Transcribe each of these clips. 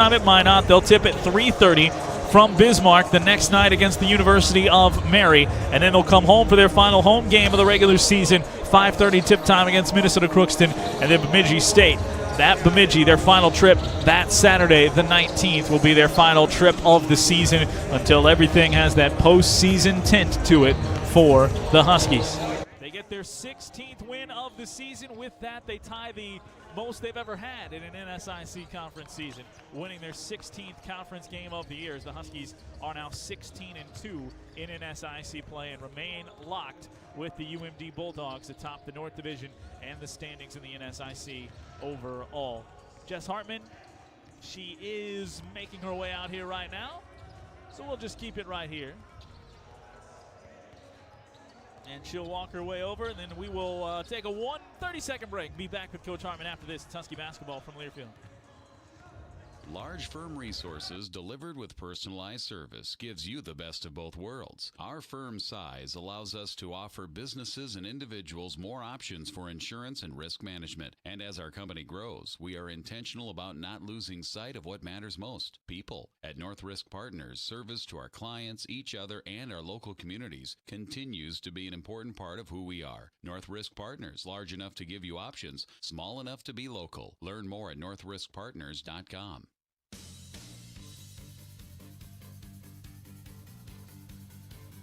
At Minot. They'll tip at 3:30 from Bismarck the next night against the University of Mary, and then they'll come home for their final home game of the regular season, 5:30 tip time against Minnesota Crookston, and then Bemidji State. That Bemidji, their final trip that Saturday, the 19th, will be their final trip of the season until everything has that postseason tint to it for the Huskies. They get their 16th win of the season. With that, they tie the most they've ever had in an NSIC conference season, winning their 16th conference game of the year, as the Huskies are now 16-2 in NSIC play and remain locked with the UMD Bulldogs atop the North Division and the standings in the NSIC overall. Jess Hartman, she is making her way out here right now, so we'll just keep it right here. And she'll walk her way over, and then we will take a 30-second break. Be back with Coach Hartman after this. It's Husky basketball from Learfield. Large firm resources delivered with personalized service gives you the best of both worlds. Our firm size allows us to offer businesses and individuals more options for insurance and risk management. And as our company grows, we are intentional about not losing sight of what matters most: people. At North Risk Partners, service to our clients, each other, and our local communities continues to be an important part of who we are. North Risk Partners, large enough to give you options, small enough to be local. Learn more at northriskpartners.com.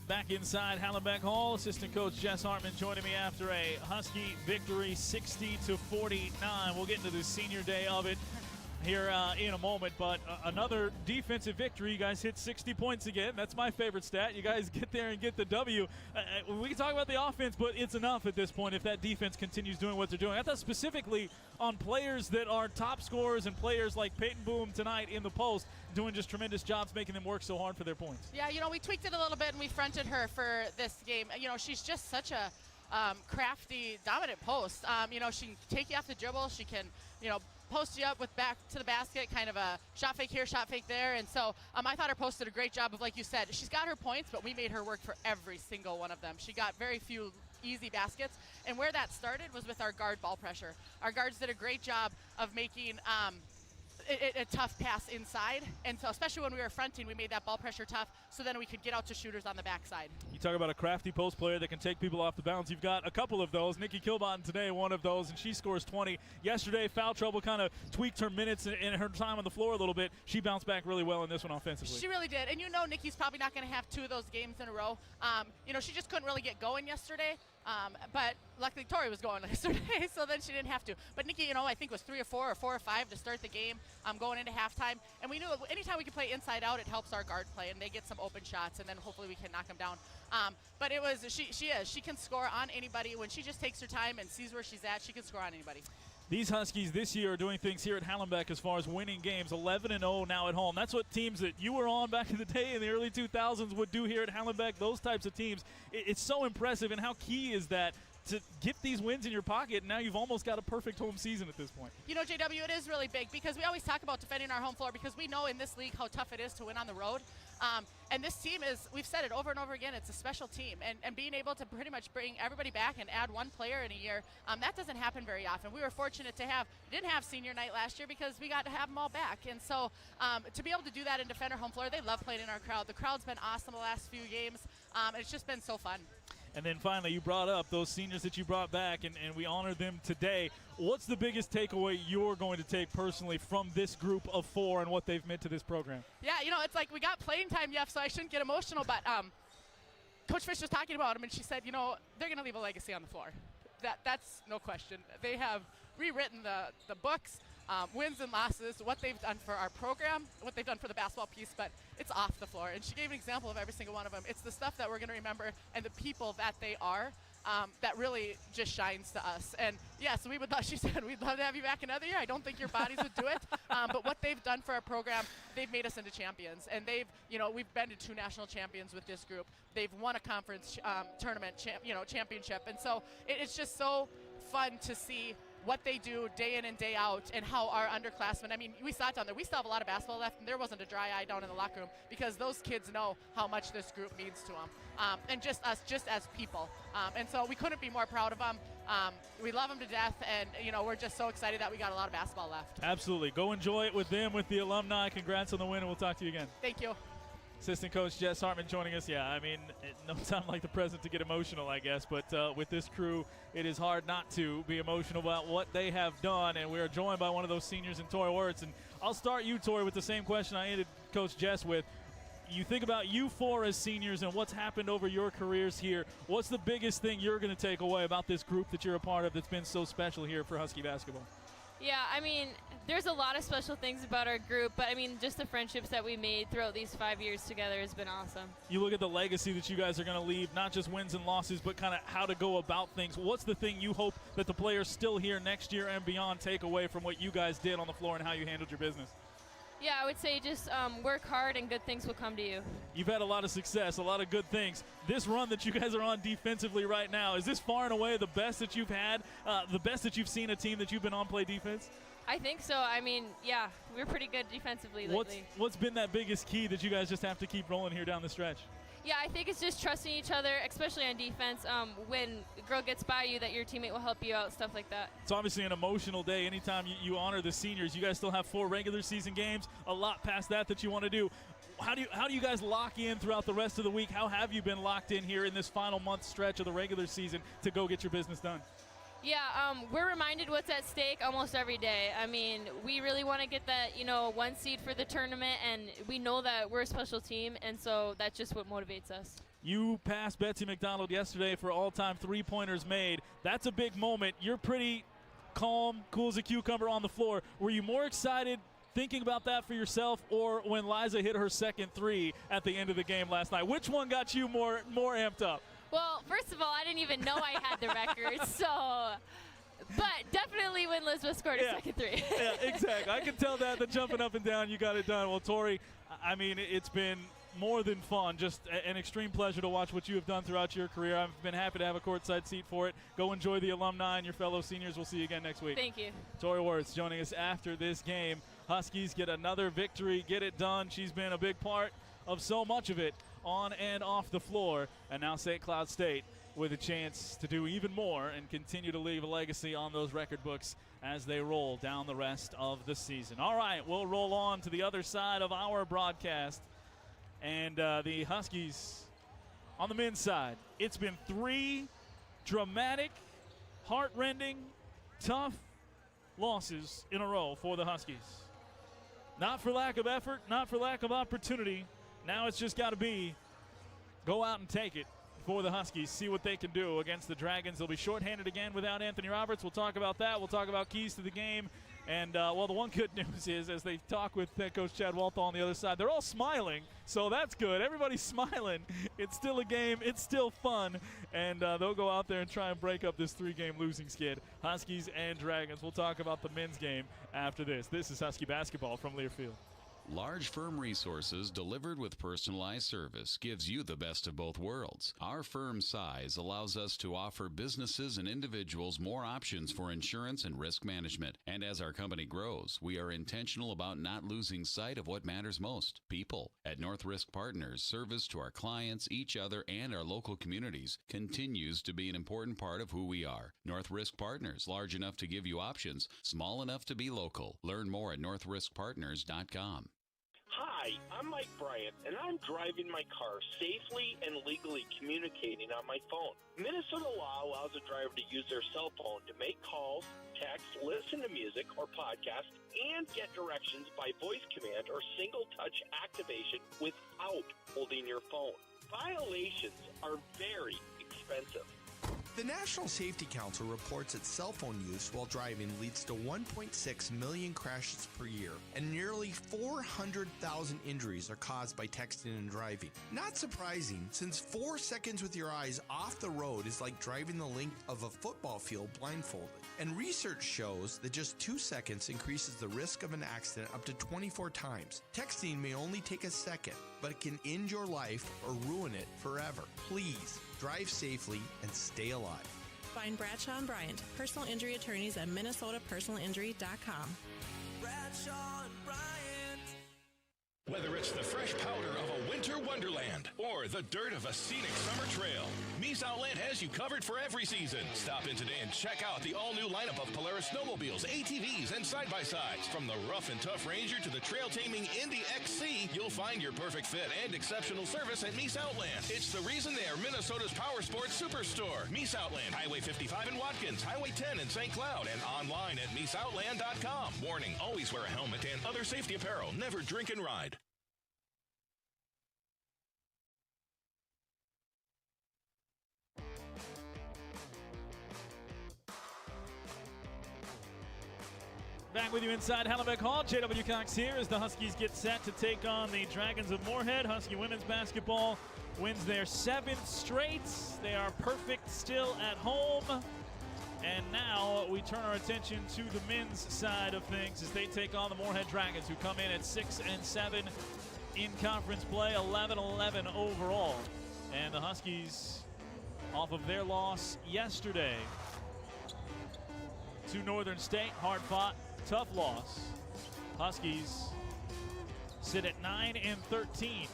Back inside Hallenbeck Hall, assistant coach Jess Hartman joining me after a Husky victory 60-49. We'll get into the senior day of it here in a moment, but another defensive victory. You guys hit 60 points again. That's my favorite stat. You guys get there and get the W. We can talk about the offense, but it's enough at this point if that defense continues doing what they're doing. I thought specifically on players that are top scorers and players like Peyton Boom tonight in the post, doing just tremendous jobs making them work so hard for their points. Yeah, we tweaked it a little bit and we fronted her for this game. She's just such a crafty, dominant post. She can take you off the dribble. She can, post you up with back to the basket, kind of a shot fake here, shot fake there. And so I thought her post did a great job of, like you said, she's got her points, but we made her work for every single one of them. She got very few easy baskets. And where that started was with our guard ball pressure. Our guards did a great job of making a tough pass inside, and so especially when we were fronting, we made that ball pressure tough so then we could get out to shooters on the backside. You talk about a crafty post player that can take people off the bounce. You've got a couple of those. Nikki Kilbottom today, one of those, and she scores 20. Yesterday, foul trouble kind of tweaked her minutes and her time on the floor a little bit. She bounced back really well in this one offensively. She really did, and Nikki's probably not going to have two of those games in a row. She just couldn't really get going yesterday. But luckily Tori was going yesterday, so then she didn't have to. But Nikki, I think was 3 or 4 or 4 or 5 to start the game going into halftime. And we knew anytime we can play inside out, it helps our guard play, and they get some open shots, and then hopefully we can knock them down. But it was she can score on anybody. When she just takes her time and sees where she's at, she can score on anybody. These Huskies this year are doing things here at Hallenbeck as far as winning games, 11-0 now at home. That's what teams that you were on back in the day in the early 2000s would do here at Hallenbeck, those types of teams. It's so impressive, and how key is that to get these wins in your pocket, and now you've almost got a perfect home season at this point. JW, it is really big because we always talk about defending our home floor because we know in this league how tough it is to win on the road. And this team is, we've said it over and over again, it's a special team. And being able to pretty much bring everybody back and add one player in a year, that doesn't happen very often. We were fortunate to didn't have senior night last year because we got to have them all back. And so to be able to do that and defend our home floor, they love playing in our crowd. The crowd's been awesome the last few games. It's just been so fun. And then finally, you brought up those seniors that you brought back, and we honored them today. What's the biggest takeaway you're going to take personally from this group of 4 and what they've meant to this program? Yeah, it's like we got playing time, Jeff, so I shouldn't get emotional, but Coach Fish was talking about them, and she said, they're going to leave a legacy on the floor. That's no question. They have rewritten the books, wins and losses, what they've done for our program, what they've done for the basketball piece, but it's off the floor. And she gave an example of every single one of them. It's the stuff that we're going to remember and the people that they are that really just shines to us. And, so she said, we'd love to have you back another year. I don't think your bodies would do it. But what they've done for our program, they've made us into champions. And we've been to 2 national champions with this group. They've won a conference tournament championship. And so it's just so fun to see what they do day in and day out, and how our underclassmen, we saw it down there. We still have a lot of basketball left, and there wasn't a dry eye down in the locker room because those kids know how much this group means to them, and just us, just as people. And so we couldn't be more proud of them. We love them to death, and we're just so excited that we got a lot of basketball left. Absolutely. Go enjoy it with them, with the alumni. Congrats on the win, and we'll talk to you again. Thank you. Assistant Coach Jess Hartman joining us. Yeah, I mean, no time like the present to get emotional, I guess. But with this crew, it is hard not to be emotional about what they have done. And we are joined by one of those seniors in Tori Wirtz. And I'll start you, Tori, with the same question I ended Coach Jess with. You think about you four as seniors and what's happened over your careers here. What's the biggest thing you're going to take away about this group that you're a part of that's been so special here for Husky basketball? Yeah, I mean, there's a lot of special things about our group, but I mean, just the friendships that we made throughout these 5 years together has been awesome. You look at the legacy that you guys are going to leave, not just wins and losses, but kind of how to go about things. What's the thing you hope that the players still here next year and beyond take away from what you guys did on the floor and how you handled your business? Yeah, I would say just work hard and good things will come to you. You've had a lot of success, a lot of good things. This run that you guys are on defensively right now, is this far and away the best that you've had, the best that you've seen a team that you've been on play defense? I think so. I mean, yeah, we're pretty good defensively lately. What's been that biggest key that you guys just have to keep rolling here down the stretch? Yeah, I think it's just trusting each other, especially on defense. When a girl gets by you, that your teammate will help you out, stuff like that. It's obviously an emotional day anytime you honor the seniors. You guys still have 4 regular season games, a lot past that you want to do. How do you guys lock in throughout the rest of the week? How have you been locked in here in this final month stretch of the regular season to go get your business done? Yeah, we're reminded what's at stake almost every day. I mean, we really want to get that, 1 seed for the tournament, and we know that we're a special team, and so that's just what motivates us. You passed Betsy McDonald yesterday for all-time three-pointers made. That's a big moment. You're pretty calm, cool as a cucumber on the floor. Were you more excited thinking about that for yourself or when Liza hit her second three at the end of the game last night? Which one got you more amped up? Well, first of all, I didn't even know I had the record, but definitely when Elizabeth scored a second three. Yeah, exactly. I can tell that, the jumping up and down, you got it done. Well, Tori, I mean, it's been more than fun, just an extreme pleasure to watch what you have done throughout your career. I've been happy to have a courtside seat for it. Go enjoy the alumni and your fellow seniors. We'll see you again next week. Thank you. Tori Wirtz joining us after this game. Huskies get another victory, get it done. She's been a big part of so much of it on and off the floor, and now St. Cloud State with a chance to do even more and continue to leave a legacy on those record books as they roll down the rest of the season. All right, we'll roll on to the other side of our broadcast, and the Huskies on the men's side. It's been 3 dramatic, heart-rending, tough losses in a row for the Huskies. Not for lack of effort, not for lack of opportunity. Now it's just got to be go out and take it for the Huskies, see what they can do against the Dragons. They'll be shorthanded again without Anthony Roberts. We'll talk about that. We'll talk about keys to the game. And, well, the one good news is as they talk with head coach Chad Walthall on the other side, they're all smiling, so that's good. Everybody's smiling. It's still a game. It's still fun. And they'll go out there and try and break up this 3-game losing skid. Huskies and Dragons. We'll talk about the men's game after this. This is Husky basketball from Learfield. Large firm resources delivered with personalized service gives you the best of both worlds. Our firm size allows us to offer businesses and individuals more options for insurance and risk management. And as our company grows, we are intentional about not losing sight of what matters most, people. At North Risk Partners, service to our clients, each other, and our local communities continues to be an important part of who we are. North Risk Partners, large enough to give you options, small enough to be local. Learn more at northriskpartners.com. Hi, I'm Mike Bryant, and I'm driving my car safely and legally communicating on my phone. Minnesota law allows a driver to use their cell phone to make calls, text, listen to music or podcasts, and get directions by voice command or single-touch activation without holding your phone. Violations are very expensive. The National Safety Council reports that cell phone use while driving leads to 1.6 million crashes per year, and nearly 400,000 injuries are caused by texting and driving. Not surprising, since 4 seconds with your eyes off the road is like driving the length of a football field blindfolded. And research shows that just 2 seconds increases the risk of an accident up to 24 times. Texting may only take a second, but it can end your life or ruin it forever. Please, drive safely and stay alive. Find Bradshaw and Bryant, personal injury attorneys at minnesotapersonalinjury.com. Bradshaw and Bryant. Whether it's the fresh powder of a winter wonderland or the dirt of a scenic summer trail, Mies Outland has you covered for every season. Stop in today and check out the all-new lineup of Polaris snowmobiles, ATVs, and side-by-sides. From the rough and tough Ranger to the trail-taming Indy XC, you'll find your perfect fit and exceptional service at Mies Outland. It's the reason they are Minnesota's power sports superstore. Mies Outland, Highway 55 in Watkins, Highway 10 in St. Cloud, and online at MiesOutland.com. Warning, always wear a helmet and other safety apparel. Never drink and ride. Back with you inside Hallenbeck Hall. J.W. Cox here as the Huskies get set to take on the Dragons of Moorhead. Husky women's basketball wins their 7th straight. They are perfect still at home. And now we turn our attention to the men's side of things as they take on the Moorhead Dragons, who come in at 6-7 in conference play, 11-11 overall. And the Huskies, off of their loss yesterday to Northern State, hard-fought, tough loss. Huskies sit at 9-13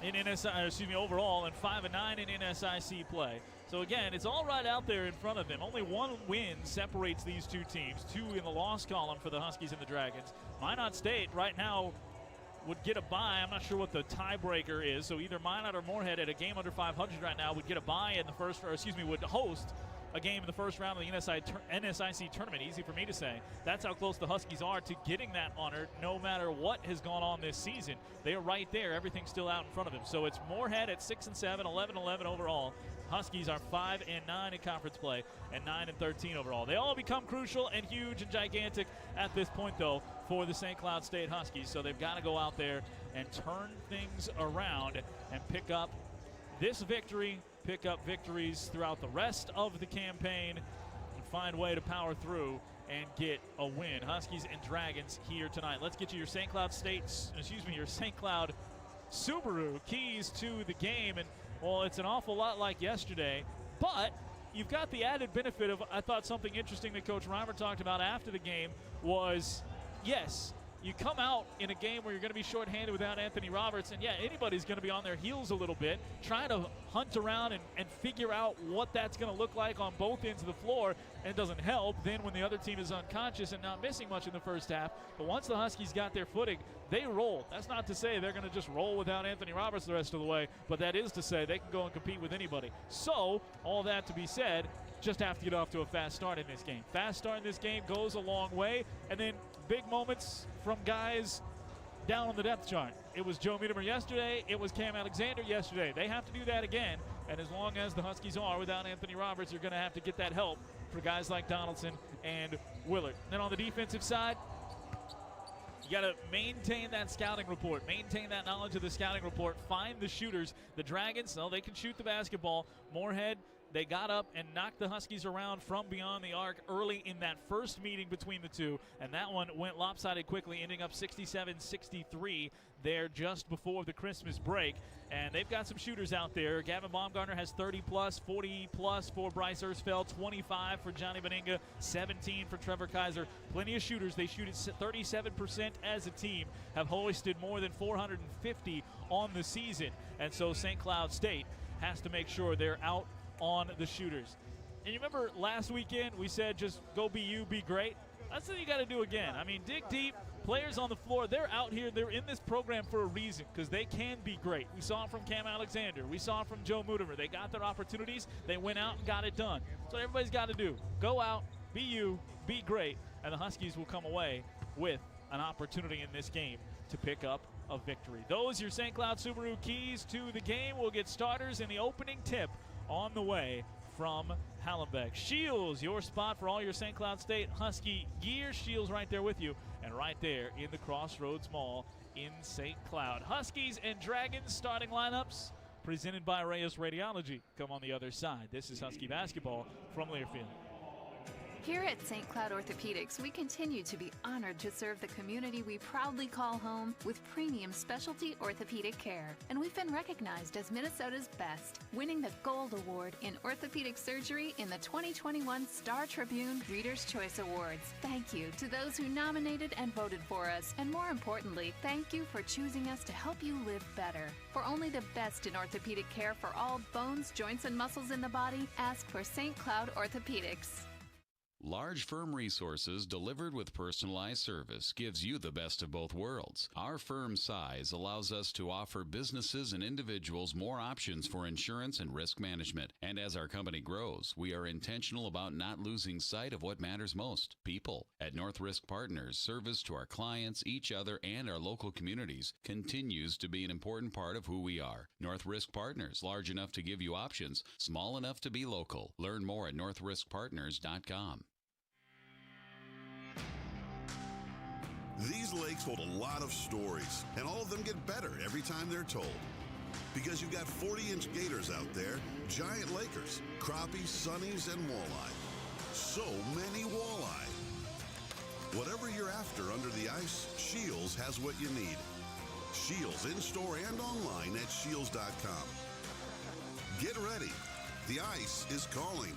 in overall, and 5-9 in NSIC play. So again, it's all right out there in front of them. Only one win separates these two teams, 2 in the loss column for the Huskies and the Dragons. Minot State right now would get a bye. I'm not sure what the tiebreaker is, so either Minot or Moorhead at a game under 500 right now would get a bye in the first, or excuse me, would host a game in the first round of the NSIC tournament. Easy for me to say. That's how close the Huskies are to getting that honor, no matter what has gone on this season. They are right there. Everything's still out in front of them. So it's Moorhead at 6-7, 11-11 overall. Huskies are 5-9 in conference play and 9-13 overall. They all become crucial and huge and gigantic at this point, though, for the St. Cloud State Huskies. So they've got to go out there and turn things around and pick up this victory, pick up victories throughout the rest of the campaign, and find a way to power through and get a win. Huskies and Dragons here tonight. Let's get you your St. Cloud your St. Cloud Subaru keys to the game. And well, it's an awful lot like yesterday, but you've got the added benefit of, I thought something interesting that Coach Reimer talked about after the game was, yes, you come out in a game where you're going to be shorthanded without Anthony Roberts, and yeah, anybody's going to be on their heels a little bit, trying to hunt around and figure out what that's going to look like on both ends of the floor, and it doesn't help then when the other team is unconscious and not missing much in the first half. But once the Huskies got their footing, they roll. That's not to say they're going to just roll without Anthony Roberts the rest of the way, but that is to say they can go and compete with anybody. So, all that to be said, just have to get off to a fast start in this game. Fast start in this game goes a long way, and then big moments from guys down on the depth chart. It was Joe Miedemer yesterday. It was Cam Alexander yesterday. They have to do that again, and as long as the Huskies are without Anthony Roberts, you're going to have to get that help for guys like Donaldson and Willard. Then on the defensive side, you got to maintain that scouting report, maintain that knowledge of the scouting report, find the shooters. The Dragons, they can shoot the basketball. Moorhead, they got up and knocked the Huskies around from beyond the arc early in that first meeting between the two, and that one went lopsided quickly, ending up 67-63 there just before the Christmas break. And they've got some shooters out there. Gavin Baumgartner has 30-plus, 40-plus for Bryce Ersfeld, 25 for Johnny Beninga, 17 for Trevor Kaiser. Plenty of shooters. They shoot at 37% as a team, have hoisted more than 450 on the season. And so St. Cloud State has to make sure they're out on the shooters. And you remember last weekend we said just go be you, be great? That's what you got to do again. I mean, dig deep. Players on the floor, they're out here. They're in this program for a reason because they can be great. We saw it from Cam Alexander. We saw it from Joe Miedemer. They got their opportunities. They went out and got it done. That's what everybody's got to do. Go out, be you, be great, and the Huskies will come away with an opportunity in this game to pick up a victory. Those are your St. Cloud Subaru keys to the game. We'll get starters in the opening tip on the way from Hallenbeck. Shields, your spot for all your St. Cloud State Husky gear. Shields right there with you and right there in the Crossroads Mall in St. Cloud. Huskies and Dragons starting lineups presented by Reyes Radiology. Come on the other side. This is Husky basketball from Learfield. Here at St. Cloud Orthopedics, we continue to be honored to serve the community we proudly call home with premium specialty orthopedic care. And we've been recognized as Minnesota's best, winning the Gold Award in Orthopedic Surgery in the 2021 Star Tribune Reader's Choice Awards. Thank you to those who nominated and voted for us. And more importantly, thank you for choosing us to help you live better. For only the best in orthopedic care for all bones, joints, and muscles in the body, ask for St. Cloud Orthopedics. Large firm resources delivered with personalized service gives you the best of both worlds. Our firm size allows us to offer businesses and individuals more options for insurance and risk management. And as our company grows, we are intentional about not losing sight of what matters most, people. At North Risk Partners, service to our clients, each other, and our local communities continues to be an important part of who we are. North Risk Partners, large enough to give you options, small enough to be local. Learn more at northriskpartners.com. These lakes hold a lot of stories, and all of them get better every time they're told. Because you've got 40-inch gators out there, giant lakers, crappies, sunnies, and walleye. So many walleye. Whatever you're after under the ice, Shields has what you need. Shields in-store and online at shields.com. Get ready. The ice is calling.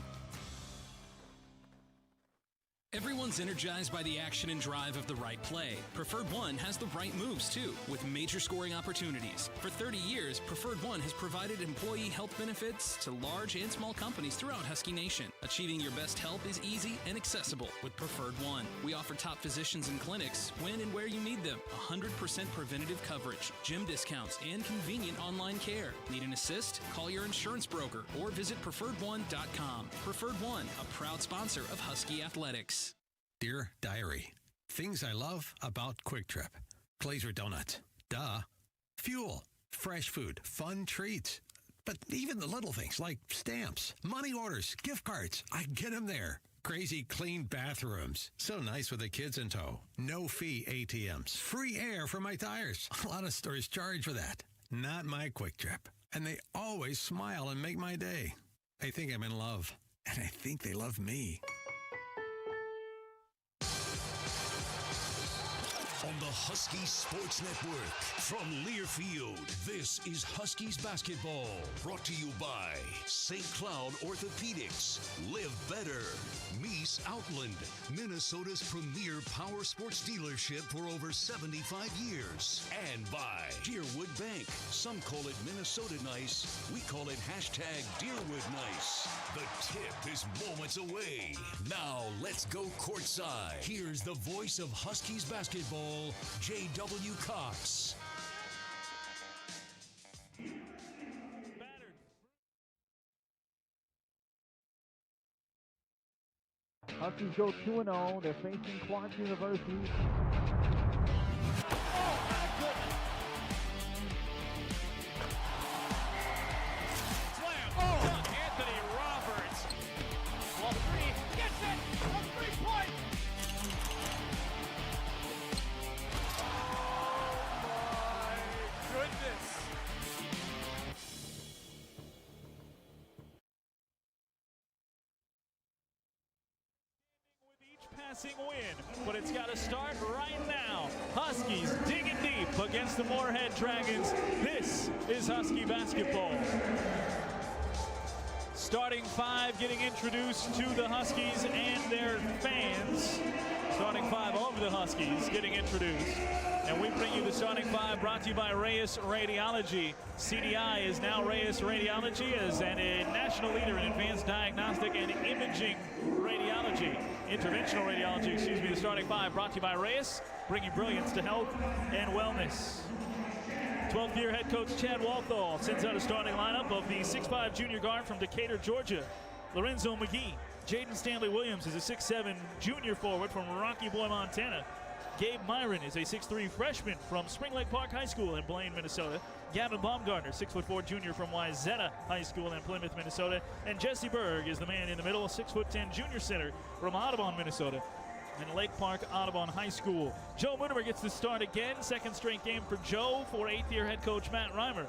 Everyone's energized by the action and drive of the right play. Preferred One has the right moves, too, with major scoring opportunities. For 30 years, Preferred One has provided employee health benefits to large and small companies throughout Husky Nation. Achieving your best health is easy and accessible with Preferred One. We offer top physicians and clinics when and where you need them. 100% preventative coverage, gym discounts, and convenient online care. Need an assist? Call your insurance broker or visit preferredone.com. Preferred One, a proud sponsor of Husky Athletics. Dear Diary, things I love about Quick Trip. Glazer donuts. Duh. Fuel. Fresh food. Fun treats. But even the little things like stamps, money orders, gift cards, I get them there. Crazy clean bathrooms. So nice with the kids in tow. No fee ATMs. Free air for my tires. A lot of stores charge for that. Not my Quick Trip. And they always smile and make my day. I think I'm in love. And I think they love me. On the Husky Sports Network from Learfield, this is Huskies basketball, brought to you by St. Cloud Orthopedics. Live better. Meese Outland, Minnesota's premier power sports dealership for over 75 years. And by Deerwood Bank. Some call it Minnesota nice. We call it #Deerwood nice. The tip is moments away. Now let's go courtside. Here's the voice of Huskies basketball, J.W. Cox. Huskies go 2-0. They're facing Clark University. Anthony Roberts. Well, three. Gets it. A 3-point. Oh, my goodness. With each passing win, but it's got to start right now. Huskies digging deep against the Moorhead Dragons. This is Husky basketball. Starting five getting introduced to the Huskies and their fans. Starting five of the Huskies getting introduced. And we bring you the starting five brought to you by Reyes Radiology. CDI is now Reyes Radiology as a national leader in advanced diagnostic and imaging radiology. Interventional radiology, excuse me. The starting five brought to you by Reyes, bringing brilliance to health and wellness. 12th year head coach Chad Walthall sends out a starting lineup of the 6'5 junior guard from Decatur, Georgia, Lorenzo McGee. Jaden Stanley Williams is a 6'7 junior forward from Rocky Boy, Montana. Gabe Myron is a 6'3 freshman from Spring Lake Park High School in Blaine, Minnesota. Gavin Baumgartner, 6'4 junior from Wayzata High School in Plymouth, Minnesota. And Jesse Berg is the man in the middle, a 6'10 junior center from Audubon, Minnesota. And Lake Park Audubon High School. Joe Moonemer gets to start again. Second straight game for Joe for 8th year head coach Matt Reimer.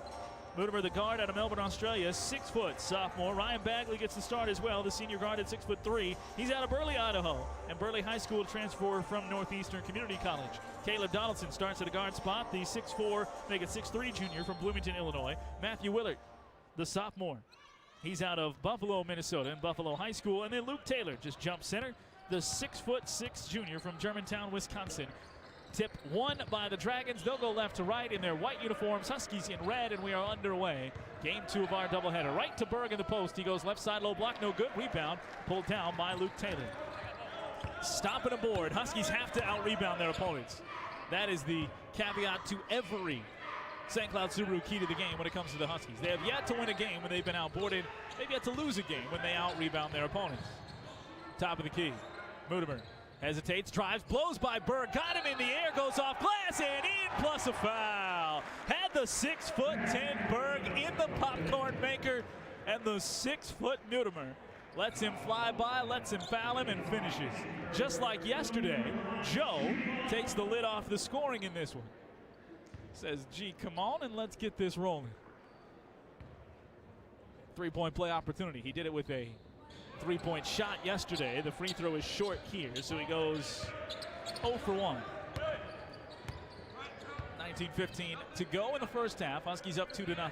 Mutimer, the guard out of Melbourne, Australia, 6 foot sophomore. Ryan Bagley gets the start as well, the senior guard at 6'3". He's out of Burley, Idaho, and Burley High School transfer from Northeastern Community College. Caleb Donaldson starts at a guard spot, the 6'4", make it 6'3" junior from Bloomington, Illinois. Matthew Willard, the sophomore. He's out of Buffalo, Minnesota, and Buffalo High School. And then Luke Taylor just jump center, the 6'6" junior from Germantown, Wisconsin. Tip won by the Dragons. They'll go left to right in their white uniforms. Huskies in red, and we are underway. Game 2 of our doubleheader. Right to Berg in the post. He goes left side, low block, no good. Rebound pulled down by Luke Taylor. Stopping a board. Huskies have to out-rebound their opponents. That is the caveat to every St. Cloud Subaru key to the game when it comes to the Huskies. They have yet to win a game when they've been outboarded. They've yet to lose a game when they out-rebound their opponents. Top of the key. Mutimer hesitates, drives, blows by Berg, got him in the air, goes off glass and in, plus a foul. Had the 6'10" Berg in the popcorn maker, and the 6-foot Mutimer lets him fly by, lets him foul him, and finishes. Just like yesterday, Joe takes the lid off the scoring in this one. Says, gee, come on and let's get this rolling. 3-point play opportunity. He did it with a 3-point shot yesterday. The free throw is short here, so he goes 0 for 1. 19:15 to go in the first half. Huskies up 2-0.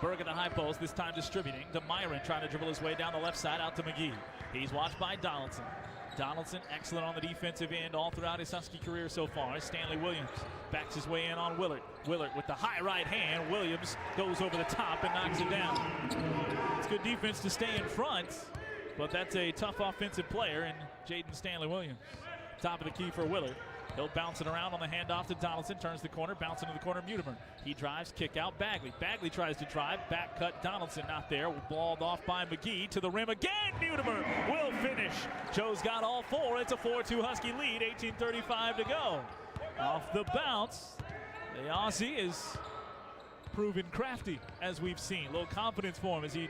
Berg at the high post, this time distributing to Myron, trying to dribble his way down the left side out to McGee. He's watched by Donaldson. Donaldson excellent on the defensive end all throughout his Husky career so far. Stanley Williams backs his way in on Willard. Willard with the high right hand. Williams goes over the top and knocks it down. It's good defense to stay in front, but that's a tough offensive player in Jaden Stanley Williams. Top of the key for Willard. He'll bounce it around on the handoff to Donaldson. Turns the corner, bouncing to the corner, Mutimer. He drives, kick out, Bagley. Bagley tries to drive, back cut, Donaldson not there. Balled off by McGee to the rim again. Mutimer will finish. Joe's got all 4. It's a 4-2 Husky lead, 18:35 to go. Off the bounce, the Aussie is proven crafty, as we've seen. Little confidence for him as he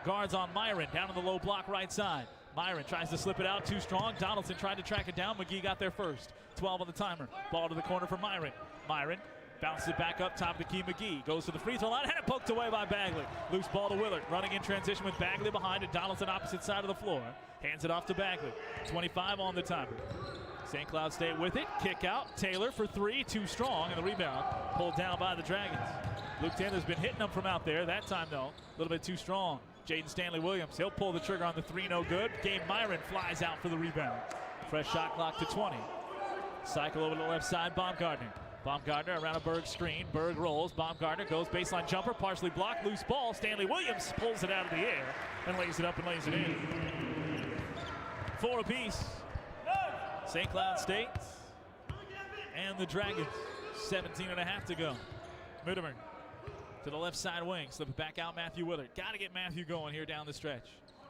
guards on Myron down in the low block right side. Myron tries to slip it out, too strong. Donaldson tried to track it down. McGee got there first. 12 on the timer. Ball to the corner for Myron. Myron bounces it back up top of the key. McGee goes to the free throw line. Had it poked away by Bagley. Loose ball to Willard. Running in transition with Bagley behind it. Donaldson opposite side of the floor. Hands it off to Bagley. 25 on the timer. St. Cloud State with it. Kick out. Taylor for 3. Too strong. And the rebound pulled down by the Dragons. Luke Taylor's been hitting them from out there. That time, though, a little bit too strong. Jaden Stanley Williams, he'll pull the trigger on the 3, no good. Gabe Myron flies out for the rebound. Fresh shot clock to 20. Cycle over to the left side, Baumgartner. Baumgartner around a Berg screen. Berg rolls, Baumgartner goes baseline jumper, partially blocked, loose ball. Stanley Williams pulls it out of the air and lays it up and lays it in. 4 apiece. St. Cloud State and the Dragons, 17.5 to go. Mutimer to the left side wing, slip it back out, Matthew Willard. Got to get Matthew going here down the stretch.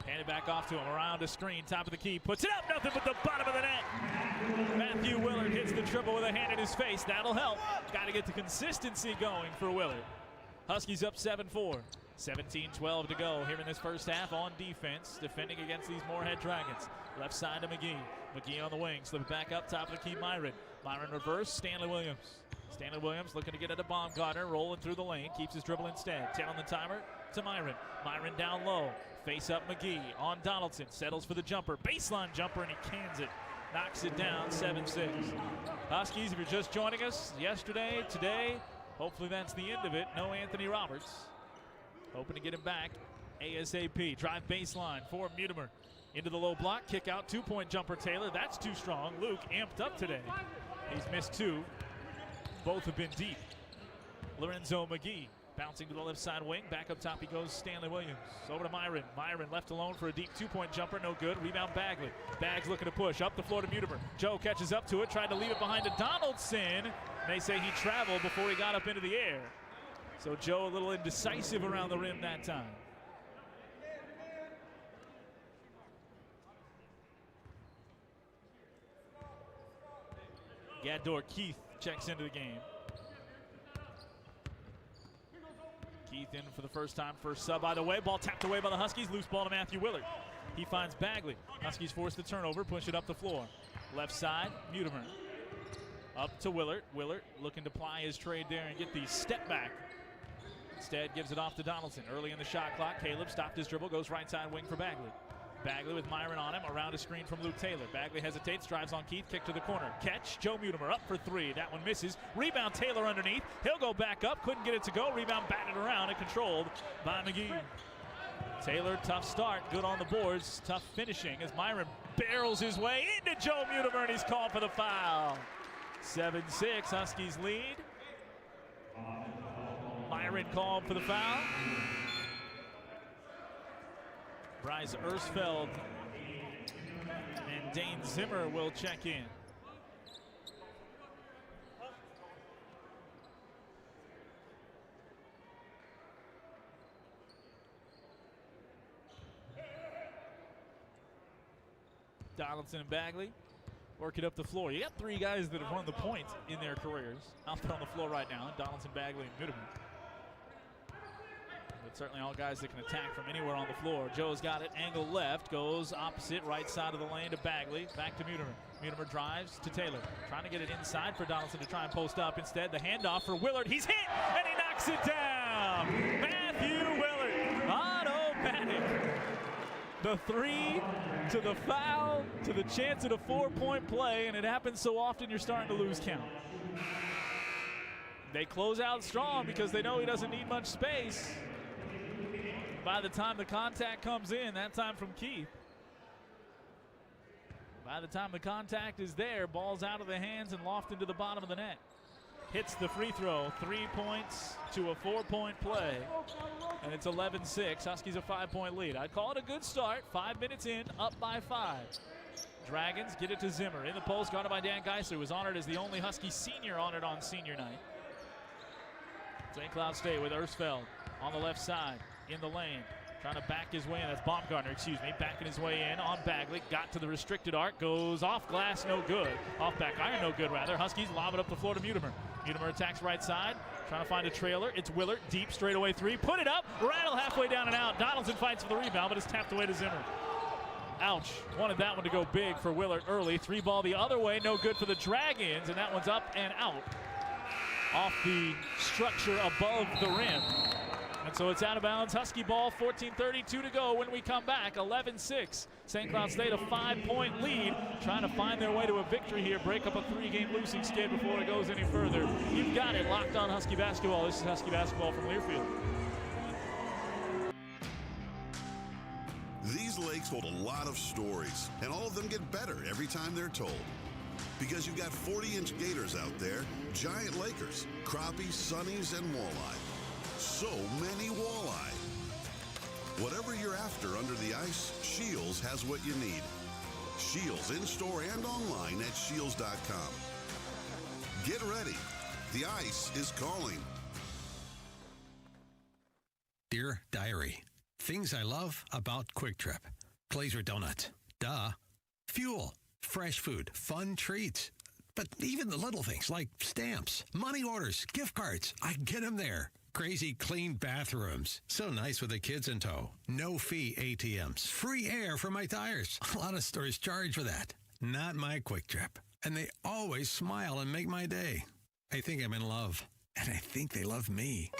Hand it back off to him, around a screen, top of the key, puts it up, nothing but the bottom of the net. Matthew Willard hits the triple with a hand in his face. That'll help. Got to get the consistency going for Willard. Huskies up 7-4. 17-12 to go here in this first half on defense, defending against these Moorhead Dragons. Left side to McGee. McGee on the wing, slip it back up, top of the key, Myron. Myron reverse, Stanley Williams. Stanley Williams looking to get it to Baumgartner, rolling through the lane, keeps his dribble instead. 10 on the timer to Myron. Myron down low, face up McGee on Donaldson, settles for the jumper, baseline jumper, and he cans it. Knocks it down, 7-6. Huskies, if you're just joining us, yesterday, today, hopefully that's the end of it. No Anthony Roberts. Hoping to get him back ASAP. Drive baseline for Mutimer. Into the low block, kick out, 2-point jumper Taylor. That's too strong. Luke amped up today. He's missed 2. Both have been deep. Lorenzo McGee bouncing to the left side wing. Back up top he goes, Stanley Williams. Over to Myron. Myron left alone for a deep 2-point jumper. No good. Rebound Bagley. Bags looking to push. Up the floor to Mutimer. Joe catches up to it. Tried to leave it behind to Donaldson. They say he traveled before he got up into the air. So Joe a little indecisive around the rim that time. Gaddor Keith checks into the game. Keith in for the first time, first sub by the way. Ball tapped away by the Huskies. Loose ball to Matthew Willard. He finds Bagley. Huskies force the turnover, push it up the floor. Left side, Mutimer. Up to Willard. Willard looking to ply his trade there and get the step back. Instead, gives it off to Donaldson. Early in the shot clock, Caleb stopped his dribble, goes right side wing for Bagley. Bagley with Myron on him, around a screen from Luke Taylor. Bagley hesitates, drives on Keith, kick to the corner. Catch, Joe Mutimer up for three. That one misses. Rebound, Taylor underneath. He'll go back up, couldn't get it to go. Rebound batted around and controlled by McGee. Taylor, tough start, good on the boards, tough finishing as Myron barrels his way into Joe Mutimer, and he's called for the foul. 7-6, Huskies lead. Myron called for the foul. Bryce Ersfeld and Dane Zimmer will check in. Donaldson and Bagley work it up the floor. You got three guys that have run the point in their careers out there on the floor right now. Donaldson, Bagley, and Mutimer. But certainly all guys that can attack from anywhere on the floor. Joe's got it, angle left, goes opposite, right side of the lane to Bagley, back to Mutimer. Mutimer drives to Taylor, trying to get it inside for Donaldson to try and post up. Instead, the handoff for Willard. He's hit, and he knocks it down. Matthew Willard, automatic. The three to the foul to the chance at a 4-point play, and it happens so often you're starting to lose count. They close out strong because they know he doesn't need much space. By the time the contact comes in, that time from Keith. By the time the contact is there, ball's out of the hands and lofted into the bottom of the net. Hits the free throw, 3 points to a 4-point play. And it's 11-6, Huskies a 5-point lead. I'd call it a good start, 5 minutes in, up by 5. Dragons get it to Zimmer. In the post, guarded by Dan Geisler, who was honored as the only Husky senior honored on senior night. St. Cloud State with Ersfeld on the left side, in the lane. Trying to back his way in, that's Baumgartner, backing his way in on Bagley. Got to the restricted arc, goes off glass, no good. Off back iron, no good rather. Huskies lob it up the floor to Mutimer. Mutimer attacks right side, trying to find a trailer. It's Willard, deep straightaway three. Put it up, rattle halfway down and out. Donaldson fights for the rebound, but it's tapped away to Zimmer. Ouch, wanted that one to go big for Willard early. 3 ball the other way, no good for the Dragons, and that one's up and out. Off the structure above the rim. And so it's out of bounds. Husky ball, 14:32 to go when we come back. 11-6. St. Cloud State a 5-point lead. Trying to find their way to a victory here. Break up a 3-game losing skid before it goes any further. You've got it locked on Husky basketball. This is Husky basketball from Learfield. These lakes hold a lot of stories, and all of them get better every time they're told. Because you've got 40-inch gators out there, giant lakers, crappies, sunnies, and walleye. So many walleye. Whatever you're after under the ice, Shields has what you need. Shields in-store and online at shields.com. Get ready. The ice is calling. Dear Diary, things I love about Quick Trip. Glazer donut. Duh. Fuel. Fresh food. Fun treats. But even the little things like stamps, money orders, gift cards, I get them there. Crazy clean bathrooms. So nice with the kids in tow. No fee ATMs. Free air for my tires. A lot of stores charge for that. Not my Quick Trip. And they always smile and make my day. I think I'm in love. And I think they love me.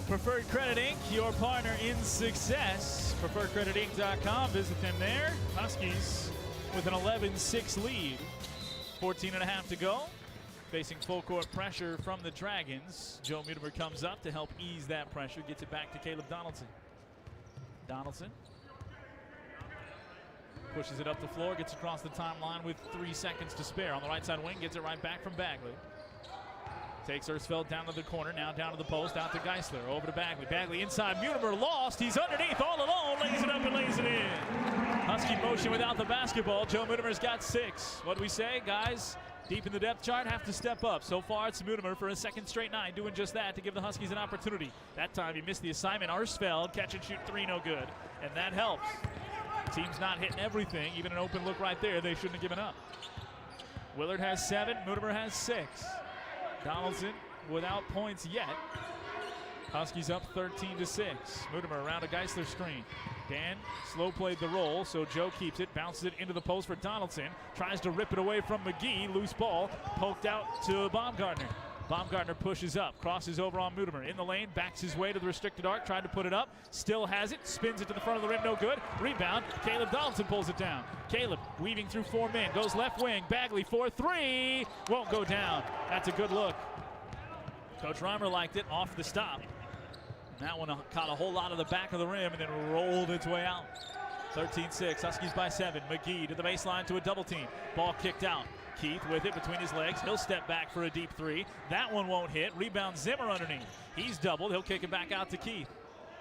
Preferred Credit Inc., your partner in success. PreferredCreditInc.com. Visit them there. Huskies with an 11-6 lead. 14.5 to go. Facing full court pressure from the Dragons. Joe Mutimer comes up to help ease that pressure. Gets it back to Caleb Donaldson. Donaldson pushes it up the floor. Gets across the timeline with 3 seconds to spare. On the right side wing. Gets it right back from Bagley. Takes Ersfeld down to the corner, now down to the post, out to Geisler, over to Bagley. Bagley inside, Mutimer lost, he's underneath, all alone, lays it up and lays it in. Husky motion without the basketball. Joe Mutimer's got 6. What do we say, guys? Deep in the depth chart, have to step up. So far, it's Mutimer for a second straight night, doing just that to give the Huskies an opportunity. That time, he missed the assignment. Ersfeld, catch and shoot 3, no good. And that helps. Team's not hitting everything, even an open look right there, they shouldn't have given up. Willard has 7, Mutimer has 6. Donaldson without points yet. Huskies up 13-6. Mutimer around a Geisler screen. Dan slow played the roll, so Joe keeps it, bounces it into the post for Donaldson, tries to rip it away from McGee, loose ball, poked out to Baumgartner. Baumgartner pushes up, crosses over on Mutimer. In the lane, backs his way to the restricted arc, tried to put it up, still has it, spins it to the front of the rim, no good. Rebound, Caleb Donaldson pulls it down. Caleb weaving through 4 men, goes left wing, Bagley 4-3, won't go down. That's a good look. Coach Reimer liked it off the stop. And that one caught a whole lot of the back of the rim and then rolled its way out. 13-6, Huskies by 7. McGee to the baseline to a double team. Ball kicked out. Keith with it between his legs. He'll step back for a deep 3. That one won't hit. Rebound Zimmer underneath. He's doubled. He'll kick it back out to Keith.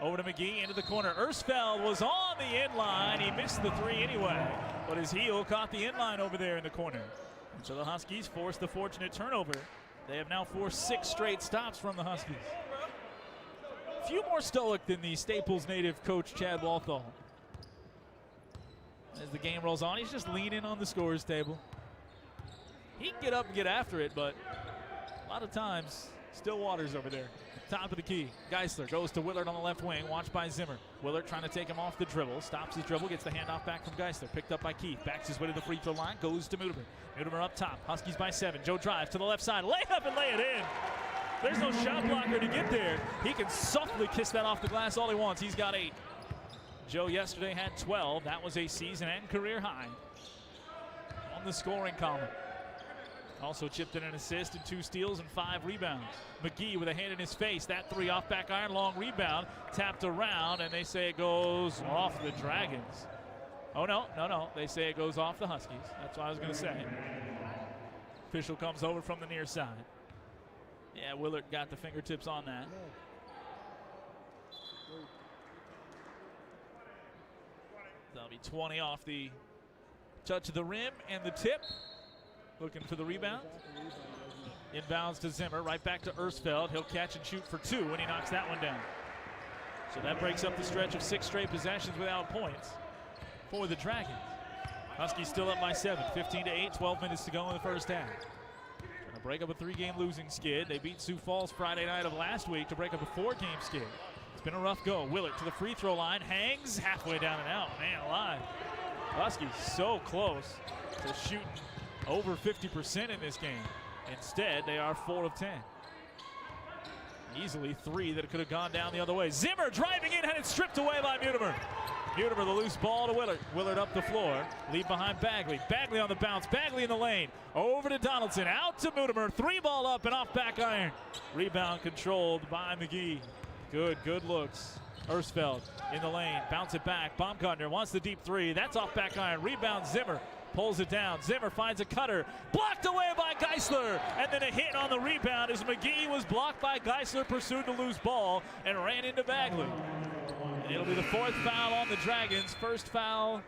Over to McGee into the corner. Ersfeld was on the inline. He missed the 3 anyway, but his heel caught the inline over there in the corner. And so the Huskies forced the fortunate turnover. They have now forced 6 straight stops from the Huskies. A few more stoic than the Staples native coach Chad Walthall. As the game rolls on, he's just leaning on the scorer's table. He can get up and get after it, but a lot of times, still waters over there. Top of the key, Geisler goes to Willard on the left wing, watched by Zimmer. Willard trying to take him off the dribble, stops his dribble, gets the handoff back from Geisler, picked up by Keith, backs his way to the free throw line, goes to Mutimer. Mutimer up top, Huskies by 7. Joe drives to the left side, lay up and lay it in. There's no shot blocker to get there. He can softly kiss that off the glass all he wants. He's got 8. Joe yesterday had 12. That was a season and career high on the scoring column. Also chipped in an assist and 2 steals and 5 rebounds. McGee with a hand in his face. That 3 off back iron, long rebound. Tapped around, and they say it goes off the Dragons. Oh, no. They say it goes off the Huskies. That's what I was going to say. Official comes over from the near side. Yeah, Willard got the fingertips on that. That'll be 20 off the touch of the rim and the tip. Looking for the rebound. Inbounds to Zimmer, right back to Ersfeld. He'll catch and shoot for 2 when he knocks that one down. So that breaks up the stretch of 6 straight possessions without points for the Dragons. Huskies still up by 7, 15-8, 12 minutes to go in the first half. Trying to break up a 3-game losing skid. They beat Sioux Falls Friday night of last week to break up a 4-game skid. It's been a rough go. Willard to the free throw line, hangs halfway down and out. Man alive. Huskies so close to shooting over 50% in this game. Instead, they are 4 of 10. Easily 3 that could have gone down the other way. Zimmer driving in, had it stripped away by Mutimer. Mutimer the loose ball to Willard. Willard up the floor, lead behind Bagley. Bagley on the bounce, Bagley in the lane. Over to Donaldson, out to Mutimer. 3 ball up and off back iron. Rebound controlled by McGee. Good looks. Ersfeld in the lane, bounce it back. Baumgartner wants the deep 3. That's off back iron. Rebound Zimmer. Pulls it down. Zimmer finds a cutter. Blocked away by Geisler. And then a hit on the rebound as McGee was blocked by Geisler, pursued the loose ball, and ran into Bagley. And it'll be the 4th foul on the Dragons. First foul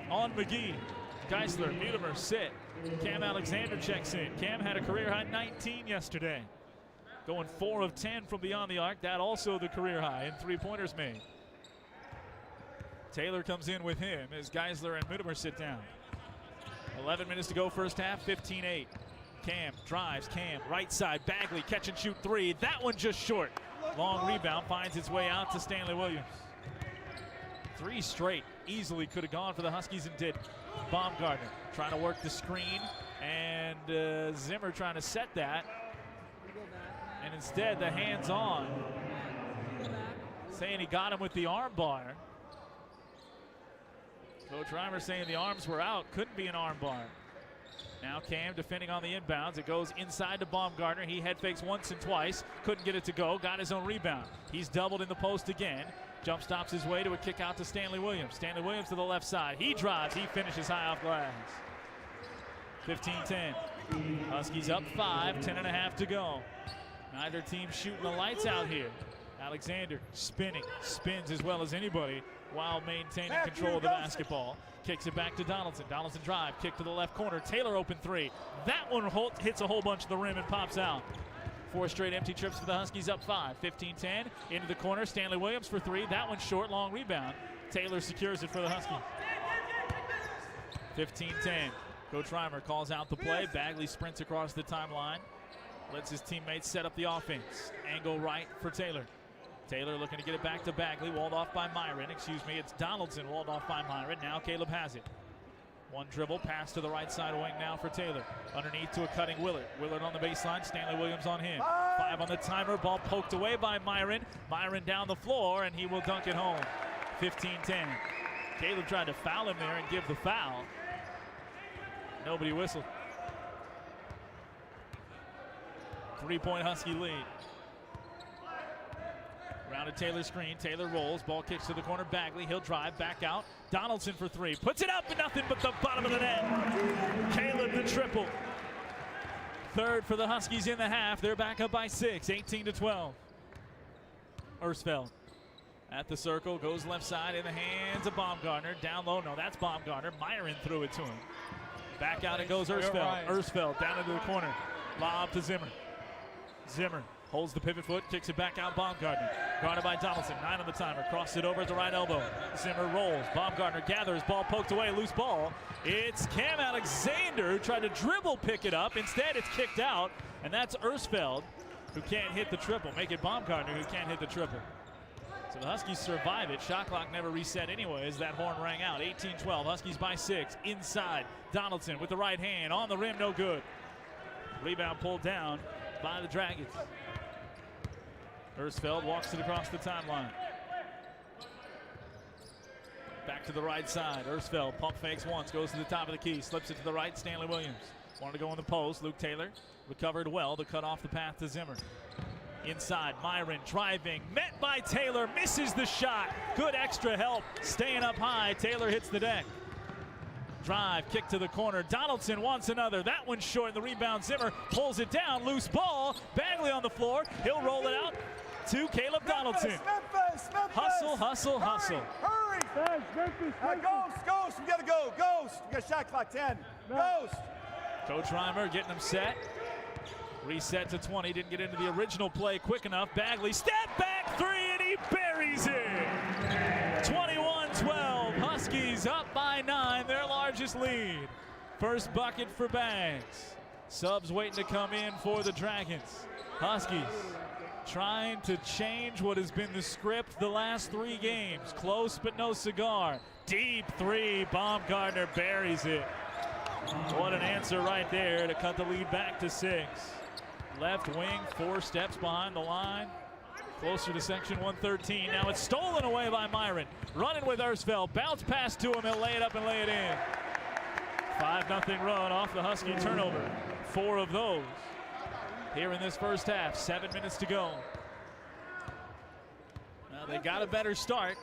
on McGee. Geisler, Mutimer sit. Cam Alexander checks in. Cam had a career high 19 yesterday. Going 4 of 10 from beyond the arc. That also the career high in 3-pointers made. Taylor comes in with him as Geisler and Mutimer sit down. 11 minutes to go first half, 15-8. Cam drives, Cam right side, Bagley catch and shoot 3. That one just short. Long rebound finds its way out to Stanley Williams. 3 straight easily could have gone for the Huskies and did. Baumgartner trying to work the screen, and Zimmer trying to set that. And instead the hands on. Saying he got him with the arm bar. Coach Reimer saying the arms were out, couldn't be an arm bar. Now Cam defending on the inbounds. It goes inside to Baumgartner. He head fakes once and twice, couldn't get it to go, got his own rebound. He's doubled in the post again. Jump stops his way to a kick out to Stanley Williams. Stanley Williams to the left side. He drives, he finishes high off glass. 15-10. Huskies up 5, 10.5 to go. Neither team shooting the lights out here. Alexander spinning, spins as well as anybody while maintaining control of the basketball. Kicks it back to Donaldson. Donaldson drive, kick to the left corner. Taylor open 3. That one hits a whole bunch of the rim and pops out. 4 straight empty trips for the Huskies up 5. 15-10 into the corner. Stanley Williams for 3. That one's short, long rebound. Taylor secures it for the Huskies. 15-10. Coach Reimer calls out the play. Bagley sprints across the timeline. Lets his teammates set up the offense. Angle right for Taylor. Taylor looking to get it back to Bagley, walled off by Myron. Excuse me, it's Donaldson walled off by Myron. Now Caleb has it. One dribble, pass to the right side wing now for Taylor. Underneath to a cutting Willard. Willard on the baseline, Stanley Williams on him. 5 on the timer, ball poked away by Myron. Myron down the floor, and he will dunk it home. 15-10. Caleb tried to foul him there and give the foul. Nobody whistled. 3-point Husky lead. Rounded Taylor screen. Taylor rolls. Ball kicks to the corner. Bagley. He'll drive. Back out. Donaldson for 3. Puts it up. Nothing but the bottom of the net. Caleb the triple. Third for the Huskies in the half. They're back up by 6. 18-12. Ersfeld at the circle. Goes left side in the hands of Baumgartner. Down low. No, that's Baumgartner. Myron threw it to him. Back out it goes Ersfeld. Ersfeld down into the corner. Lob to Zimmer. Zimmer holds the pivot foot, kicks it back out. Baumgartner guarded by Donaldson. 9 on the timer. Crosses it over at the right elbow. Zimmer rolls. Baumgartner gathers. Ball poked away. Loose ball. It's Cam Alexander who tried to dribble pick it up. Instead, it's kicked out, and that's Ersfeld who can't hit the triple. Make it Baumgartner who can't hit the triple. So the Huskies survive it. Shot clock never reset anyway as that horn rang out. 18-12. Huskies by 6. Inside. Donaldson with the right hand. On the rim, no good. Rebound pulled down by the Dragons. Ersfeld walks it across the timeline. Back to the right side. Ersfeld pump fakes once, goes to the top of the key, slips it to the right. Stanley Williams wanted to go in the post. Luke Taylor recovered well to cut off the path to Zimmer. Inside, Myron driving, met by Taylor, misses the shot. Good extra help, staying up high. Taylor hits the deck. Drive, kick to the corner. Donaldson wants another. That one's short. The rebound, Zimmer pulls it down. Loose ball. Bagley on the floor. He'll roll it out to Caleb Donaldson. Memphis. Hustle, hustle, hustle. Hurry. Ghost. We gotta go. Ghost. We got shot clock 10. Ghost. Coach Reimer getting him set. Reset to 20. Didn't get into the original play quick enough. Bagley step back 3 and he buries it. 21-12. Huskies up by 9. Their largest lead. First bucket for Bags. Subs waiting to come in for the Dragons. Huskies trying to change what has been the script the last 3 games. Close but no cigar. Deep 3. Baumgartner buries it. What an answer right there to cut the lead back to 6. Left wing, 4 steps behind the line. Closer to section 113. Now it's stolen away by Myron. Running with Ersfeld. Bounce pass to him. He'll lay it up and lay it in. 5-0 run off the Husky turnover. 4 of those here in this first half. 7 minutes to go. Now they got a better start.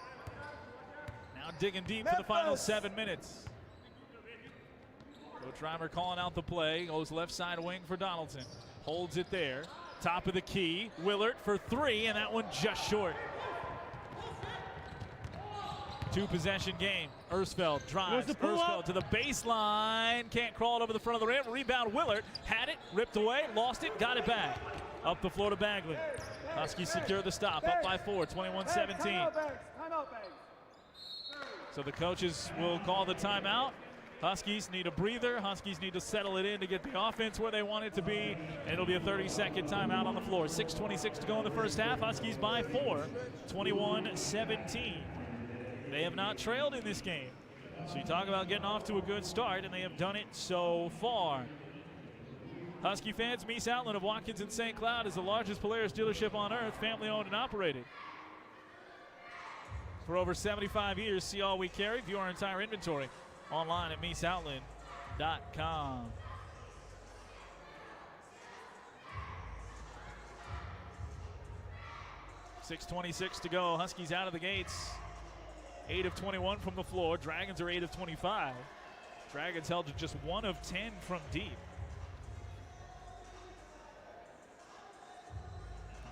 Now digging deep for the final 7 minutes. Coach Reimer calling out the play. Goes left side wing for Donaldson. Holds it there. Top of the key. Willard for 3, and that one just short. 2-possession game. Ersfeld drives. Ersfeld to the baseline. Can't crawl it over the front of the rim. Rebound Willard. Had it. Ripped away. Lost it. Got it back. Up the floor to Bagley. Huskies secure the stop. Up by 4. 21-17. So the coaches will call the timeout. Huskies need a breather. Huskies need to settle it in to get the offense where they want it to be. And it'll be a 30-second timeout on the floor. 6:26 to go in the first half. Huskies by 4. 21-17. They have not trailed in this game. So you talk about getting off to a good start, and they have done it so far. Husky fans, Meese Outland of Watkins and St. Cloud is the largest Polaris dealership on earth, family owned and operated. For over 75 years, see all we carry, view our entire inventory online at meeseoutland.com. .626 to go. Huskies out of the gates. 8 of 21 from the floor. Dragons are 8 of 25. Dragons held to just 1 of 10 from deep.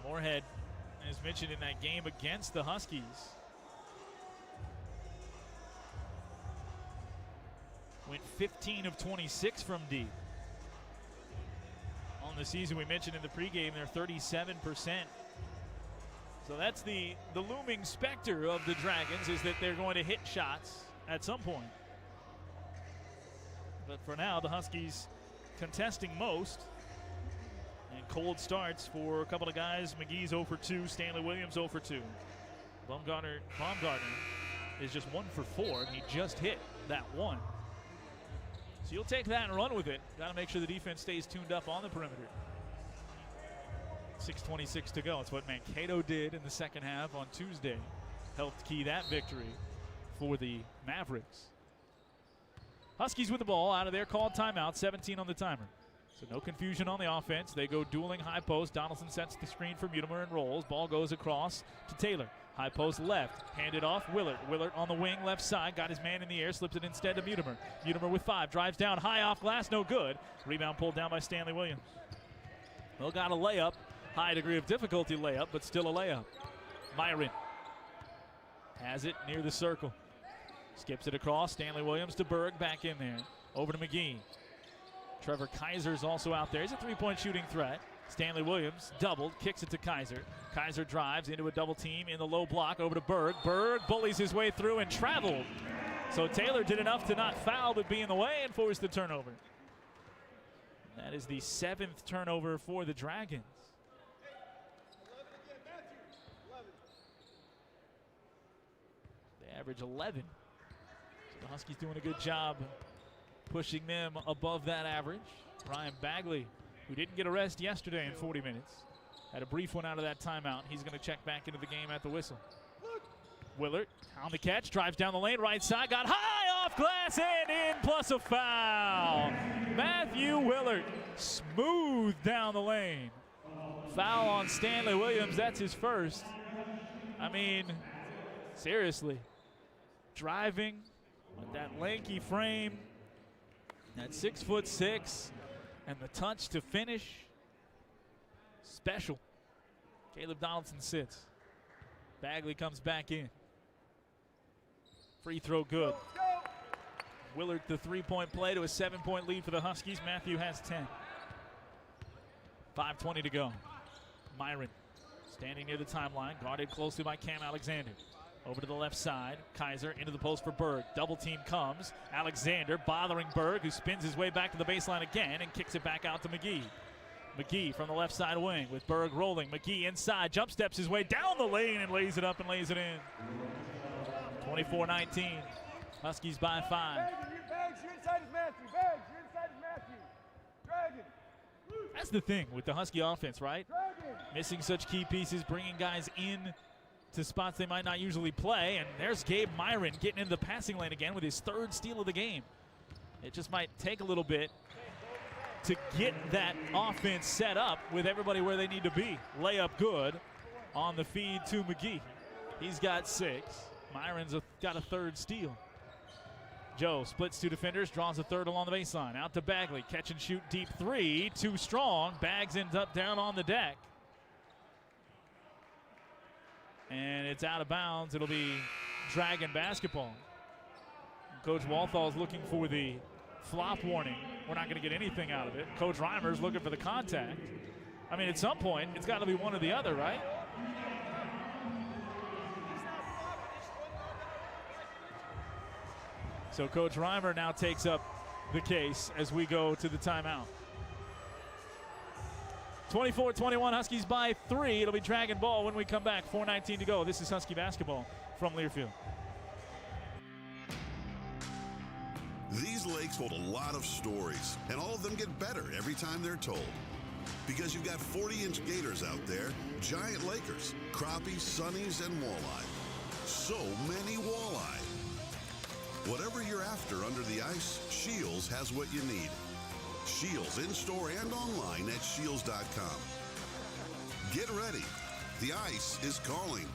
Moorhead, as mentioned in that game against the Huskies, went 15 of 26 from deep. On the season, we mentioned in the pregame, they're 37%. So that's the looming specter of the Dragons, is that they're going to hit shots at some point. But for now, the Huskies contesting most and cold starts for a couple of guys. McGee's 0 for 2, Stanley Williams 0 for 2. Baumgartner is just 1 for 4. He just hit that one. So you'll take that and run with it. Got to make sure the defense stays tuned up on the perimeter. 6:26 to go. It's what Mankato did in the second half on Tuesday. Helped key that victory for the Mavericks. Huskies with the ball out of their called timeout, 17 on the timer. So no confusion on the offense. They go dueling high post. Donaldson sets the screen for Mutimer and rolls. Ball goes across to Taylor. High post left, handed off Willard. Willard on the wing, left side, got his man in the air, slipped it instead to Mutimer. Mutimer with 5, drives down, high off glass, no good. Rebound pulled down by Stanley Williams. Well, got a layup, high degree of difficulty layup, but still a layup. Myron has it near the circle. Skips it across, Stanley Williams to Berg, back in there. Over to McGee. Trevor Kaiser's also out there. He's a three-point shooting threat. Stanley Williams doubled, kicks it to Kaiser. Kaiser drives into a double team in the low block, over to Berg. Berg bullies his way through and traveled. So Taylor did enough to not foul but be in the way and forced the turnover. That is the 7th turnover for the Dragons. They average 11. So the Huskies doing a good job pushing them above that average. Ryan Bagley, who didn't get a rest yesterday in 40 minutes, had a brief one out of that timeout. He's going to check back into the game at the whistle. Willard on the catch, drives down the lane, right side, got high off glass and in, plus a foul. Matthew Willard, smooth down the lane. Foul on Stanley Williams, that's his first. I mean, seriously, driving with that lanky frame, that 6'6", and the touch to finish, special. Caleb Donaldson sits. Bagley comes back in. Free throw good. Willard the three-point play to a 7-point lead for the Huskies. Matthew has 10. 5:20 to go. Myron standing near the timeline, guarded closely by Cam Alexander. Over to the left side, Kaiser into the post for Berg. Double team comes. Alexander bothering Berg, who spins his way back to the baseline again and kicks it back out to McGee. McGee from the left side wing with Berg rolling. McGee inside, jump steps his way down the lane and lays it up and lays it in. 24-19. Huskies by 5. Bags, you're inside his Matthew. Bags, you're inside his Matthew. Dragon. That's the thing with the Husky offense, right? Dragon. Missing such key pieces, bringing guys in to spots they might not usually play. And there's Gabe Myron getting into the passing lane again with his 3rd steal of the game. It just might take a little bit to get that offense set up with everybody where they need to be. Layup good on the feed to McGee. He's got 6. Myron's got a 3rd steal. Joe splits 2 defenders, draws a 3rd along the baseline. Out to Bagley, catch and shoot deep 3, too strong. Bags ends up down on the deck. And it's out of bounds. It'll be Dragon basketball. Coach Walthall's looking for the flop warning. We're not going to get anything out of it. Coach Reimer's looking for the contact. I mean, at some point, it's got to be one or the other, right? So Coach Reimer now takes up the case as we go to the timeout. 24-21, Huskies by 3. It'll be Dragon ball when we come back. 4:19 to go. This is Husky basketball from Learfield. These lakes hold a lot of stories, and all of them get better every time they're told. Because you've got 40-inch gators out there, giant lakers, crappies, sunnies, and walleye. So many walleye. Whatever you're after under the ice, Shields has what you need. Shields in-store and online at shields.com. Get ready. The ice is calling.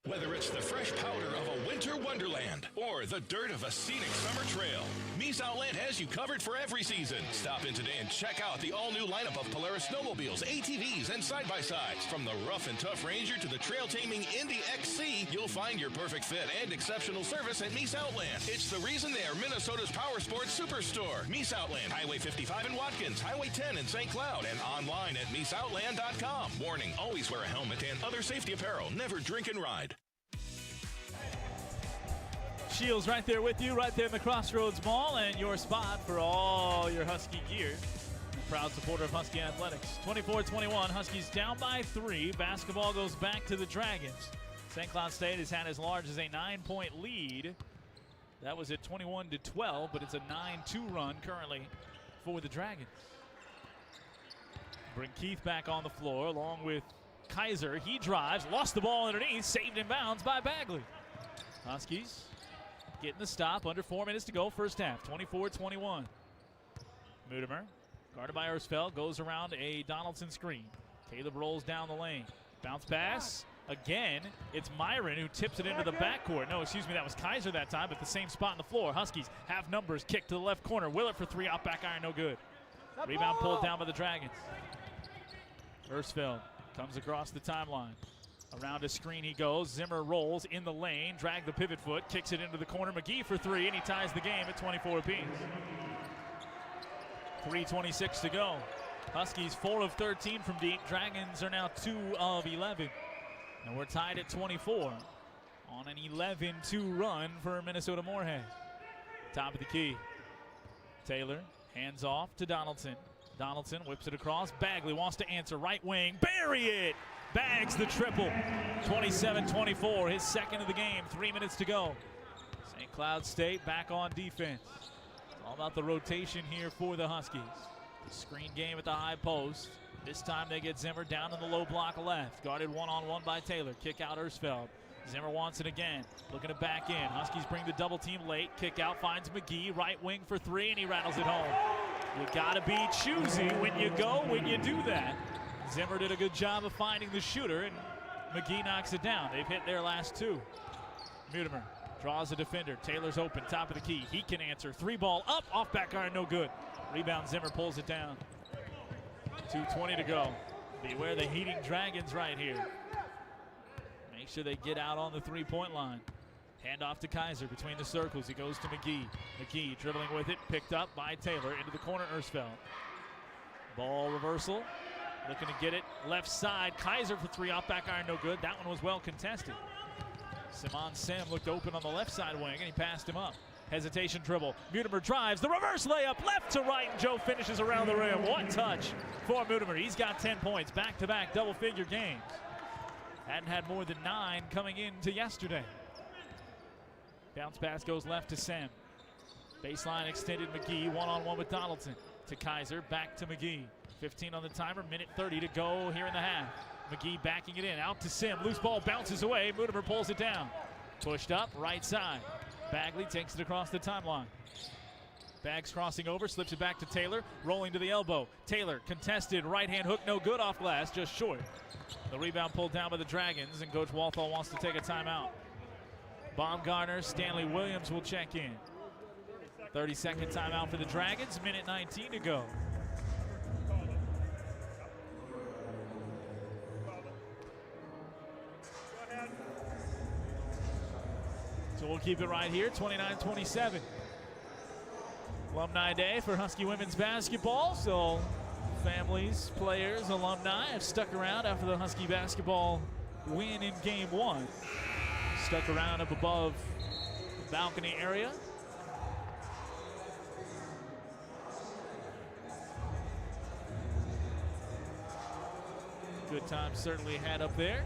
Whether it's the fresh powder of a winter wonderland or the dirt of a scenic summer trail, Mies Outland has you covered for every season. Stop in today and check out the all-new lineup of Polaris snowmobiles, ATVs, and side-by-sides. From the rough and tough Ranger to the trail-taming Indy XC, you'll find your perfect fit and exceptional service at Mies Outland. It's the reason they are Minnesota's power sports superstore. Mies Outland, Highway 55 in Watkins, Highway 10 in St. Cloud, and online at MiesOutland.com. Warning, always wear a helmet and other safety apparel. Never drink and ride. Shields right there with you, right there in the Crossroads Mall, and your spot for all your Husky gear. proud supporter of Husky Athletics. 24-21, Huskies down by 3. Basketball goes back to the Dragons. St. Cloud State has had as large as a 9-point lead. That was at 21-12, but it's a 9-2 run currently for the Dragons. Bring Keith back on the floor along with Kaiser. He drives, lost the ball underneath, saved in bounds by Bagley. Huskies getting the stop, under 4 minutes to go, first half, 24-21. Mudemer, guarded by Ersfeld, goes around a Donaldson screen. Caleb rolls down the lane. Bounce pass. Again, it's Myron who tips it into the backcourt. No, excuse me, that was Kaiser that time, but the same spot on the floor. Huskies have numbers, kick to the left corner. Willett for 3, out back iron, no good. Rebound pulled down by the Dragons. Ersfeld comes across the timeline. Around a screen he goes. Zimmer rolls in the lane, drag the pivot foot, kicks it into the corner. McGee for 3, and he ties the game at 24 apiece. 3:26 to go. Huskies 4 of 13 from deep. Dragons are now 2 of 11. And we're tied at 24 on an 11-2 run for Minnesota Moorhead. Top of the key. Taylor hands off to Donaldson. Donaldson whips it across. Bagley wants to answer. Right wing. Bury it! Bags the triple. 27-24. His second of the game. 3 minutes to go. St. Cloud State back on defense. It's all about the rotation here for the Huskies. The screen game at the high post. This time they get Zimmer down in the low block left. Guarded one-on-one by Taylor. Kick out Ersfeld. Zimmer wants it again. Looking to back in. Huskies bring the double team late. Kick out finds McGee. Right wing for 3, and he rattles it home. You gotta be choosy when you do that. Zimmer did a good job of finding the shooter, and McGee knocks it down. They've hit their last 2. Mudemer draws a defender. Taylor's open, top of the key. He can answer. 3 ball up, off back iron, no good. Rebound, Zimmer pulls it down. 2:20 to go. Beware the heating Dragons right here. Make sure they get out on the 3-point line. Hand off to Kaiser between the circles. He goes to McGee. McGee dribbling with it, picked up by Taylor into the corner, Ersfeld. Ball reversal. Looking to get it left side. Kaiser for 3, off back iron, no good. That one was well contested. Simon Sim looked open on the left side wing, and he passed him up. Hesitation dribble. Mudemer drives. The reverse layup left to right, and Joe finishes around the rim. What touch for Mudemer. He's got 10 points. Back-to-back double-figure games. Hadn't had more than 9 coming into yesterday. Bounce pass goes left to Sam. Baseline extended McGee. One-on-one with Donaldson. To Kaiser. Back to McGee. 15 on the timer. Minute 30 to go here in the half. McGee backing it in. Out to Sim. Loose ball bounces away. Mudemer pulls it down. Pushed up. Right side. Bagley takes it across the timeline. Bags crossing over, slips it back to Taylor, rolling to the elbow. Taylor contested, right-hand hook, no good, off glass, just short. The rebound pulled down by the Dragons, and Coach Walthall wants to take a timeout. Baumgartner, Stanley Williams will check in. 30-second timeout for the Dragons, minute 19 to go. So we'll keep it right here, 29-27. Alumni Day for Husky women's basketball. So families, players, alumni have stuck around after the Husky basketball win in game 1. Stuck around up above the balcony area. Good time certainly had up there.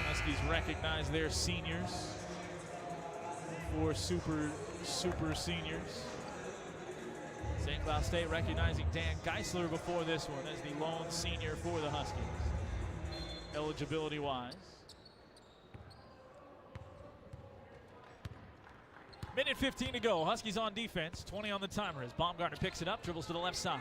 Huskies recognize their seniors. 4 super seniors. St. Cloud State recognizing Dan Geisler before this one as the lone senior for the Huskies, eligibility-wise. Minute 15 to go. Huskies on defense. 20 on the timer as Baumgartner picks it up, dribbles to the left side.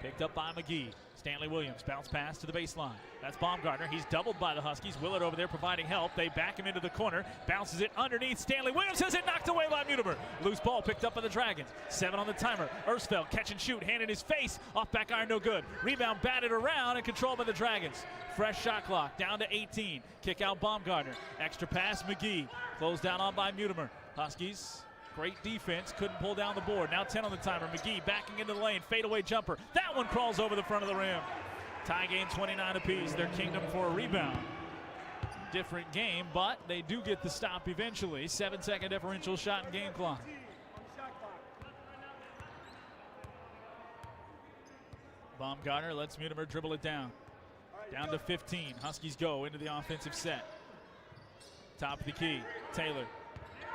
Picked up by McGee. Stanley Williams, bounce pass to the baseline. That's Baumgartner. He's doubled by the Huskies. Willett over there providing help. They back him into the corner. Bounces it underneath. Stanley Williams has it knocked away by Mudemer. Loose ball picked up by the Dragons. 7 on the timer. Ersfeld, catch and shoot. Hand in his face. Off back iron, no good. Rebound batted around and controlled by the Dragons. Fresh shot clock, down to 18. Kick out Baumgartner. Extra pass, McGee. Closed down on by Mudemer. Huskies, great defense, couldn't pull down the board. Now 10 on the timer. McGee backing into the lane. Fadeaway jumper. That one crawls over the front of the rim. Tie game 29 apiece. Their kingdom for a rebound. Different game, but they do get the stop eventually. 7-second differential shot in game clock. Baumgartner lets Mutimer dribble it down. Down to 15. Huskies go into the offensive set. Top of the key. Taylor.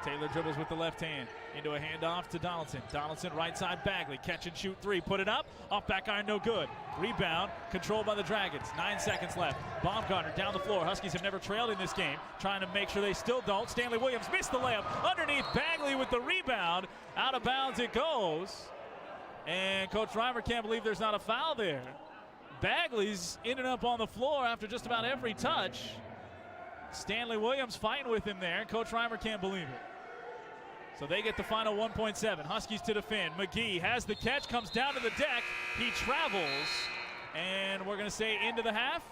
Taylor dribbles with the left hand into a handoff to Donaldson. Donaldson right side Bagley. Catch and shoot three. Put it up. Off back iron, no good. Rebound controlled by the Dragons. 9 seconds left. Baumgartner down the floor. Huskies have never trailed in this game. Trying to make sure they still don't. Stanley Williams missed the layup. Underneath Bagley with the rebound. Out of bounds it goes. And Coach Reimer can't believe there's not a foul there. Bagley's ended up on the floor after just about every touch. Stanley Williams fighting with him there. Coach Reimer can't believe it. So they get the final 1.7. Huskies to defend. McGee has the catch, comes down to the deck. He travels, and we're going to say into the half?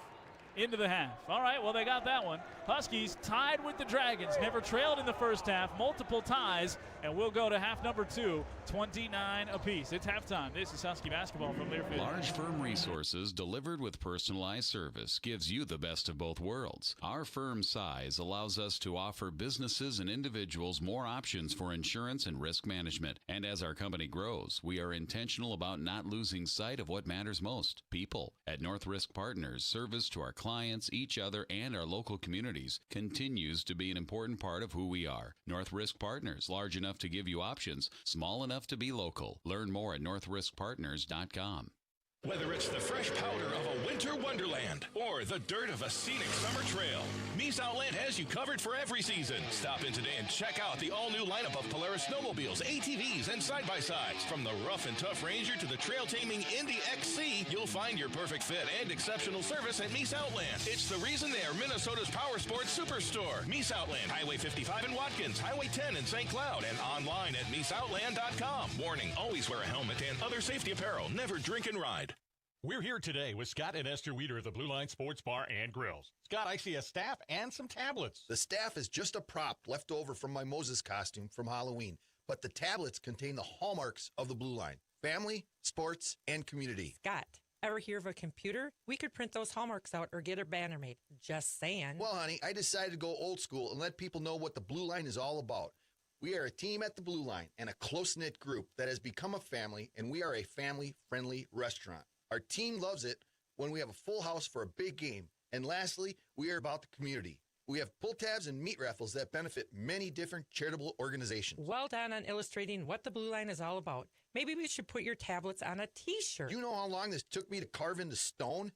Into the half. All right, well, they got that one. Huskies tied with the Dragons. Never trailed in the first half. Multiple ties, and we'll go to half number 2, 29 apiece. It's halftime. This is Husky basketball from Learfield. Large firm resources delivered with personalized service gives you the best of both worlds. Our firm size allows us to offer businesses and individuals more options for insurance and risk management. And as our company grows, we are intentional about not losing sight of what matters most, people. At North Risk Partners, service to our clients, each other, and our local communities continues to be an important part of who we are. North Risk Partners, large enough to give you options, small enough to be local. Learn more at northriskpartners.com. Whether it's the fresh powder of a winter wonderland or the dirt of a scenic summer trail, Mies Outland has you covered for every season. Stop in today and check out the all-new lineup of Polaris snowmobiles, ATVs, and side-by-sides. From the rough and tough Ranger to the trail-taming Indy XC, you'll find your perfect fit and exceptional service at Mies Outland. It's the reason they are Minnesota's power sports superstore. Mies Outland, Highway 55 in Watkins, Highway 10 in St. Cloud, and online at MiesOutland.com. Warning, always wear a helmet and other safety apparel. Never drink and ride. We're here today with Scott and Esther Weeder of the Blue Line Sports Bar and Grills. Scott, I see a staff and some tablets. The staff is just a prop left over from my Moses costume from Halloween, but the tablets contain the hallmarks of the Blue Line: family, sports, and community. Scott, ever hear of a computer? We could print those hallmarks out or get a banner made. Just saying. Well, honey, I decided to go old school and let people know what the Blue Line is all about. We are a team at the Blue Line and a close-knit group that has become a family, and we are a family-friendly restaurant. Our team loves it when we have a full house for a big game. And lastly, we are about the community. We have pull tabs and meat raffles that benefit many different charitable organizations. Well done on illustrating what the Blue Line is all about. Maybe we should put your tablets on a T-shirt. You know how long this took me to carve into stone?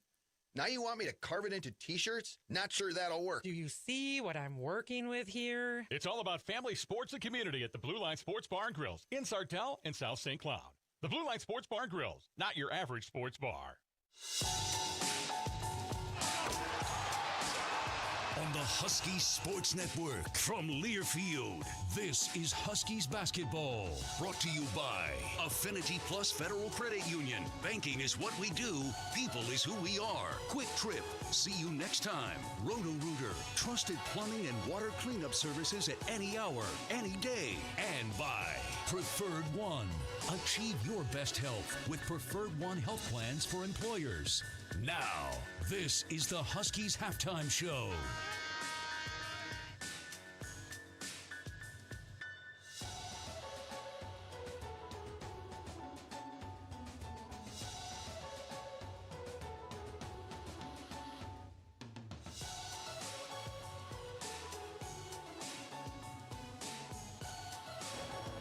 Now you want me to carve it into T-shirts? Not sure that'll work. Do you see what I'm working with here? It's all about family, sports, and community at the Blue Line Sports Bar and Grills in Sartell and South St. Cloud. The Blue Line Sports Bar and Grills, not your average sports bar. On the Huskies Sports Network from Learfield, this is Huskies basketball. Brought to you by Affinity Plus Federal Credit Union. Banking is what we do. People is who we are. Quick Trip. See you next time. Roto-Rooter. Trusted plumbing and water cleanup services at any hour, any day. And by Preferred One. Achieve your best health with Preferred One health plans for employers. Now, this is the Huskies Halftime Show.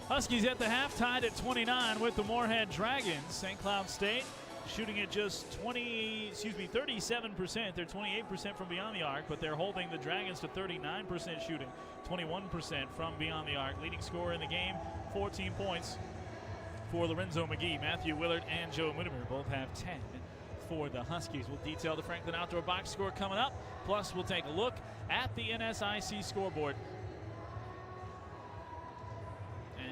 Huskies at the half, tied at 29 with the Moorhead Dragons. St. Cloud State shooting at just 37%. They're 28% from beyond the arc, but they're holding the Dragons to 39% shooting, 21% from beyond the arc. Leading scorer in the game, 14 points for Lorenzo McGee. Matthew Willard and Joe Mutimer both have 10 for the Huskies. We'll detail the Franklin Outdoor Box score coming up. Plus, we'll take a look at the NSIC scoreboard.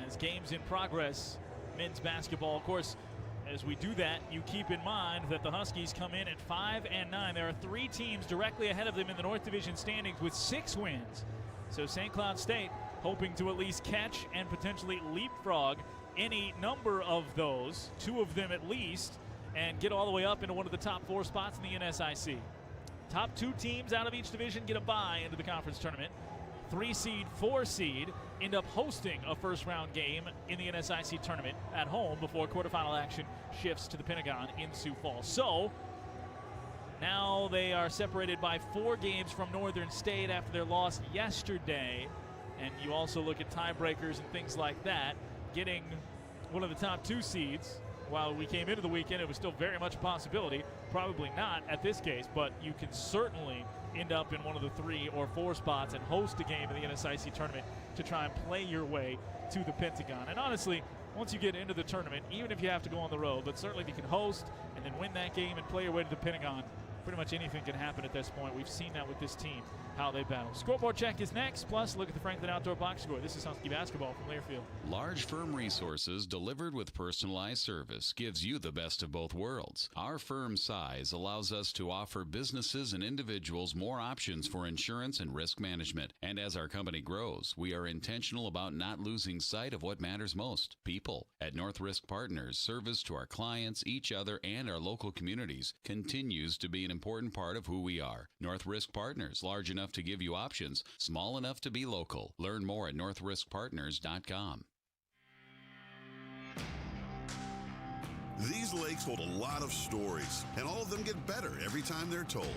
As games in progress, men's basketball, of course, as we do that, you keep in mind that the Huskies come in at 5-9. There are 3 teams directly ahead of them in the North Division standings with 6 wins. So St. Cloud State hoping to at least catch and potentially leapfrog any number of those, 2 of them at least, and get all the way up into one of the top 4 spots in the NSIC. Top 2 teams out of each division get a bye into the conference tournament. 3 seed, 4 seed end up hosting a first-round game in the NSIC tournament at home before quarterfinal action shifts to the Pentagon in Sioux Falls. So now they are separated by 4 games from Northern State after their loss yesterday. And you also look at tiebreakers and things like that. Getting one of the top 2 seeds, while we came into the weekend, it was still very much a possibility. Probably not at this case, but you can certainly end up in one of the 3 or 4 spots and host a game in the NSIC tournament to try and play your way to the Pentagon. And honestly, once you get into the tournament, even if you have to go on the road, but certainly if you can host and then win that game and play your way to the Pentagon, pretty much anything can happen at this point. We've seen that with this team, how they battle. Scoreboard check is next, plus look at the Franklin Outdoor Box Score. This is Husky basketball from Learfield. Large firm resources delivered with personalized service gives you the best of both worlds. Our firm size allows us to offer businesses and individuals more options for insurance and risk management. And as our company grows, we are intentional about not losing sight of what matters most, people. At North Risk Partners, service to our clients, each other, and our local communities continues to be an important part of who we are. North Risk Partners, large enough to give you options, small enough to be local. Learn more at northriskpartners.com. These lakes hold a lot of stories, and all of them get better every time they're told.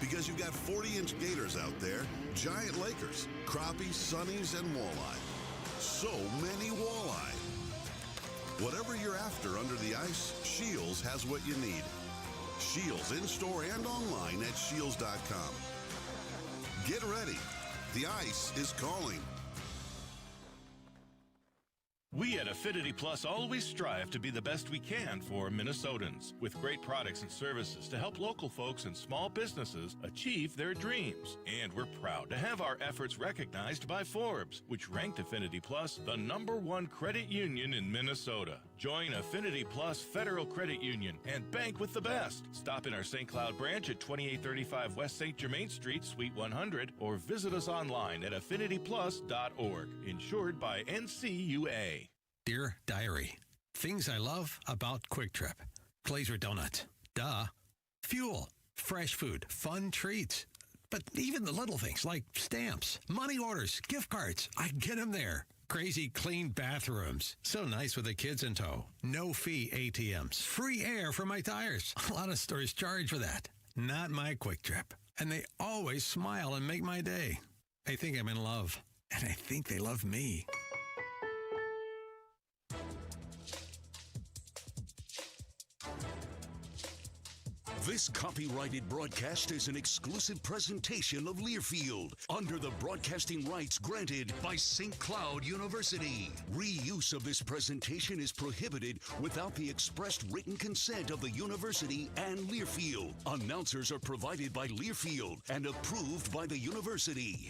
Because you've got 40-inch gators out there, giant lakers, crappies, sunnies, and walleye. So many walleye. Whatever you're after under the ice, Shields has what you need. Shields in-store and online at shields.com. Get ready. The ice is calling. We at Affinity Plus always strive to be the best we can for Minnesotans, with great products and services to help local folks and small businesses achieve their dreams. And we're proud to have our efforts recognized by Forbes, which ranked Affinity Plus the #1 credit union in Minnesota. Join Affinity Plus Federal Credit Union and bank with the best. Stop in our St. Cloud branch at 2835 West St. Germain Street, Suite 100, or visit us online at affinityplus.org. Insured by NCUA. Dear Diary, things I love about Quick Trip. Glazer Donut. Duh. Fuel. Fresh food. Fun treats. But even the little things like stamps, money orders, gift cards, I get them there. Crazy clean bathrooms. So nice with the kids in tow. No fee ATMs. Free air for my tires. A lot of stores charge for that. Not my Quick Trip. And they always smile and make my day. I think I'm in love. And I think they love me. This copyrighted broadcast is an exclusive presentation of Learfield under the broadcasting rights granted by St. Cloud University. Reuse of this presentation is prohibited without the expressed written consent of the university and Learfield. Announcers are provided by Learfield and approved by the university.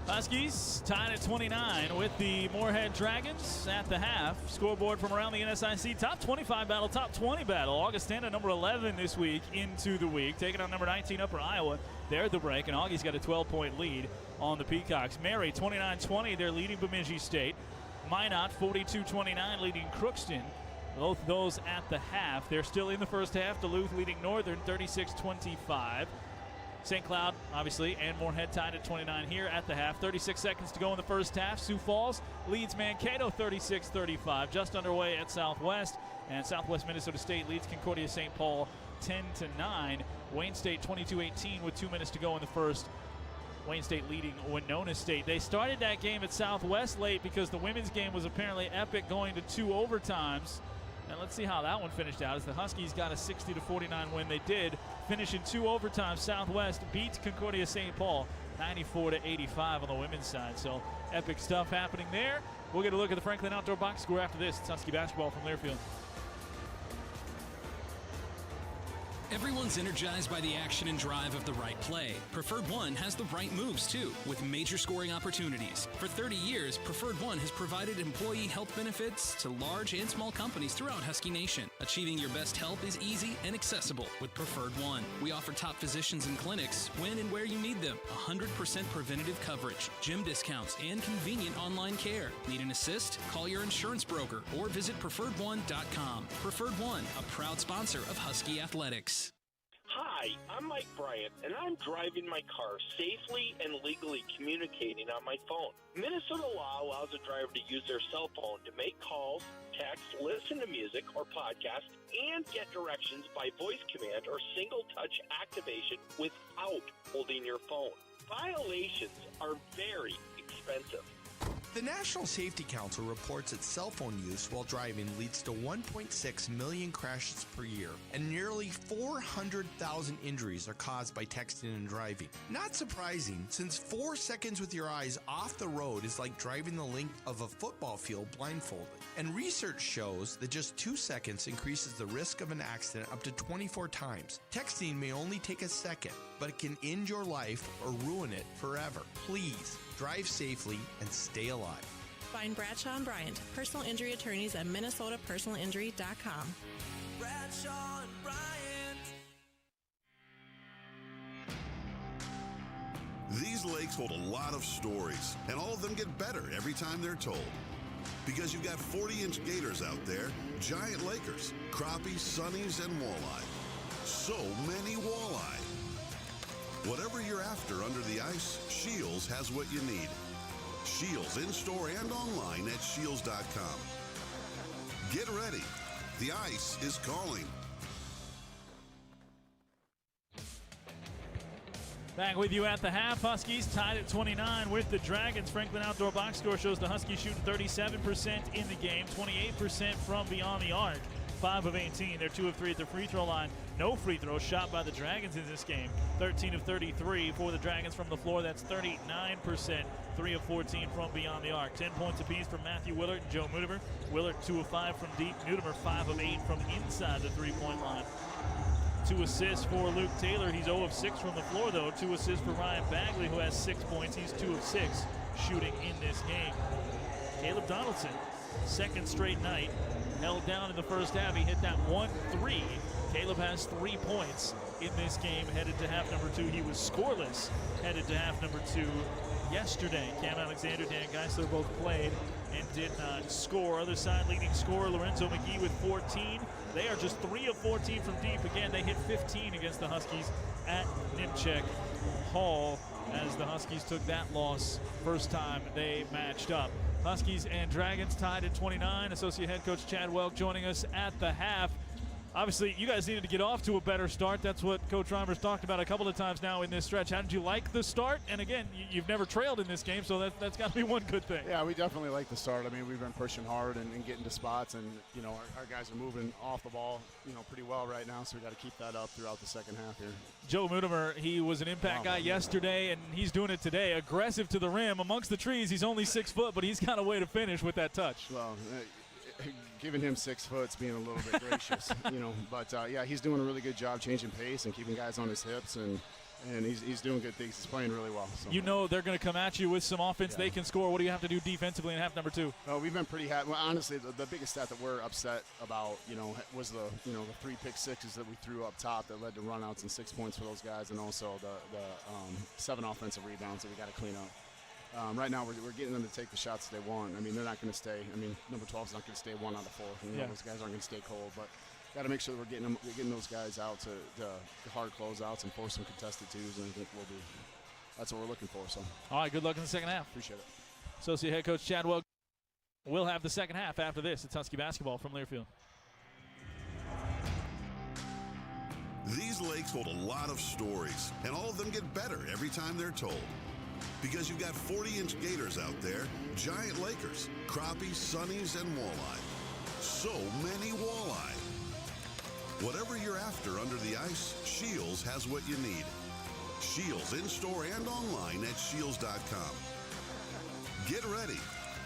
Huskies tied at 29 with the Moorhead Dragons at the half. Scoreboard from around the NSIC. Top 25 battle, top 20 battle. Augustana number 11 this week into the week. Taking on number 19 Upper Iowa. They're at the break, and Augie's got a 12-point lead on the Peacocks. Mary 29-20. They're leading Bemidji State. Minot 42-29 leading Crookston. Both those at the half. They're still in the first half. Duluth leading Northern 36-25. St. Cloud, obviously, and Moorhead tied at 29 here at the half. 36 seconds to go in the first half. Sioux Falls leads Mankato 36-35. Just underway at Southwest. And Southwest Minnesota State leads Concordia St. Paul 10-9. Wayne State 22-18 with 2 minutes to go in the first. Wayne State leading Winona State. They started that game at Southwest late because the women's game was apparently epic, going to 2 overtimes. And let's see how that one finished out as the Huskies got a 60-49 win. They did finish in 2 overtimes. Southwest beats Concordia St. Paul 94-85 on the women's side. So epic stuff happening there. We'll get a look at the Franklin Outdoor Box Score after this. It's Husky basketball from Learfield. Everyone's energized by the action and drive of the right play. Preferred One has the right moves, too, with major scoring opportunities. For 30 years, Preferred One has provided employee health benefits to large and small companies throughout Husky Nation. Achieving your best health is easy and accessible with Preferred One. We offer top physicians and clinics when and where you need them. 100% preventative coverage, gym discounts, and convenient online care. Need an assist? Call your insurance broker or visit preferredone.com. Preferred One, a proud sponsor of Husky Athletics. Hi, I'm Mike Bryant, and I'm driving my car safely and legally communicating on my phone. Minnesota law allows a driver to use their cell phone to make calls, text, listen to music or podcasts, and get directions by voice command or single-touch activation without holding your phone. Violations are very expensive. The National Safety Council reports that cell phone use while driving leads to 1.6 million crashes per year, and nearly 400,000 injuries are caused by texting and driving. Not surprising, since 4 seconds with your eyes off the road is like driving the length of a football field blindfolded. And research shows that just 2 seconds increases the risk of an accident up to 24 times. Texting may only take a second, but it can end your life or ruin it forever. Please, drive safely and stay alive. Find Bradshaw and Bryant, personal injury attorneys at minnesotapersonalinjury.com. Bradshaw and Bryant. These lakes hold a lot of stories, and all of them get better every time they're told. Because you've got 40-inch gators out there, giant lakers, crappies, sunnies, and walleye. So many walleye. Whatever you're after under the ice, Shields has what you need. Shields in-store and online at shields.com. Get ready. The ice is calling. Back with you at the half. Huskies tied at 29 with the Dragons. Franklin Outdoor Box Score shows the Huskies shooting 37% in the game, 28% from beyond the arc. 5 of 18. They're 2 of 3 at the free throw line. No free throws shot by the Dragons in this game. 13 of 33 for the Dragons from the floor. That's 39%. 3 of 14 from beyond the arc. 10 points apiece from Matthew Willard and Joe Mutimer. Willard 2 of 5 from deep. Mutimer 5 of 8 from inside the three-point line. 2 assists for Luke Taylor. He's 0 of 6 from the floor, though. 2 assists for Ryan Bagley, who has 6 points. He's 2 of 6 shooting in this game. Caleb Donaldson, second straight night, held down in the first half. He hit that 1-3. Caleb has 3 points in this game. Headed to half number 2. He was scoreless headed to half number 2 yesterday. Cam Alexander, Dan Geisler both played and did not score. Other side leading scorer Lorenzo McGee with 14. They are just 3 of 14 from deep. Again, they hit 15 against the Huskies at Nimchek Hall as the Huskies took that loss first time they matched up. Huskies and Dragons tied at 29. Associate head coach Chad Welk joining us at the half. Obviously, you guys needed to get off to a better start. That's what Coach Reimers talked about a couple of times now in this stretch. How did you like the start? And again, you've never trailed in this game, so that's got to be one good thing. Yeah, we definitely like the start. I mean, we've been pushing hard and getting to spots, and, you know, our guys are moving off the ball, you know, pretty well right now, so we got to keep that up throughout the second half here. Joe Mutimer, he was an impact guy yesterday, and he's doing it today. Aggressive to the rim. Amongst the trees, he's only 6 foot, but he's got a way to finish with that touch. Well, giving him 6 foot's being a little bit gracious, you know. But, yeah, he's doing a really good job changing pace and keeping guys on his hips, and he's doing good things. He's playing really well. So. You know they're going to come at you with some offense. Yeah. They can score. What do you have to do defensively in half number 2? Well, we've been pretty happy. Well, honestly, the biggest stat that we're upset about, you know, was the 3 pick sixes that we threw up top that led to runouts and 6 points for those guys, and also the 7 offensive rebounds that we got to clean up. Right now, we're getting them to take the shots they want. I mean, they're not going to stay. I mean, number 12 is not going to stay 1 out of 4. You know, those guys aren't going to stay cold, but got to make sure that we're getting those guys out to hard closeouts and force some contested twos, and I think that's what we're looking for. So, all right, good luck in the second half. Appreciate it. Associate head coach Chad Welk will have the second half after this. It's Husky basketball from Learfield. These lakes hold a lot of stories, and all of them get better every time they're told. Because you've got 40-inch gators out there, giant lakers, crappies, sunnies, and walleye. So many walleye. Whatever you're after under the ice, Shields has what you need. Shields in-store and online at shields.com. Get ready.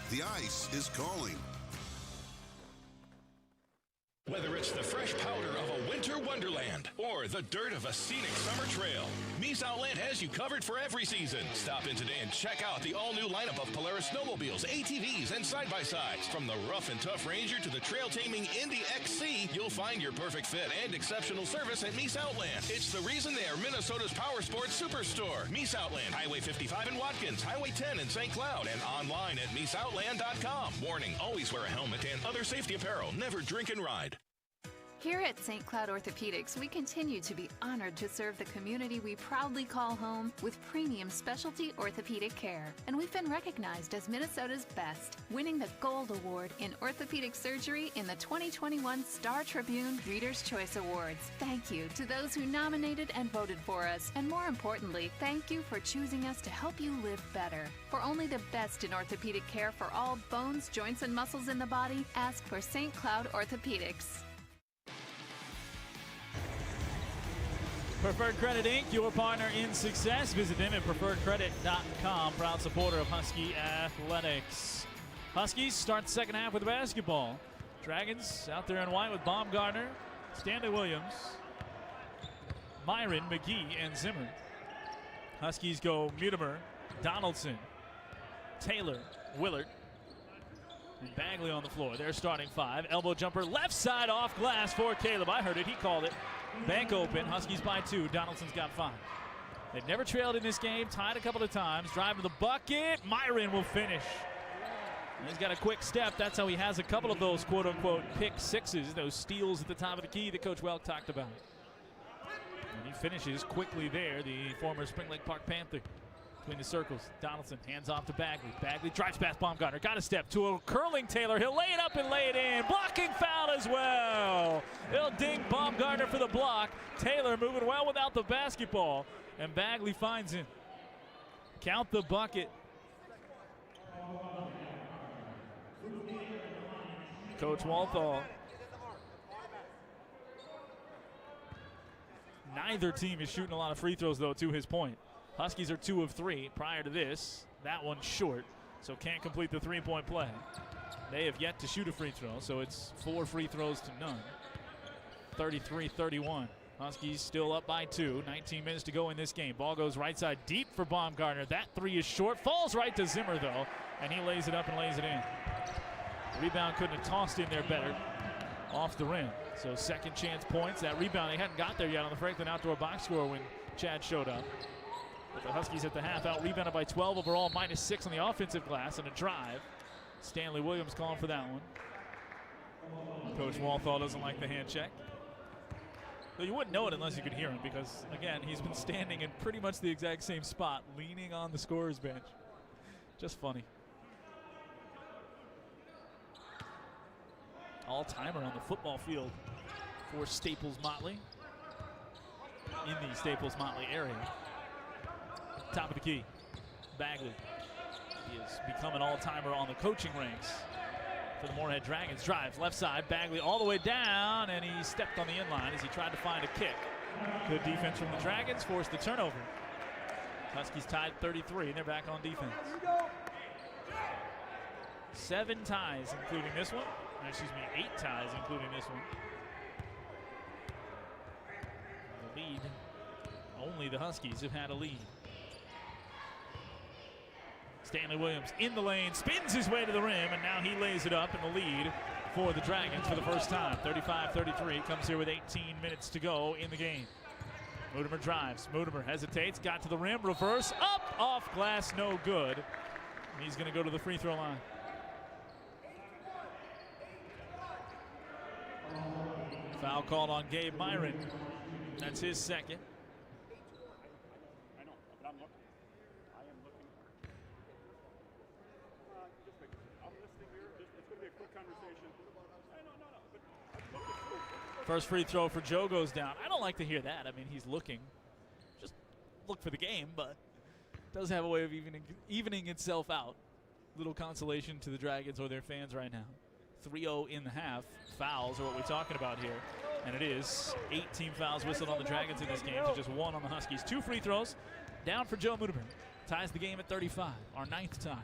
The ice is calling. Whether it's the fresh powder of a winter wonderland or the dirt of a scenic summer trail, Meese Outland has you covered for every season. Stop in today and check out the all-new lineup of Polaris snowmobiles, ATVs, and side-by-sides. From the rough and tough Ranger to the trail-taming Indy XC, you'll find your perfect fit and exceptional service at Meese Outland. It's the reason they are Minnesota's power sports superstore. Meese Outland, Highway 55 in Watkins, Highway 10 in St. Cloud, and online at MeeseOutland.com. Warning, always wear a helmet and other safety apparel. Never drink and ride. Here at St. Cloud Orthopedics, we continue to be honored to serve the community we proudly call home with premium specialty orthopedic care. And we've been recognized as Minnesota's best, winning the Gold Award in orthopedic surgery in the 2021 Star Tribune Reader's Choice Awards. Thank you to those who nominated and voted for us. And more importantly, thank you for choosing us to help you live better. For only the best in orthopedic care for all bones, joints, and muscles in the body, ask for St. Cloud Orthopedics. Preferred Credit Inc., your partner in success. Visit them at preferredcredit.com. Proud supporter of Husky Athletics. Huskies start the second half with basketball. Dragons out there in white with Baumgartner, Stanley Williams, Myron, McGee, and Zimmer. Huskies go Mutimer, Donaldson, Taylor, Willard, and Bagley on the floor. They're starting five. Elbow jumper left side off glass for Caleb. I heard it. He called it. Bank open. Huskies by 2. Donaldson's got 5. They've never trailed in this game. Tied a couple of times. Drive to the bucket. Myron will finish. And he's got a quick step. That's how he has a couple of those quote-unquote pick sixes, those steals at the top of the key that Coach Welk talked about. And he finishes quickly there, the former Spring Lake Park Panther. Between the circles, Donaldson hands off to Bagley. Bagley drives past Baumgartner. Got a step to a curling Taylor. He'll lay it up and lay it in. Blocking foul as well. He'll ding Baumgartner for the block. Taylor moving well without the basketball. And Bagley finds him. Count the bucket. Coach Walthall. Neither team is shooting a lot of free throws, though, to his point. Huskies are 2 of 3 prior to this. That one's short, so can't complete the three-point play. They have yet to shoot a free throw, so it's 4 free throws to none. 33-31. Huskies still up by 2. 19 minutes to go in this game. Ball goes right side deep for Baumgartner. That 3 is short. Falls right to Zimmer, though, and he lays it up and lays it in. Rebound couldn't have tossed in there better off the rim. So second chance points. That rebound, they hadn't got there yet on the Franklin outdoor box score when Chad showed up. But the Huskies at the half out rebounded by 12 overall, -6 on the offensive glass, and a drive. Stanley Williams calling for that one. Coach Walthall doesn't like the hand check. Though you wouldn't know it unless you could hear him, because again, he's been standing in pretty much the exact same spot, leaning on the scorer's bench. Just funny. All-timer on the football field for Staples-Motley in the Staples-Motley area. Top of the key, Bagley. He has become an all-timer on the coaching ranks for the Moorhead Dragons. Drives left side, Bagley all the way down, and he stepped on the inline as he tried to find a kick. Good defense from the Dragons, forced the turnover. Huskies tied 33, and they're back on defense. 7 ties, including this one. Excuse me, 8 ties, including this one. The lead, only the Huskies have had a lead. Stanley Williams in the lane, spins his way to the rim, and now he lays it up in the lead for the Dragons for the first time. 35-33, comes here with 18 minutes to go in the game. Mutimer drives, Mutimer hesitates, got to the rim, reverse, up, off glass, no good. And he's gonna go to the free throw line. Foul called on Gabe Myron. That's his second. I know, but I'm looking. I am looking. I'm listening here. It's going to be a quick conversation. No, but I'm looking. First free throw for Joe goes down. I don't like to hear that. I mean, he's looking. Just look for the game, but it does have a way of evening itself out. Little consolation to the Dragons or their fans right now. 3-0 in the half. Fouls are what we're talking about here. And it is 18 fouls whistled on the Dragons in this game to just 1 on the Huskies. 2 free throws down for Joe Muderman. Ties the game at 35, our 9th tie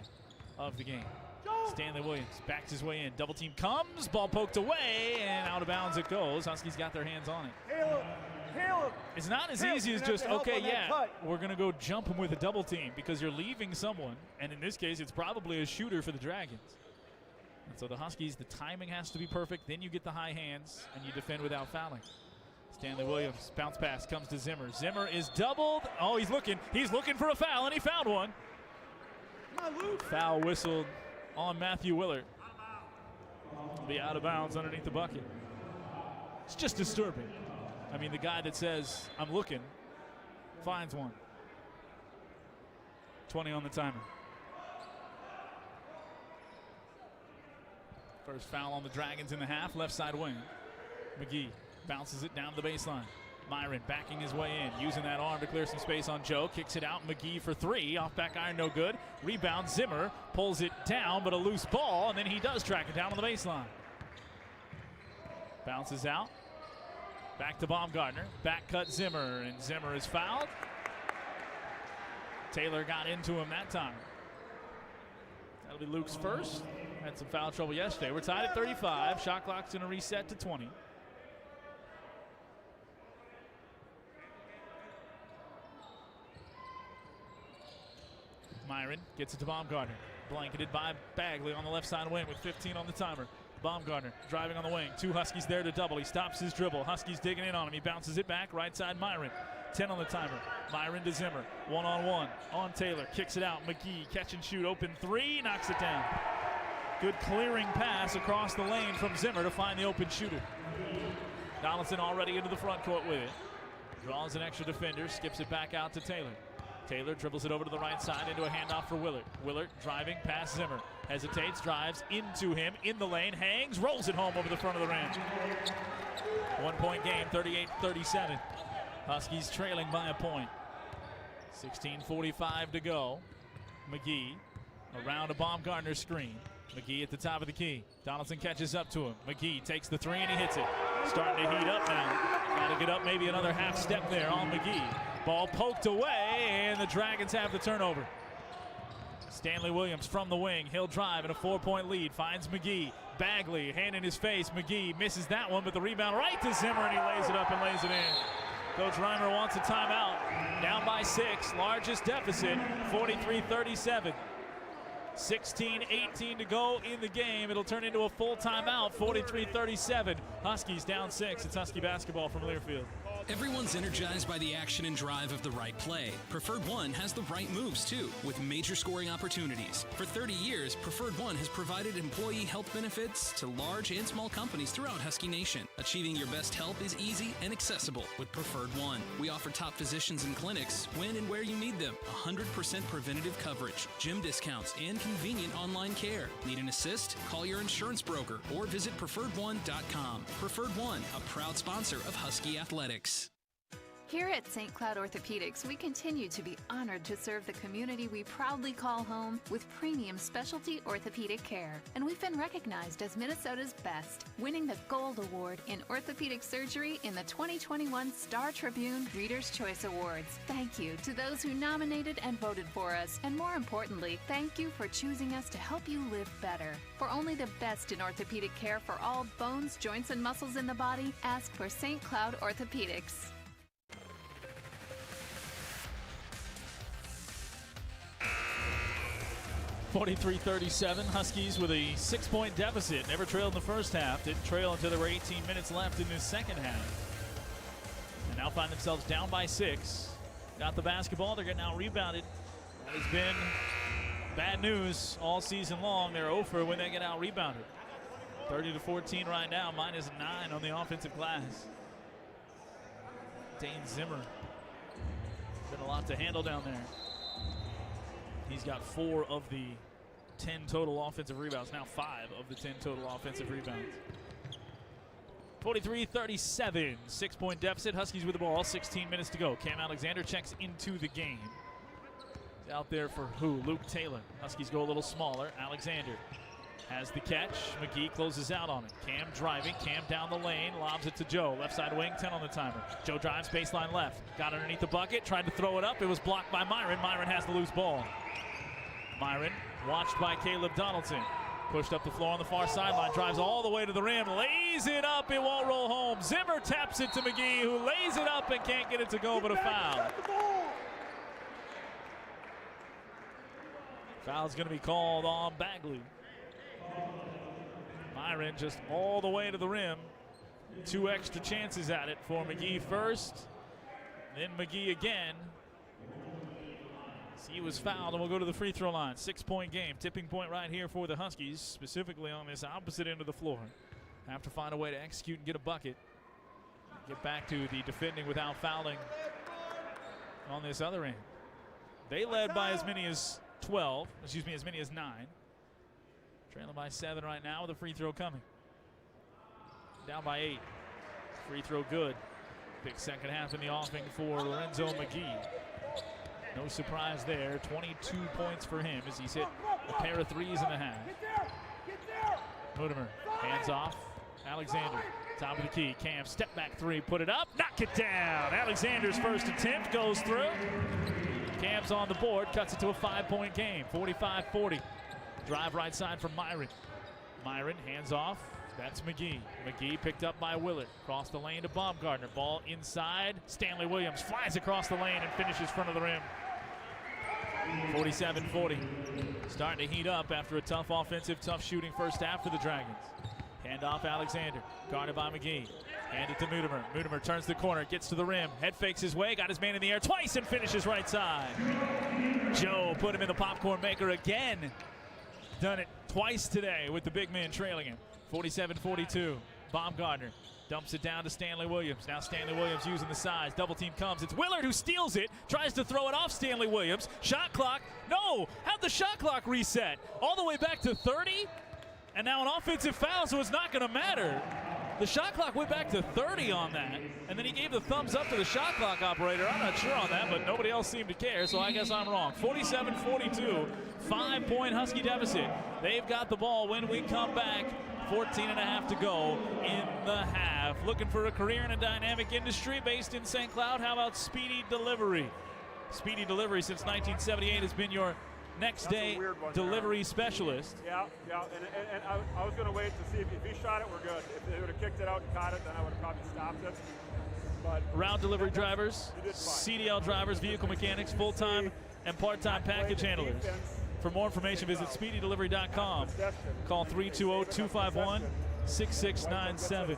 of the game. Stanley Williams backs his way in. Double team comes, ball poked away, and out of bounds it goes. Huskies got their hands on it. It's not as easy as just, okay, yeah, we're going to go jump him with a double team, because you're leaving someone, and in this case, it's probably a shooter for the Dragons. And so the Huskies, the timing has to be perfect. Then you get the high hands, and you defend without fouling. Stanley Williams, bounce pass, comes to Zimmer. Zimmer is doubled. Oh, he's looking for a foul, and he found one. Foul whistled on Matthew Willard. Be out of bounds underneath the bucket. It's just disturbing. I mean, the guy that says, I'm looking, finds one. 20 on the timer. First foul on the Dragons in the half, left side wing. McGee bounces it down the baseline. Myron backing his way in, using that arm to clear some space on Joe. Kicks it out, McGee for 3. Off back iron, no good. Rebound, Zimmer pulls it down, but a loose ball, and then he does track it down on the baseline. Bounces out. Back to Baumgartner. Back cut Zimmer, and Zimmer is fouled. Taylor got into him that time. That'll be Luke's first. Had some foul trouble yesterday. We're tied at 35. Shot clock's going to reset to 20. Myron gets it to Baumgartner. Blanketed by Bagley on the left side wing with 15 on the timer. Baumgartner driving on the wing. 2 Huskies there to double. He stops his dribble. Huskies digging in on him. He bounces it back. Right side Myron. 10 on the timer. Myron to Zimmer. 1-on-1 on Taylor. Kicks it out. McGee catch and shoot. Open 3. Knocks it down. Good clearing pass across the lane from Zimmer to find the open shooter. Donaldson already into the front court with it. Draws an extra defender. Skips it back out to Taylor. Taylor dribbles it over to the right side into a handoff for Willard. Willard driving past Zimmer. Hesitates, drives into him, in the lane, hangs, rolls it home over the front of the rim. 1-point game, 38-37. Huskies trailing by a point. 16:45 to go. McGee around a Baumgartner screen. McGee at the top of the key. Donaldson catches up to him. McGee takes the 3 and he hits it. Starting to heat up now. Got to get up maybe another half step there on McGee. Ball poked away, and the Dragons have the turnover. Stanley Williams from the wing. He'll drive in a 4-point lead. Finds McGee. Bagley, hand in his face. McGee misses that one, but the rebound right to Zimmer, and he lays it up and lays it in. Coach Reimer wants a timeout. Down by 6. Largest deficit, 43-37. 16:18 to go in the game. It'll turn into a full timeout, 43-37. Huskies down 6. It's Husky basketball from Learfield. Everyone's energized by the action and drive of the right play. Preferred One has the right moves, too, with major scoring opportunities. For 30 years, Preferred One has provided employee health benefits to large and small companies throughout Husky Nation. Achieving your best health is easy and accessible with Preferred One. We offer top physicians and clinics when and where you need them. 100% preventative coverage, gym discounts, and convenient online care. Need an assist? Call your insurance broker or visit preferredone.com. Preferred One, a proud sponsor of Husky Athletics. Here at St. Cloud Orthopedics, we continue to be honored to serve the community we proudly call home with premium specialty orthopedic care. And we've been recognized as Minnesota's best, winning the Gold Award in orthopedic surgery in the 2021 Star Tribune Reader's Choice Awards. Thank you to those who nominated and voted for us. And more importantly, thank you for choosing us to help you live better. For only the best in orthopedic care for all bones, joints, and muscles in the body, ask for St. Cloud Orthopedics. 43-37, Huskies with a 6-point deficit. Never trailed in the first half. Didn't trail until there were 18 minutes left in this second half. And now find themselves down by 6. Got the basketball. They're getting out-rebounded. That has been bad news all season long. They're 0 for when they get out-rebounded. 30-14 right now, -9 on the offensive glass. Dane Zimmer. Been a lot to handle down there. He's got 4 of the 10 total offensive rebounds. Now 5 of the 10 total offensive rebounds. 43-37, 6-point deficit. Huskies with the ball, 16 minutes to go. Cam Alexander checks into the game. He's out there for who? Luke Taylor. Huskies go a little smaller. Alexander has the catch. McGee closes out on it. Cam driving. Cam down the lane. Lobs it to Joe. Left side wing, 10 on the timer. Joe drives baseline left. Got underneath the bucket. Tried to throw it up. It was blocked by Myron. Myron has the loose ball. Myron watched by Caleb Donaldson. Pushed up the floor on the far sideline. Drives all the way to the rim. Lays it up. It won't roll home. Zimmer taps it to McGee, who lays it up and can't get it to go, but a foul. Foul's going to be called on Bagley. Myron just all the way to the rim. 2 extra chances at it for McGee first. Then McGee again. He was fouled, and we'll go to the free throw line. 6-point game. Tipping point right here for the Huskies, specifically on this opposite end of the floor. Have to find a way to execute and get a bucket. Get back to the defending without fouling on this other end. They led by as many as 12, excuse me, as many as 9. Trailing by 7 right now with a free throw coming. Down by 8. Free throw good. Big second half in the offing for Lorenzo McGee. No surprise there. 22 points for him as he's hit a pair of threes in the half. Mudemer hands off. Alexander, top of the key. Cam, step back 3, put it up, knock it down. Alexander's first attempt goes through. Cam's on the board, cuts it to a 5-point game. 45-40. Drive right side from Myron. Myron hands off. That's McGee. McGee picked up by Willett. Across the lane to Baumgartner. Ball inside. Stanley Williams flies across the lane and finishes front of the rim. 47-40. Starting to heat up after a tough offensive, tough shooting first half for the Dragons. Hand off Alexander. Guarded by McGee. Hand it to Mudemer. Mudemer turns the corner, gets to the rim. Head fakes his way, got his man in the air twice and finishes right side. Joe put him in the popcorn maker again. Done it twice today with the big man trailing him. 47-42. Baumgartner dumps it down to Stanley Williams. Now Stanley Williams using the size. Double team comes. It's Willard who steals it. Tries to throw it off Stanley Williams. Shot clock. No! How'd the shot clock reset? All the way back to 30? And now an offensive foul, so it's not going to matter. The shot clock went back to 30 on that. And then he gave the thumbs up to the shot clock operator. I'm not sure on that, but nobody else seemed to care, so I guess I'm wrong. 47-42. 5-point Husky deficit. They've got the ball when we come back. 14.5 to go in the half. Looking for a career in a dynamic industry based in St. Cloud? How about Speedy Delivery? Speedy Delivery since 1978 has been your next day delivery specialist. Yeah, and I was going to wait to see if he shot it, we're good. If they would have kicked it out and caught it, then I would have probably stopped it. But round delivery drivers, CDL drivers, vehicle mechanics, full-time and part-time package handlers. For more information, visit SpeedyDelivery.com. Call 320-251-6697.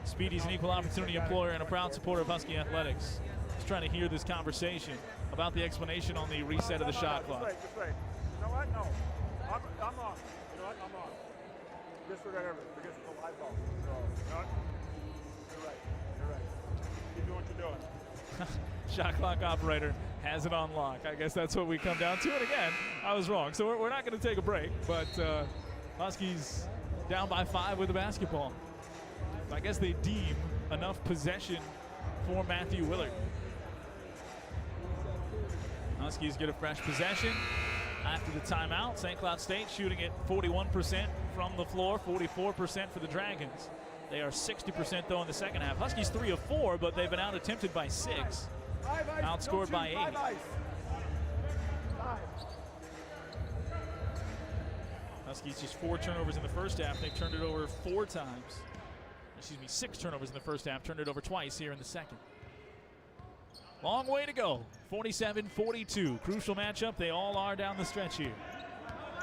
Speedy's an equal opportunity employer and a proud supporter of Husky Athletics. Just trying to hear this conversation about the explanation on the reset of the shot clock. Just right. You know what? No. I'm off. You know what? I'm off. Disregard everything because it's a live ball. So, you know what? You're right. Keep doing what you're doing. Shot clock operator has it on lock. I guess that's what we come down to. And again, I was wrong. So we're not going to take a break. But Huskies down by 5 with the basketball. I guess they deem enough possession for Matthew Willard. Huskies get a fresh possession after the timeout. St. Cloud State shooting at 41% from the floor, 44% for the Dragons. They are 60% though in the second half. Huskies 3 of 4, but they've been out-attempted by 6. Outscored by 8. Huskies just 4 turnovers in the first half. They've turned it over 4 times. 6 turnovers in the first half. Turned it over twice here in the second. Long way to go. 47-42. Crucial matchup. They all are down the stretch here.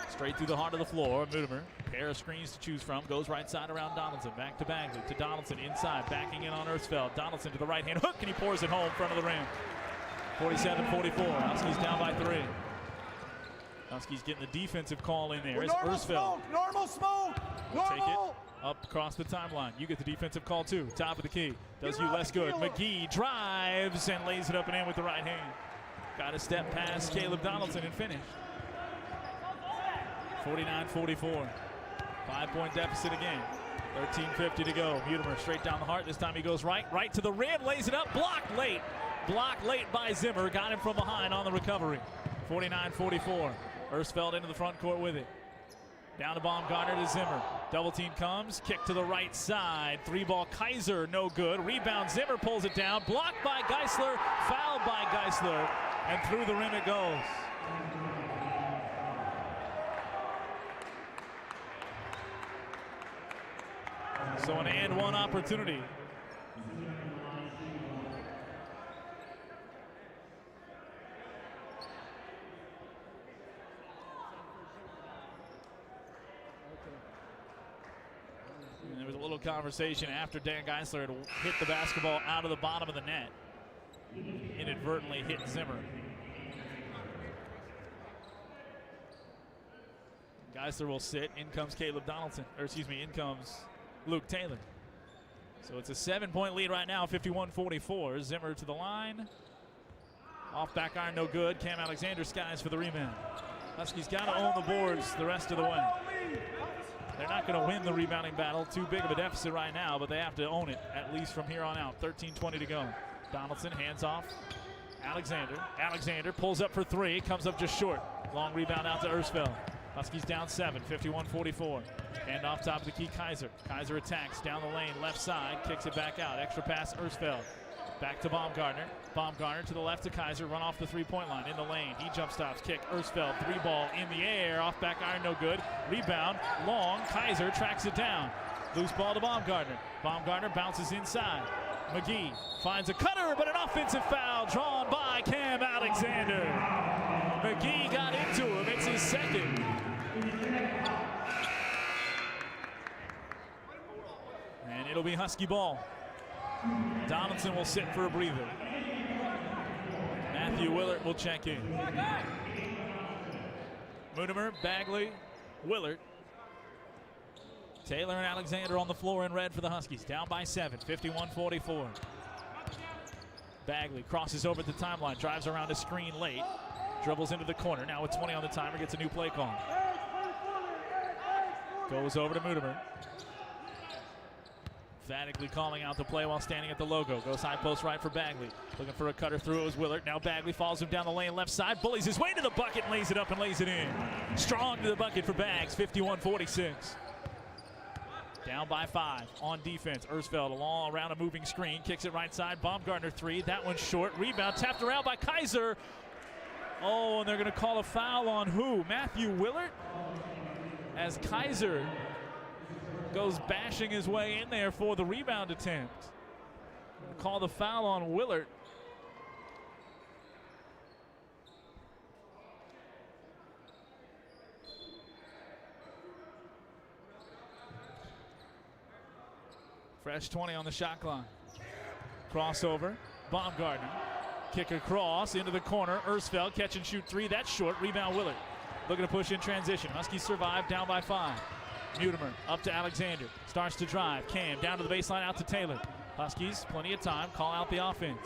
Straight through the heart of the floor. Mudemer, pair of screens to choose from. Goes right side around Donaldson. Back to Bagley. To Donaldson inside. Backing in on Earthsfeld. Donaldson to the right hand hook, and he pours it home front of the rim. 47-44. Huskies down by 3. Huskies getting the defensive call in there. Earthsfeld. Normal smoke. Take it up across the timeline. You get the defensive call too. Top of the key. Does you less good. McGee drives and lays it up and in with the right hand. Got a step past Caleb Donaldson and finished. 49-44. 5-point deficit again. 13:50 to go. Mudemer straight down the heart. This time he goes right to the rim. Lays it up. Blocked late. Blocked late by Zimmer. Got him from behind on the recovery. 49-44. Earthsfeld into the front court with it. Down to Baumgartner to Zimmer. Double team comes, kick to the right side. 3-ball Kaiser, no good. Rebound, Zimmer pulls it down. Blocked by Geisler, fouled by Geisler, and through the rim it goes. So an and one opportunity. And there was a little conversation after Dan Geisler had hit the basketball out of the bottom of the net. Inadvertently hit Zimmer. Geisler will sit. In comes Caleb Donaldson. Or excuse me, in comes Luke Taylor. So it's a 7-point lead right now, 51-44. Zimmer to the line. Off back iron, no good. Cam Alexander skies for the rebound. Huskies got to own the boards the rest of the way. They're not going to win the rebounding battle. Too big of a deficit right now, but they have to own it, at least from here on out. 13:20 to go. Donaldson hands off. Alexander pulls up for three. Comes up just short. Long rebound out to Ersfeld. Huskies down 7, 51-44. Hand off top of the key, Kaiser. Kaiser attacks down the lane, left side, kicks it back out. Extra pass, Ersfeld. Back to Baumgartner. Baumgartner to the left to Kaiser, run off the three-point line. In the lane, he jump stops, kick, Ersfeld, 3-ball in the air, off back iron, no good. Rebound, long, Kaiser tracks it down. Loose ball to Baumgartner. Baumgartner bounces inside. McGee finds a cutter, but an offensive foul drawn by Cam Alexander. McGee got into him, it's his second. And it'll be Husky ball. Donaldson will sit for a breather. Matthew Willert will check in. Mudemer, Bagley, Willert. Taylor and Alexander on the floor in red for the Huskies. Down by 7, 51-44. Bagley crosses over the timeline, drives around a screen late. Dribbles into the corner. Now with 20 on the timer, gets a new play call. Goes over to Mudemer. Emphatically calling out the play while standing at the logo. Goes high post right for Bagley. Looking for a cutter through, it was Willert. Now Bagley follows him down the lane left side. Bullies his way to the bucket, lays it up and lays it in. Strong to the bucket for Bags, 51-46. Down by 5 on defense. Ersfeld along around a moving screen. Kicks it right side. Baumgartner 3. That one's short. Rebound tapped around by Kaiser. Oh, and they're going to call a foul on who? Matthew Willert? As Kaiser goes bashing his way in there for the rebound attempt. Call the foul on Willert. Fresh 20 on the shot clock. Crossover, Baumgartner. Kick across into the corner. Ersfeld, catch and shoot 3. That's short. Rebound Willert. Looking to push in transition. Huskies survive, down by 5. Mudemer up to Alexander. Starts to drive. Cam down to the baseline, out to Taylor. Huskies, plenty of time. Call out the offense.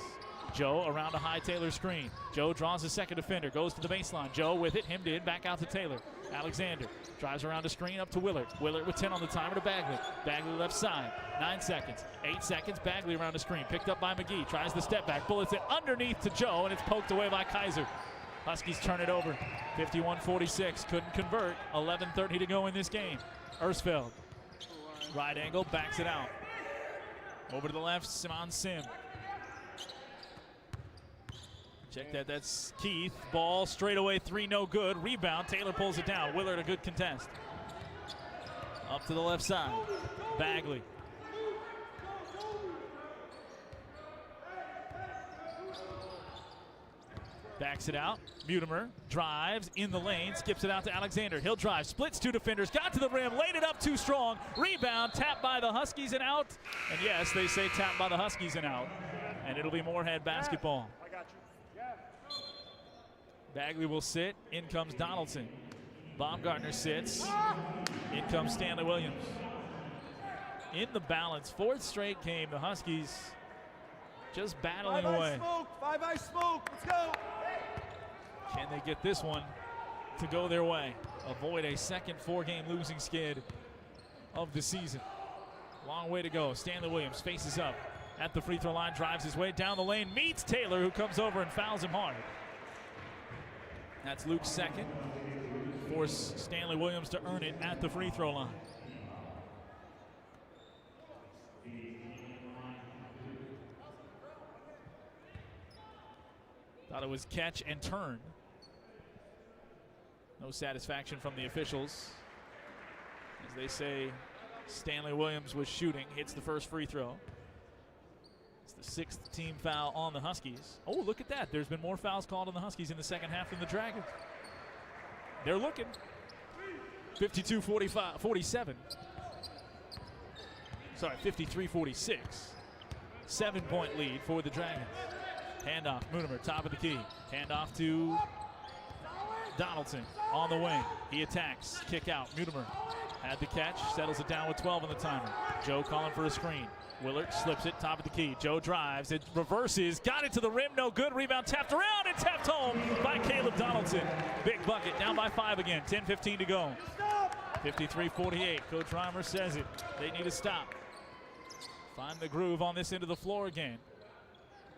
Joe around a high Taylor screen. Joe draws his second defender. Goes to the baseline. Joe with it. Hemmed in. Back out to Taylor. Alexander drives around a screen up to Willert. Willert with 10 on the timer to Bagley. Bagley left side. 9 seconds. 8 seconds. Bagley around the screen. Picked up by McGee. Tries the step back. Bullets it underneath to Joe, and it's poked away by Kaiser. Huskies turn it over. 51-46. Couldn't convert. 11:30 to go in this game. Ersfeld. Right angle. Backs it out. Over to the left. Simon Sim. Check that. That's Keith. Ball straight away. 3 no good. Rebound. Taylor pulls it down. Willert a good contest. Up to the left side. Bagley. Backs it out. Mudemer drives in the lane, skips it out to Alexander. He'll drive, splits 2 defenders, got to the rim, laid it up too strong. Rebound, tapped by the Huskies and out. And yes, they say tapped by the Huskies and out. And it'll be Moorhead basketball. Bagley will sit. In comes Donaldson. Baumgartner sits. In comes Stanley Williams. In the balance, 4th straight game, the Huskies just battling away. Five-eye smoke. Let's go. Can they get this one to go their way? Avoid a second 4-game losing skid of the season. Long way to go. Stanley Williams faces up at the free throw line, drives his way down the lane, meets Taylor, who comes over and fouls him hard. That's Luke's second. force Stanley Williams to earn it at the free throw line. Thought it was catch and turn. No satisfaction from the officials. As they say, Stanley Williams was shooting, hits the first free throw. It's the 6th team foul on the Huskies. Oh, look at that. There's been more fouls called on the Huskies in the second half than the Dragons. They're looking. 52-47. Sorry, 53-46. 7-point lead for the Dragons. Handoff, Moonimer, top of the key. Handoff to Donaldson on the wing. He attacks, kick out. Moonimer had the catch, settles it down with 12 on the timer. Joe calling for a screen. Willard slips it, top of the key. Joe drives, it reverses, got it to the rim, no good. Rebound tapped around and tapped home by Caleb Donaldson. Big bucket, down by 5 again. 10:15 to go. 53-48. Coach Reimer says it. They need to stop. Find the groove on this end of the floor again.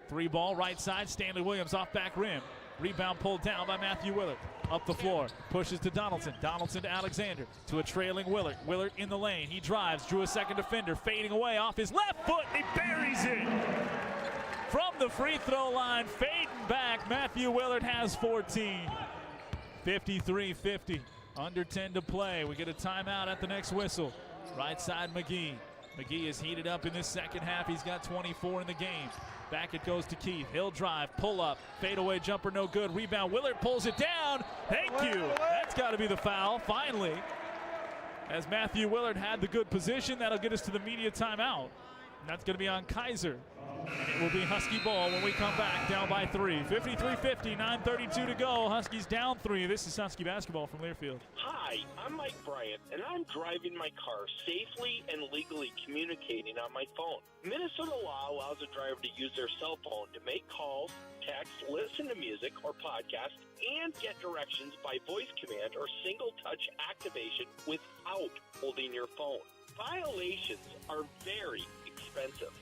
3-ball, right side. Stanley Williams off back rim. Rebound pulled down by Matthew Willard. Up the floor, pushes to Donaldson. Donaldson to Alexander, to a trailing Willard. Willard in the lane, he drives, drew a second defender, fading away off his left foot, and he buries it. From the free throw line, fading back, Matthew Willard has 14. 53-50, under 10 to play. We get a timeout at the next whistle. Right side, McGee. McGee is heated up in this second half. He's got 24 in the game. Back it goes to Keith. He'll drive, pull up, fadeaway jumper, no good. Rebound, Willard pulls it down. Thank you. That's got to be the foul, finally. As Matthew Willard had the good position, that'll get us to the media timeout. And that's going to be on Kaiser. And it will be Husky ball when we come back, down by 3. 53-50, 9:32 to go. Huskies down 3. This is Husky basketball from Learfield. Hi, I'm Mike Bryant, and I'm driving my car safely and legally communicating on my phone. Minnesota law allows a driver to use their cell phone to make calls, text, listen to music or podcasts, and get directions by voice command or single-touch activation without holding your phone. Violations are very expensive.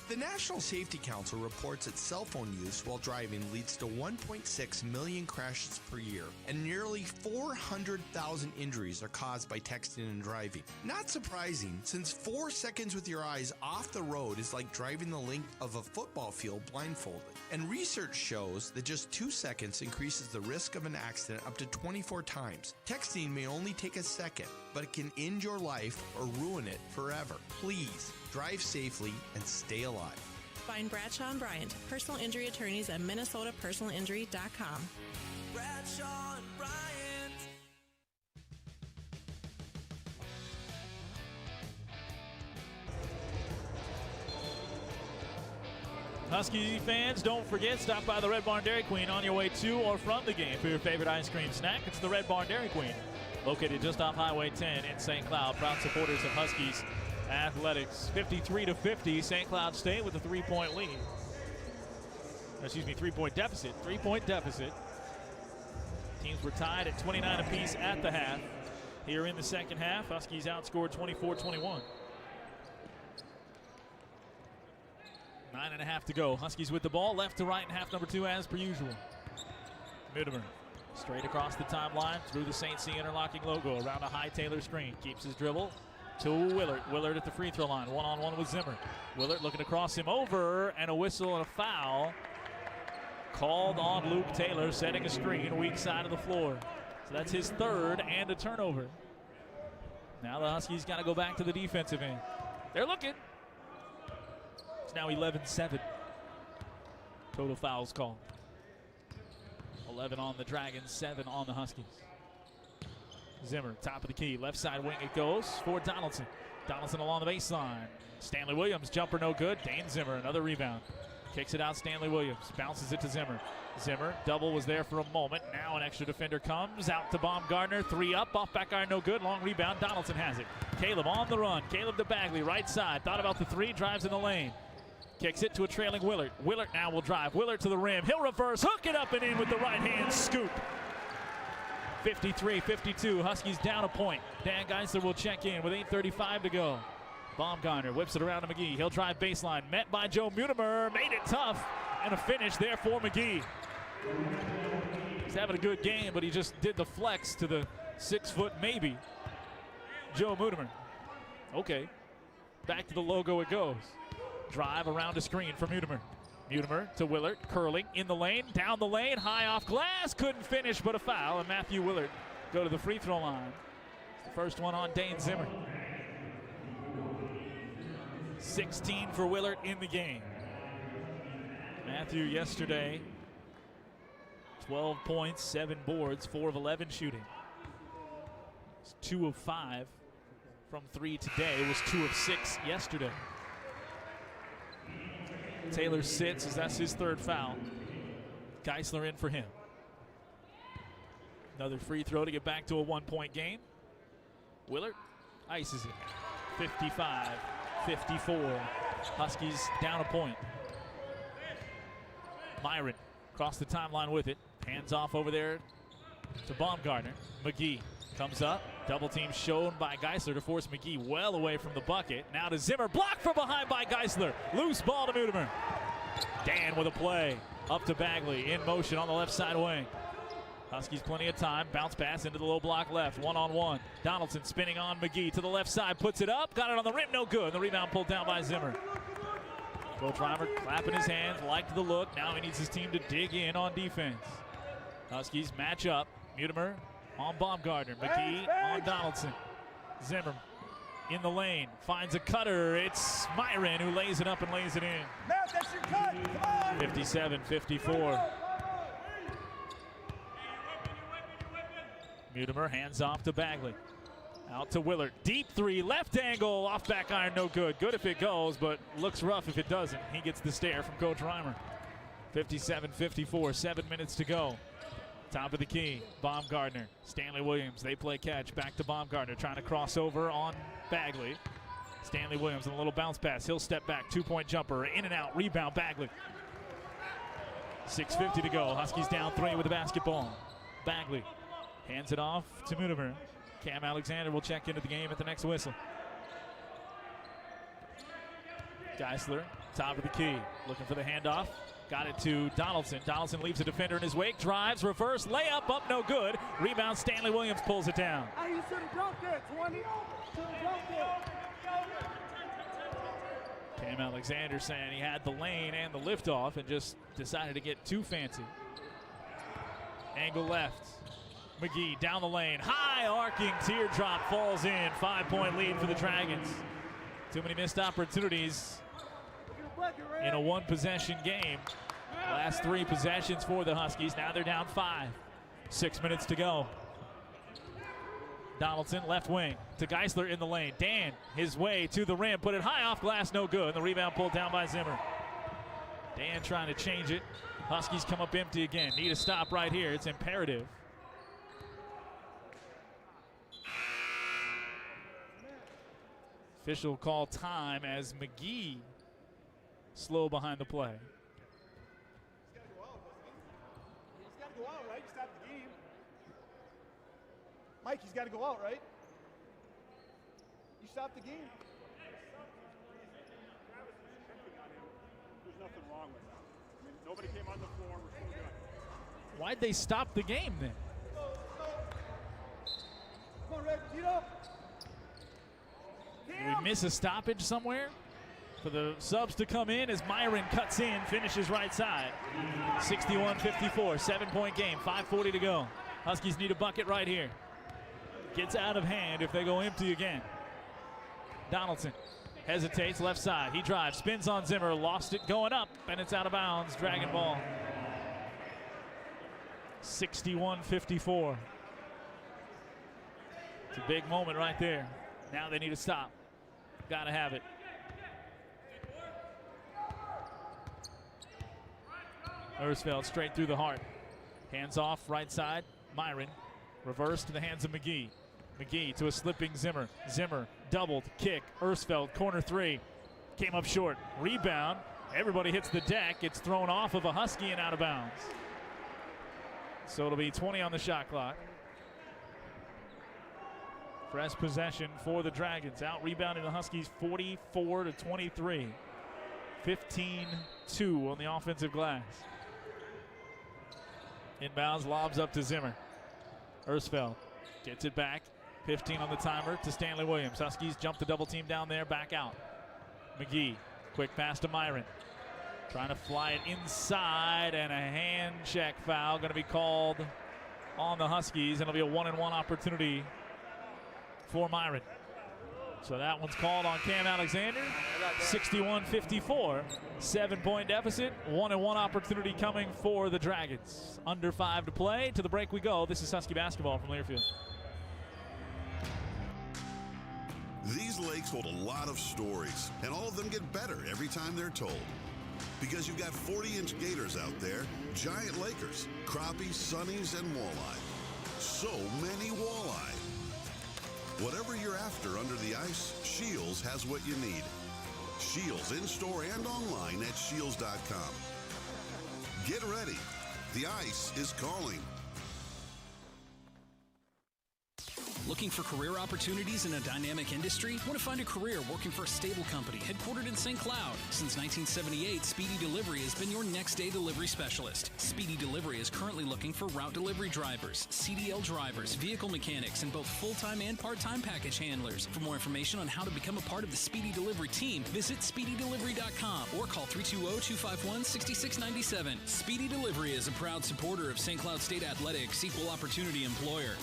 The National Safety Council reports that cell phone use while driving leads to 1.6 million crashes per year, and nearly 400,000 injuries are caused by texting and driving. Not surprising, since 4 seconds with your eyes off the road is like driving the length of a football field blindfolded. And research shows that just 2 seconds increases the risk of an accident up to 24 times. Texting may only take a second, but it can end your life or ruin it forever. Please, drive safely and stay alive. Find Bradshaw and Bryant, personal injury attorneys at minnesotapersonalinjury.com. Bradshaw and Bryant. Husky fans, don't forget, stop by the Red Barn Dairy Queen on your way to or from the game for your favorite ice cream snack. It's the Red Barn Dairy Queen, located just off Highway 10 in St. Cloud. Proud supporters of Huskies athletics. 53-50, St. Cloud State with a 3-point lead. Excuse me, 3-point deficit. 3-point deficit. Teams were tied at 29 apiece at the half. Here in the second half, Huskies outscored 24-21. 9.5 to go. Huskies with the ball, left to right in half number 2 as per usual. Moonimer straight across the timeline through the St. C interlocking logo around a high Taylor screen. Keeps his dribble to Willard. Willard at the free throw line, one-on-one with Zimmer. Willard looking to cross him over, and a whistle and a foul called on Luke Taylor, setting a screen weak side of the floor. So that's his third and a turnover. Now the Huskies got to go back to the defensive end. They're looking. It's now 11-7. Total fouls called. 11 on the Dragons, 7 on the Huskies. Zimmer, top of the key, left side wing it goes for Donaldson. Donaldson along the baseline. Stanley Williams, jumper no good. Dane Zimmer, another rebound. Kicks it out, Stanley Williams, bounces it to Zimmer. Zimmer, double was there for a moment. Now an extra defender comes out to Baumgartner. 3 up, off back iron, no good. Long rebound, Donaldson has it. Caleb on the run. Caleb to Bagley, right side. Thought about the 3, drives in the lane. Kicks it to a trailing Willard. Willard now will drive. Willard to the rim. He'll reverse, hook it up and in with the right hand scoop. 53-52. Huskies down a point. Dan Geisler will check in with 8:35 to go. Baumgartner whips it around to McGee. He'll drive baseline. Met by Joe Moonimer. Made it tough. And a finish there for McGee. He's having a good game, but he just did the flex to the 6 foot maybe. Joe Mudemer. Okay. Back to the logo it goes. Drive around a screen for Mudemer. Mudemer to Willard, curling in the lane, down the lane, high off glass, couldn't finish, but a foul, and Matthew Willard go to the free throw line. The first one on Dane Zimmer. 16 for Willard in the game. Matthew yesterday, 12 points, 7 boards, 4 of 11 shooting. It's 2 of 5 from 3 today. It was 2 of 6 yesterday. Taylor sits as that's his 3rd foul. Geisler in for him. Another free throw to get back to a 1-point game. Willard ices it. 55-54. Huskies down a point. Myron across the timeline with it. Hands off over there to Baumgartner. McGee comes up. Double team shown by Geisler to force McGee well away from the bucket. Now to Zimmer. Blocked from behind by Geisler. Loose ball to Mudemer. Dan with a play. Up to Bagley. In motion on the left side wing. Huskies plenty of time. Bounce pass into the low block left. 1-on-1. Donaldson spinning on McGee to the left side. Puts it up. Got it on the rim. No good. The rebound pulled down by Zimmer. Coach Reimer clapping his hands. Liked the look. Now he needs his team to dig in on defense. Huskies match up. Mudemer on Baumgartner. McGee on Donaldson. Zimmer in the lane. Finds a cutter. It's Myron who lays it up and lays it in. Matt, that's your cut. Come on. 57-54. Mudemer hands off to Bagley. Out to Willard. Deep 3, left angle, off back iron, no good. Good if it goes, but looks rough if it doesn't. He gets the stare from Coach Reimer. 57-54, 7 minutes to go. Top of the key, Baumgartner, Stanley Williams. They play catch, back to Baumgartner, trying to cross over on Bagley. Stanley Williams on a little bounce pass. He'll step back, 2-point jumper, in and out, rebound, Bagley. 6:50 to go. Huskies down 3 with the basketball. Bagley hands it off to Mudemer. Cam Alexander will check into the game at the next whistle. Geisler, top of the key, looking for the handoff. Got it to Donaldson. Donaldson leaves a defender in his wake, drives, reverse, layup, up, no good. Rebound, Stanley Williams pulls it down. Hey, you should have jumped there, 20. Should have jumped there. Cam Alexander saying he had the lane and the liftoff and just decided to get too fancy. Angle left. McGee down the lane. High arcing teardrop falls in. 5-point lead for the Dragons. Too many missed opportunities in a 1-possession game. Last 3 possessions for the Huskies. Now they're down 5. 6 minutes to go. Donaldson left wing to Geisler in the lane. Dan his way to the rim. Put it high off glass. No good. The rebound pulled down by Zimmer. Dan trying to change it. Huskies come up empty again. Need a stop right here. It's imperative. Official call time as McGee slow behind the play. He's got to go out, right? Stop the game. Mike, he's got to go out, right? You stopped the game. There's nothing wrong with that. I mean, nobody came on the floor. We're still good. Why'd they stop the game then? Come on, Red. Get up. Did we miss a stoppage somewhere? For the subs to come in as Myron cuts in, finishes right side. 61-54, 7-point game, 5:40 to go. Huskies need a bucket right here. Gets out of hand if they go empty again. Donaldson hesitates left side. He drives, spins on Zimmer, lost it going up, and it's out of bounds. Dragon ball. 61-54. It's a big moment right there. Now they need to stop. Gotta have it. Ersfeld straight through the heart. Hands off right side. Myron. Reverse to the hands of McGee. McGee to a slipping Zimmer. Zimmer doubled. Kick. Ersfeld. Corner 3. Came up short. Rebound. Everybody hits the deck. It's thrown off of a Husky and out of bounds. So it'll be 20 on the shot clock. Fresh possession for the Dragons. Out rebounding the Huskies 44-23. 15-2 on the offensive glass. Inbounds, lobs up to Zimmer. Ersfeld Gets it back. 15 on the timer to Stanley Williams. Huskies jump the double team down there, back out. McGee, quick pass to Myron. Trying to fly it inside, and a hand check foul going to be called on the Huskies, and it'll be a 1-and-1 opportunity for Myron. So that one's called on Cam Alexander. 61-54, 7-point deficit. 1-and-1 opportunity coming for the Dragons. Under 5 to play. To the break we go. This is Husky basketball from Learfield. These lakes hold a lot of stories, and all of them get better every time they're told. Because you've got 40-inch gators out there, giant lakers, crappies, sunnies, and walleye. So many walleye. Whatever you're after under the ice, Shields has what you need. Shields in-store and online at shields.com. Get ready. The ice is calling. Looking for career opportunities in a dynamic industry? Want to find a career working for a stable company headquartered in St. Cloud? Since 1978, Speedy Delivery has been your next-day delivery specialist. Speedy Delivery is currently looking for route delivery drivers, CDL drivers, vehicle mechanics, and both full-time and part-time package handlers. For more information on how to become a part of the Speedy Delivery team, visit SpeedyDelivery.com or call 320-251-6697. Speedy Delivery is a proud supporter of St. Cloud State Athletics, equal opportunity employer.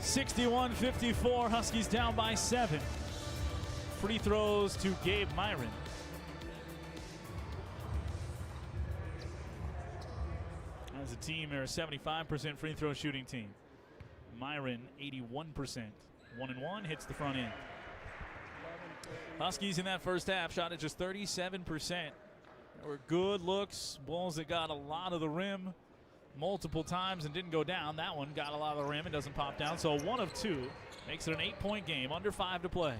(61-54), Huskies down by 7. Free throws to Gabe Myron. As a team, they're a 75% free throw shooting team. Myron, 81%. 1-and-1, hits the front end. Huskies in that first half shot at just 37%. There were good looks, balls that got a lot of the rim multiple times and didn't go down. That one got a lot of the rim and doesn't pop down. So 1 of 2 makes it an 8-point game, under 5 to play.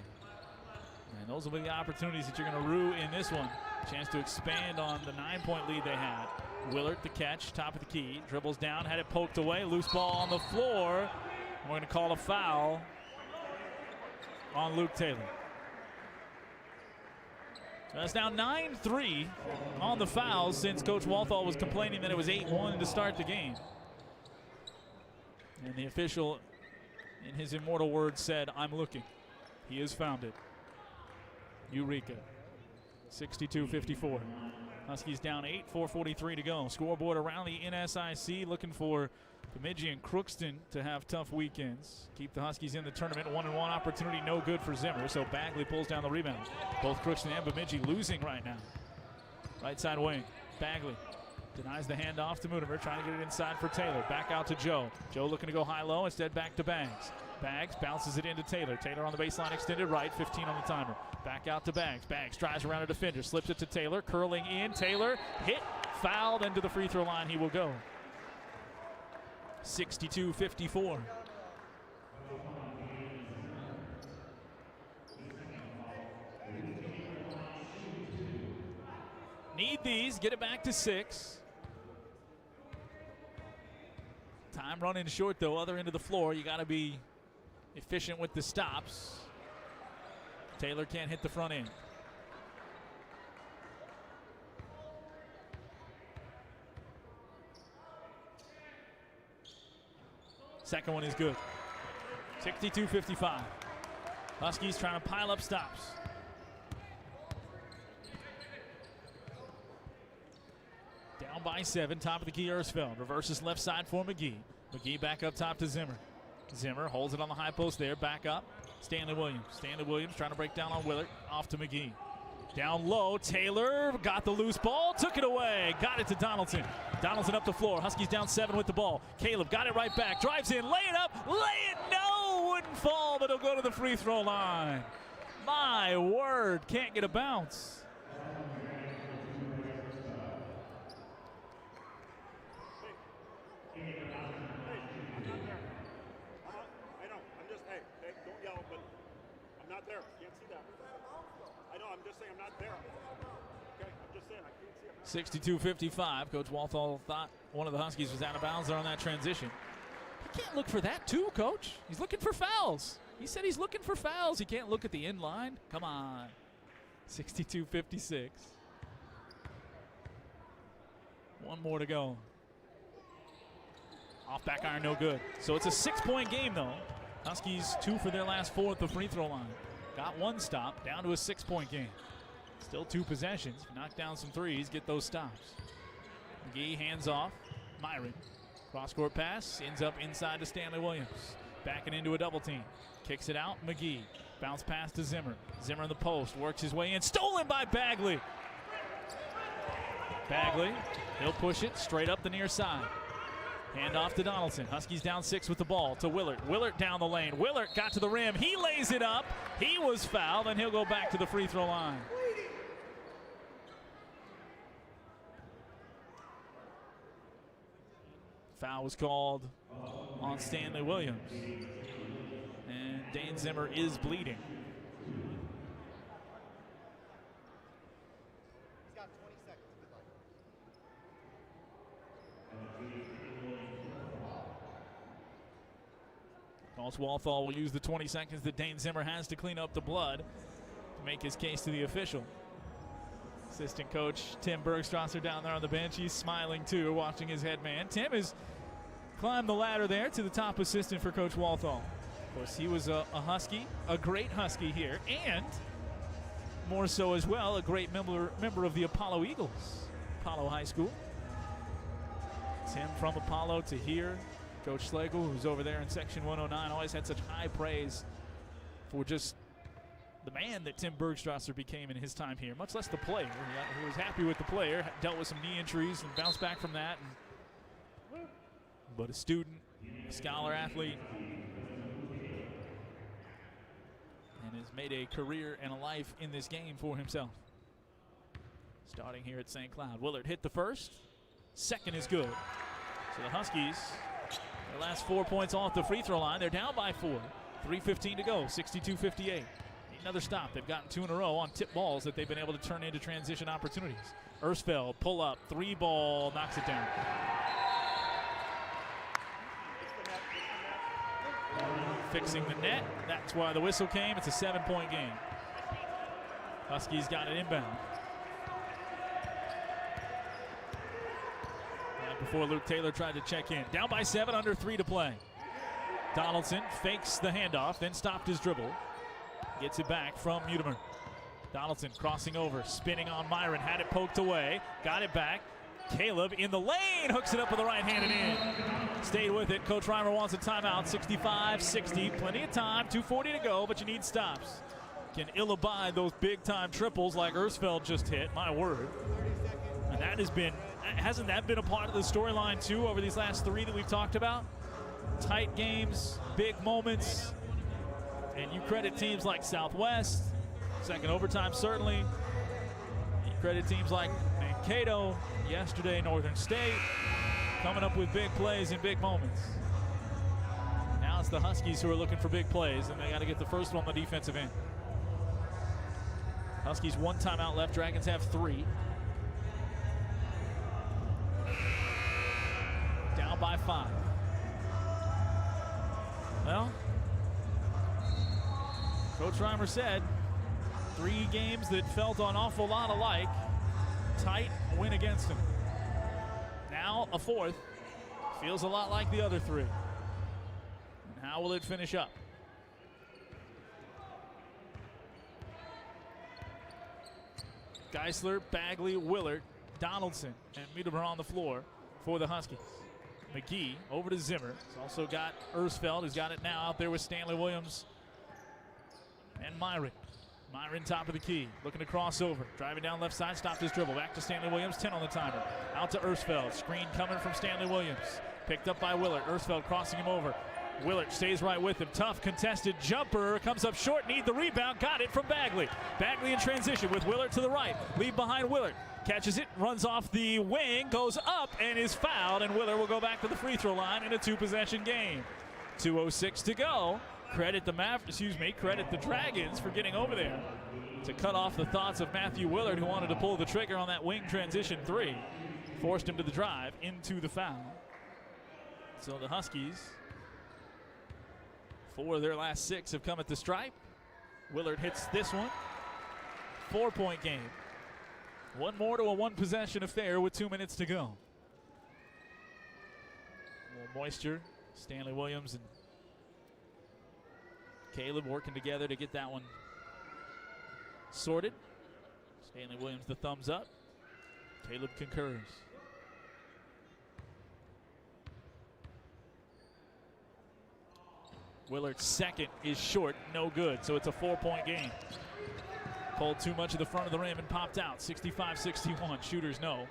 And those will be the opportunities that you're going to rue in this one. Chance to expand on the 9-point lead they had. Willard, the catch, top of the key, dribbles down, had it poked away, loose ball on the floor. We're going to call a foul on Luke Taylor. That's now 9-3 on the fouls since Coach Walthall was complaining that it was 8-1 to start the game. And the official, in his immortal words, said, "I'm looking." He has found it. Eureka. 62-54. Huskies down 8, 4:43 to go. Scoreboard around the NSIC, looking for Bemidji and Crookston to have tough weekends. Keep the Huskies in the tournament. 1-and-1 opportunity, no good for Zimmer. So Bagley pulls down the rebound. Both Crookston and Bemidji losing right now. Right side wing. Bagley denies the handoff to Mutimer, trying to get it inside for Taylor. Back out to Joe. Joe looking to go high-low, instead back to Baggs. Baggs bounces it into Taylor. Taylor on the baseline, extended right, 15 on the timer. Back out to Baggs. Baggs drives around a defender, slips it to Taylor, curling in. Taylor hit, fouled, and to the free throw line he will go. 62-54. Need these, get it back to 6. Time running short though, other end of the floor. You got to be efficient with the stops. Taylor can't hit the front end. Second one is good. 62-55. Huskies trying to pile up stops. Down by 7, top of the key, Ersfeld. Reverses left side for McGee. McGee back up top to Zimmer. Zimmer holds it on the high post there, back up. Stanley Williams. Stanley Williams trying to break down on Willard. Off to McGee. Down low, Taylor got the loose ball, took it away, got it to Donaldson. Donaldson up the floor, Huskies down 7 with the ball. Caleb got it right back, drives in, lay it up, lay it, no, wouldn't fall, but he'll go to the free throw line. My word, can't get a bounce. Don't yell, but I'm not there. Can't see that. I know, I'm just saying I'm not there. Okay, I'm just saying I can't see it. 62-55. Coach Walthall thought one of the Huskies was out of bounds there on that transition. You can't look for that too, Coach. He's looking for fouls. He said he's looking for fouls. He can't look at the end line. Come on. 62-56. One more to go. Off back iron, no good. So it's a 6-point game, though. Huskies 2 for their last 4 at the free throw line. Got 1 stop, down to a 6-point game. Still 2 possessions. Knock down some threes, get those stops. McGee hands off. Myron. Cross-court pass, ends up inside to Stanley Williams. Backing into a double team. Kicks it out, McGee. Bounce pass to Zimmer. Zimmer in the post, works his way in. Stolen by Bagley. Bagley, he'll push it straight up the near side. Hand off to Donaldson. Huskies down 6 with the ball to Willard. Willard down the lane. Willard got to the rim. He lays it up. He was fouled, and he'll go back to the free throw line. Foul was called on Stanley Williams. And Dane Zimmer is bleeding. Coach Walthall will use the 20 seconds that Dane Zimmer has to clean up the blood to make his case to the official. Assistant coach Tim Bergstrasser down there on the bench. He's smiling too, watching his head man. Tim has climbed the ladder there to the top assistant for Coach Walthall. Of course, he was a Husky, a great Husky here, and more so as well, a great member of the Apollo Eagles, Apollo High School. Tim from Apollo to here. Coach Schlegel, who's over there in Section 109, always had such high praise for just the man that Tim Bergstrasser became in his time here, much less the player. He was happy with the player, dealt with some knee injuries and bounced back from that. But a student, a scholar athlete, and has made a career and a life in this game for himself. Starting here at St. Cloud. Willard hit the first. Second is good. So the Huskies, their last 4 points off the free throw line. They're down by 4. 3:15 to go, 62-58. Another stop. They've gotten 2 in a row on tip balls that they've been able to turn into transition opportunities. Ersfeld, pull up, 3-ball, knocks it down. Fixing the net. That's why the whistle came. It's a 7-point game. Huskies got it inbound. Right before Luke Taylor tried to check in. Down by 7, under 3 to play. Donaldson fakes the handoff, then stopped his dribble. Gets it back from Mutimer. Donaldson crossing over, spinning on Myron. Had it poked away. Got it back. Caleb in the lane, hooks it up with the right hand and in. Stayed with it. Coach Reimer wants a timeout. 65-60. Plenty of time. 2:40 to go, but you need stops. Can ill abide those big time triples like Ersfeld just hit. My word. And that has been, hasn't that been a part of the storyline too over these last 3 that we've talked about? Tight games, big moments. And you credit teams like Southwest, second overtime certainly. You credit teams like Mankato, yesterday Northern State, coming up with big plays in big moments. Now it's the Huskies who are looking for big plays, and they got to get the first one on the defensive end. Huskies 1 timeout left, Dragons have 3. Down by 5. Well, Coach Reimer said 3 games that felt an awful lot alike. Tight win against him. Now a 4th. Feels a lot like the other 3. And how will it finish up? Geisler, Bagley, Willard, Donaldson, and Mutimer on the floor for the Huskies. McGee over to Zimmer. He's also got Ersfeld, who's got it now out there with Stanley Williams and Myron. Myron top of the key, looking to cross over. Driving down left side, stopped his dribble. Back to Stanley Williams, 10 on the timer. Out to Ersfeld, screen coming from Stanley Williams. Picked up by Willard, Ersfeld crossing him over. Willard stays right with him. Tough contested jumper, comes up short, need the rebound, got it from Bagley. Bagley in transition with Willard to the right. Lead behind Willard. Catches it, runs off the wing, goes up and is fouled, and Willard will go back to the free throw line in a 2-possession game. 2:06 to go. Credit the Dragons for getting over there to cut off the thoughts of Matthew Willard, who wanted to pull the trigger on that wing transition 3. Forced him to the drive into the foul. So the Huskies 4 of their last 6 have come at the stripe. Willard hits this one. 4-point game. One more to a one-possession affair with 2 minutes to go. More moisture. Stanley Williams and Caleb working together to get that one sorted. Stanley Williams the thumbs up. Caleb concurs. Willard's second is short, no good, so it's a 4-point game. Pulled too much of the front of the rim and popped out. 65-61. Shooters know.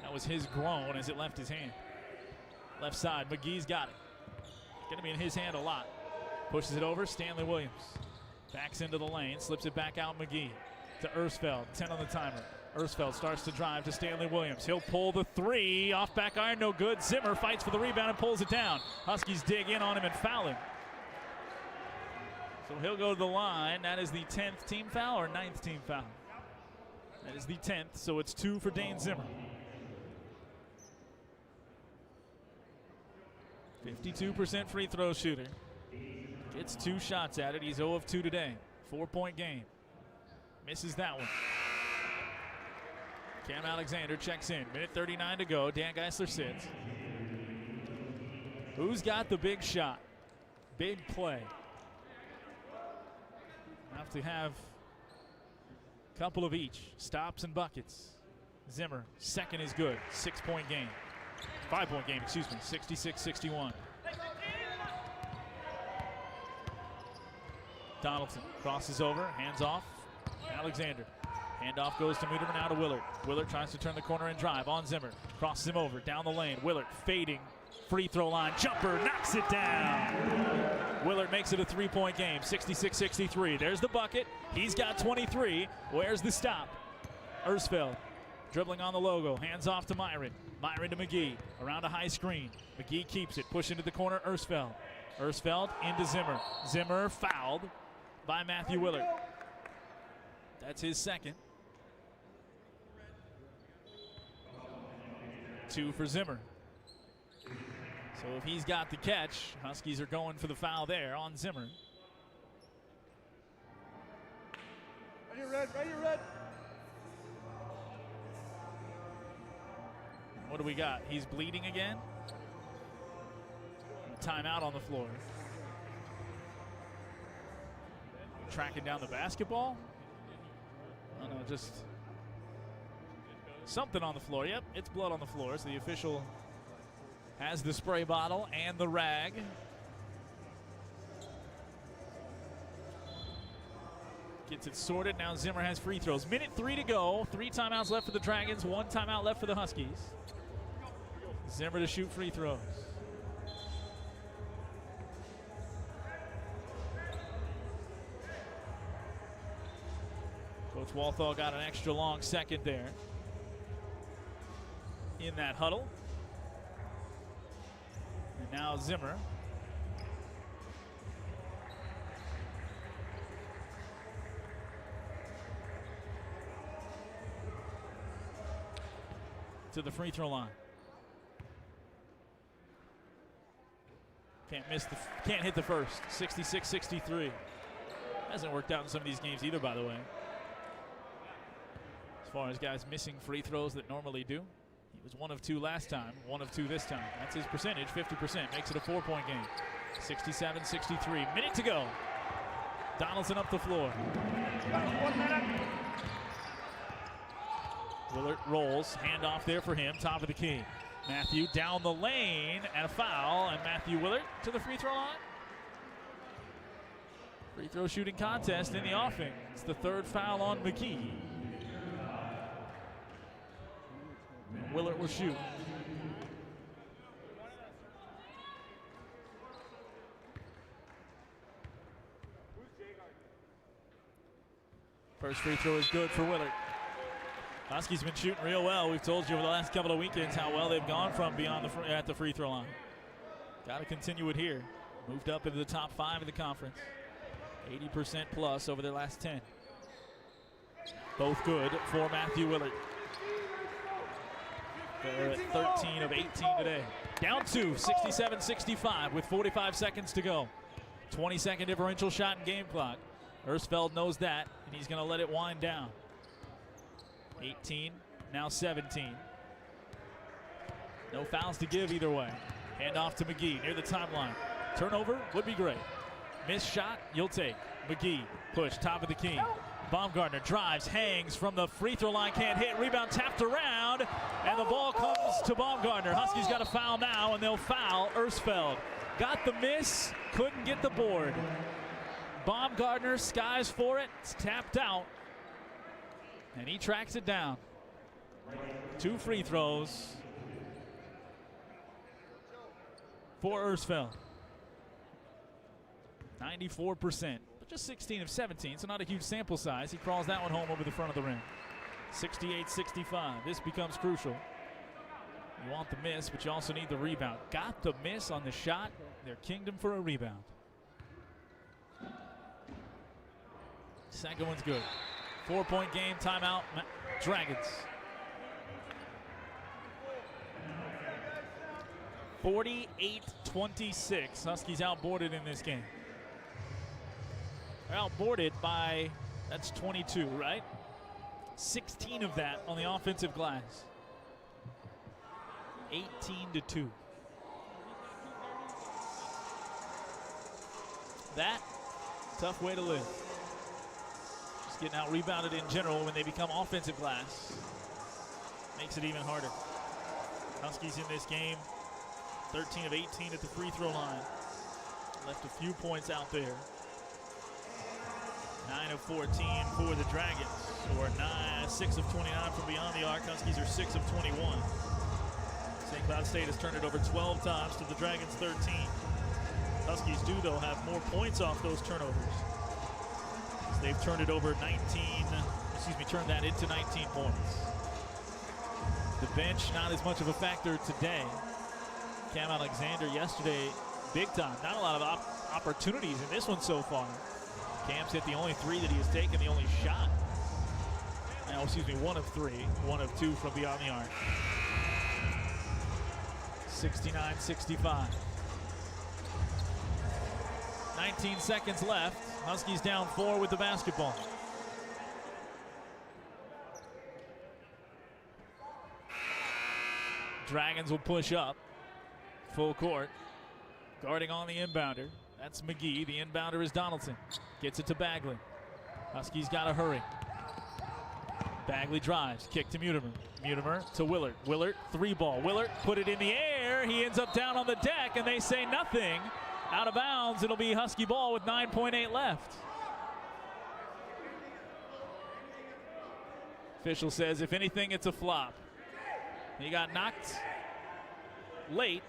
That was his groan as it left his hand. Left side, McGee's got it. Gonna be in his hand a lot. Pushes it over, Stanley Williams. Backs into the lane, slips it back out, McGee. To Ersfeld, 10 on the timer. Ersfeld starts to drive to Stanley Williams. He'll pull the 3, off back iron, no good. Zimmer fights for the rebound and pulls it down. Huskies dig in on him and foul him. So he'll go to the line. That is the 10th team foul or 9th team foul? That is the 10th, so it's 2 for Dane Zimmer. 52% free throw shooter. Gets 2 shots at it. He's 0 of 2 today. 4-point game. Misses that one. Cam Alexander checks in. Minute 39 to go. Dan Geisler sits. Who's got the big shot? Big play. Have to have a couple of each. Stops and buckets. Zimmer, second is good. 6-point game. 5-point game, excuse me. 66-61. Donaldson crosses over, hands off. Alexander. Handoff goes to Muderman, now to Willard. Willard tries to turn the corner and drive on Zimmer. Crosses him over, down the lane. Willard fading. Free throw line, jumper, knocks it down. Willard makes it a 3-point game, 66-63. There's the bucket. He's got 23. Where's the stop? Ersfeld dribbling on the logo. Hands off to Myron. Myron to McGee. Around a high screen. McGee keeps it. Push into the corner. Ersfeld. Ersfeld into Zimmer. Zimmer fouled by Matthew Willard. That's his second. 2 for Zimmer. So if he's got the catch, Huskies are going for the foul there on Zimmer. Right here, Red. What do we got? He's bleeding again. Timeout on the floor. Tracking down the basketball. I don't know, just something on the floor. Yep, it's blood on the floor. So the official has the spray bottle and the rag. Gets it sorted. Now Zimmer has free throws. Minute 3 to go. 3 timeouts left for the Dragons. 1 timeout left for the Huskies. Zimmer to shoot free throws. Coach Walthall got an extra long second there in that huddle. And now Zimmer. To the free throw line. Can't hit the first. 66-63. Hasn't worked out in some of these games either, by the way. As far as guys missing free throws that normally do. He was 1 of 2 last time, 1 of 2 this time. That's his percentage, 50%. Makes it a 4-point game. 67-63. Minute to go. Donaldson up the floor. 1 minute. Willard rolls. Handoff there for him. Top of the key. Matthew down the lane and a foul. And Matthew Willard to the free throw line. Free throw shooting contest in the offing. It's the 3rd foul on McKee. Willard will shoot. First free throw is good for Willard. Huskies been shooting real well. We've told you over the last couple of weekends how well they've gone from beyond at the free throw line. Got to continue it here. Moved up into the top 5 of the conference. 80% plus over their last 10. Both good for Matthew Willard. They're at 13 of 18 today. Down 2, 67-65 with 45 seconds to go. 20-second differential shot in game clock. Ersfeld knows that, and he's going to let it wind down. 18, now 17. No fouls to give either way. Hand off to McGee near the timeline. Turnover would be great. Missed shot, you'll take. McGee, push, top of the key. Baumgartner drives, hangs from the free throw line, can't hit. Rebound tapped around, and the ball comes to Baumgartner. Huskies got a foul now, and they'll foul Ersfeld. Got the miss, couldn't get the board. Baumgartner skies for it, it's tapped out, and he tracks it down. 2 free throws for Ersfeld. 94%, but just 16 of 17, so not a huge sample size. He crawls that one home over the front of the rim. 68-65, this becomes crucial. You want the miss, but you also need the rebound. Got the miss on the shot. They're kinged him for a rebound. Second one's good. 4-point game, timeout, Dragons. 48-26, Huskies outboarded in this game. They're outboarded by, that's 22, right? 16 of that on the offensive glass. 18-2. That, tough way to live. Just getting out rebounded in general when they become offensive glass makes it even harder. Huskies in this game, 13 of 18 at the free throw line. Left a few points out there. 9 of 14 for the Dragons, or 6 of 29 from beyond the arc. Huskies are 6 of 21. St. Cloud State has turned it over 12 times to the Dragons 13. Huskies do, though, have more points off those turnovers. They've turned it over turned that into 19 points. The bench, not as much of a factor today. Cam Alexander yesterday, big time. Not a lot of opportunities in this one so far. Cam's hit the only 3 that he has taken, the only shot. 1 of 3, 1 of 2 from beyond the arc. 69-65. 19 seconds left. Huskies down 4 with the basketball. Dragons will push up. Full court. Guarding on the inbounder. That's McGee. The inbounder is Donaldson. Gets it to Bagley. Huskies got to hurry. Bagley drives. Kick to Mutimer. Mutimer to Willard. Willard, 3-ball. Willard put it in the air. He ends up down on the deck, and they say nothing. Out of bounds. It'll be Husky ball with 9.8 left. Official says, if anything, it's a flop. He got knocked late.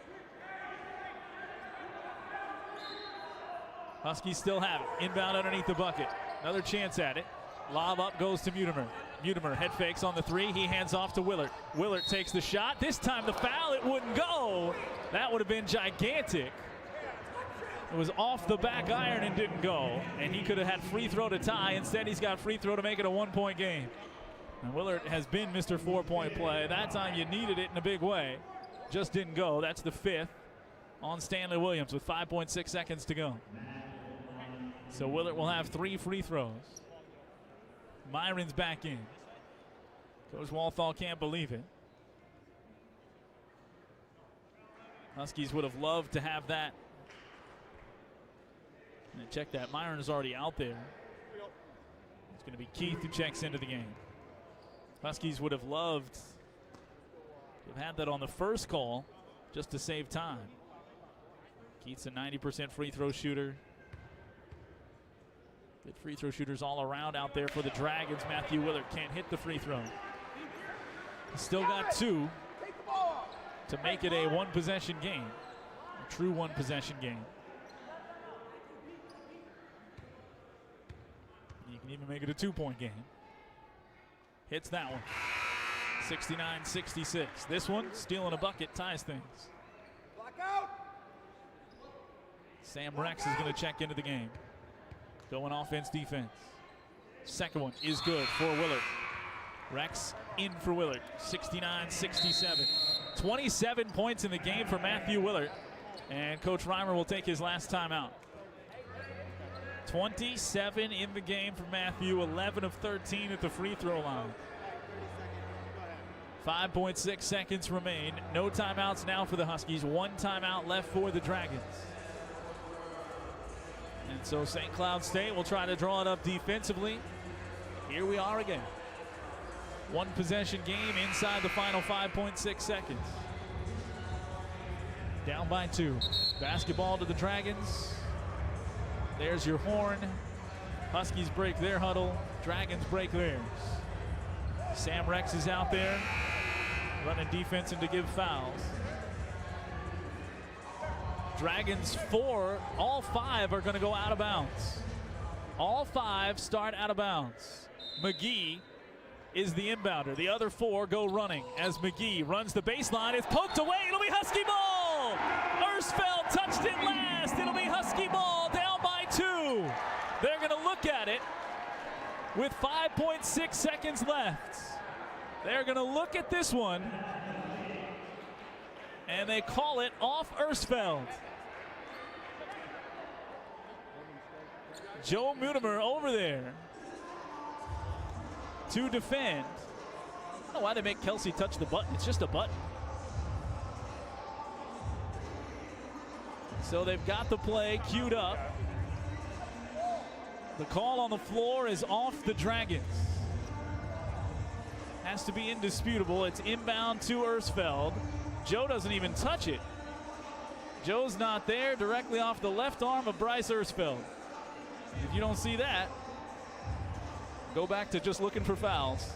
Huskies still have it. Inbound underneath the bucket. Another chance at it. Lob up goes to Mutimer. Mutimer head fakes on the 3. He hands off to Willard. Willard takes the shot. This time the foul, it wouldn't go. That would have been gigantic. It was off the back iron and didn't go. And he could have had free throw to tie. Instead, he's got free throw to make it a 1-point game. And Willard has been Mr. 4-point play. That time you needed it in a big way. Just didn't go. That's the 5th on Stanley Williams with 5.6 seconds to go. So Willard will have 3 free throws. Myron's back in. Coach Walthall can't believe it. Huskies would have loved to have that. And check that. Myron is already out there. It's going to be Keith who checks into the game. Huskies would have loved to have had that on the first call just to save time. Keith's a 90% free throw shooter. Good free throw shooters all around out there for the Dragons. Matthew Willard can't hit the free throw. He's still got 2 to make it a 1-possession game. A true 1-possession game. You can even make it a 2-point game. Hits that one. 69-66. This one, stealing a bucket, ties things. Sam Rex is going to check into the game. Going offense, defense. Second one is good for Willard. Rex in for Willard. 69-67. 27 points in the game for Matthew Willard. And Coach Reimer will take his last timeout. 27 in the game for Matthew, 11 of 13 at the free throw line. 5.6 seconds remain. No timeouts now for the Huskies. 1 timeout left for the Dragons. And so St. Cloud State will try to draw it up defensively. Here we are again. 1 possession game inside the final 5.6 seconds. Down by 2. Basketball to the Dragons. There's your horn. Huskies break their huddle. Dragons break theirs. Sam Rex is out there running defense and to give fouls. Dragons 4, all 5 are going to go out of bounds. All 5 start out of bounds. McGee is the inbounder. The other 4 go running as McGee runs the baseline. It's poked away. It'll be Husky ball. Ersfeld touched it last. It'll be Husky ball, down by 2. They're going to look at it with 5.6 seconds left. They're going to look at this one, and they call it off Ersfeld. Joe Mutimer over there to defend. I don't know why they make Kelsey touch the button. It's just a button. So they've got the play queued up. The call on the floor is off the Dragons. Has to be indisputable. It's inbound to Ersfeld. Joe doesn't even touch it. Joe's not there, directly off the left arm of Bryce Ersfeld. If you don't see that, go back to just looking for fouls.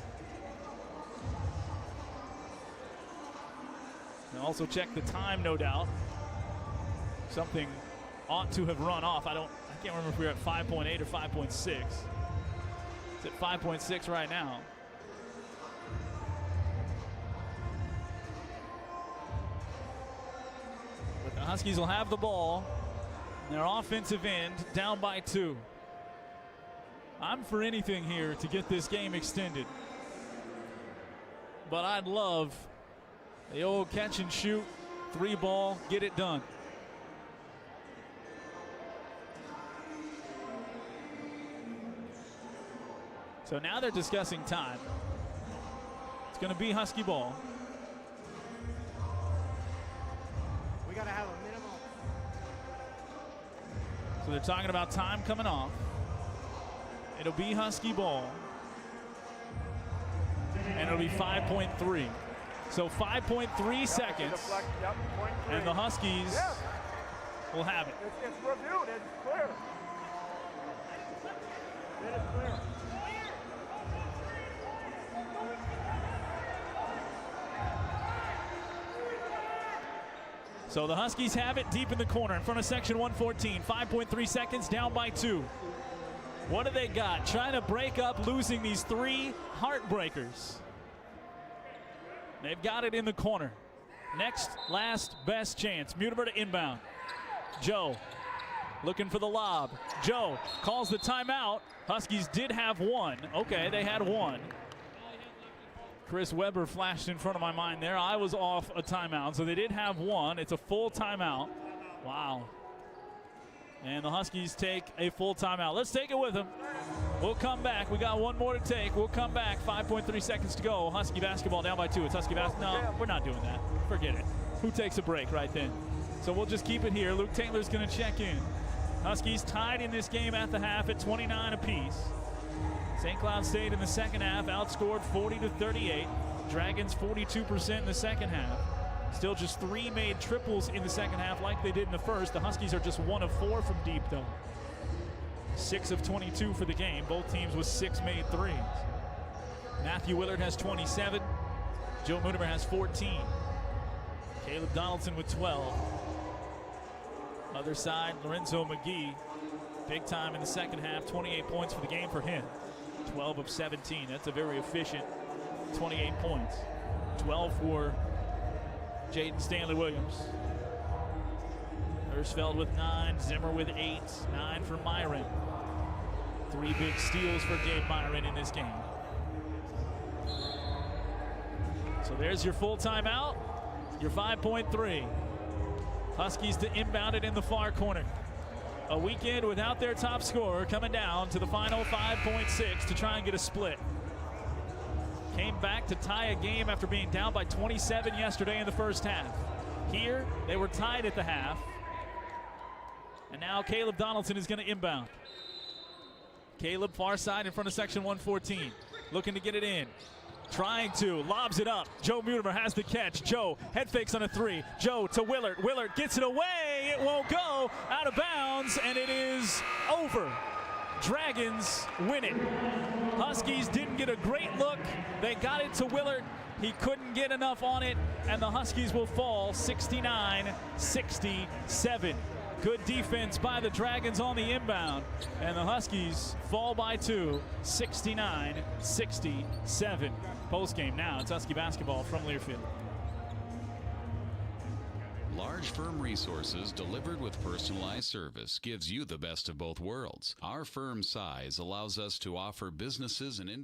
And also check the time, no doubt. Something ought to have run off. I can't remember if we were at 5.8 or 5.6. It's at 5.6 right now. But the Huskies will have the ball. Their offensive end down by 2. I'm for anything here to get this game extended. But I'd love the old catch and shoot, 3 ball, get it done. So now they're discussing time. It's going to be Husky ball. We got to have a minimum. So they're talking about time coming off. It'll be Husky ball. And it'll be 5.3. So 5.3 seconds. And the Huskies will have it. It's reviewed. It's clear. It is clear. So the Huskies have it deep in the corner in front of section 114. 5.3 seconds, down by 2. What do they got? Trying to break up losing these 3 heartbreakers. They've got it in the corner. Next, last, best chance. Mutimer to inbound. Joe looking for the lob. Joe calls the timeout. Huskies did have 1. Okay, they had 1. Chris Webber flashed in front of my mind there. I was off a timeout, so they did have 1. It's a full timeout. Wow. And the Huskies take a full timeout. Let's take it with them. We'll come back. We got 1 more to take. We'll come back. 5.3 seconds to go. Husky basketball down by 2. It's Husky basketball. No, we're not doing that. Forget it. Who takes a break right then? So we'll just keep it here. Luke Taylor's going to check in. Huskies tied in this game at the half at 29 apiece. St. Cloud State in the second half outscored 40-38. Dragons 42% in the second half. Still just 3 made triples in the second half like they did in the first. The Huskies are just 1 of 4 from deep though. 6 of 22 for the game. Both teams with 6 made threes. Matthew Willard has 27. Joe Mutimer has 14. Caleb Donaldson with 12. Other side, Lorenzo McGee. Big time in the second half. 28 points for the game for him. 12 of 17. That's a very efficient 28 points. 12 for Jaden Stanley Williams. Ersfeld with 9. Zimmer with 8. 9 for Myron. 3 big steals for Gabe Myron in this game. So there's your full timeout. Your 5.3. Huskies to inbound it in the far corner. A weekend without their top scorer, coming down to the final 5.6 to try and get a split. Came back to tie a game after being down by 27 yesterday in the first half. Here, they were tied at the half. And now Caleb Donaldson is going to inbound. Caleb far side in front of section 114. Looking to get it in. Trying to, lobs it up. Joe Mutimer has the catch. Joe head fakes on a three. Joe to Willard. Willard gets it away. It won't go. Out of bounds, and it is over. Dragons win it. Huskies didn't get a great look. They got it to Willard. He couldn't get enough on it, and the Huskies will fall 69-67. Good defense by the Dragons on the inbound, and the Huskies fall by 2, 69-67. Postgame now, it's Husky basketball from Learfield. Large firm resources delivered with personalized service gives you the best of both worlds. Our firm size allows us to offer businesses and individuals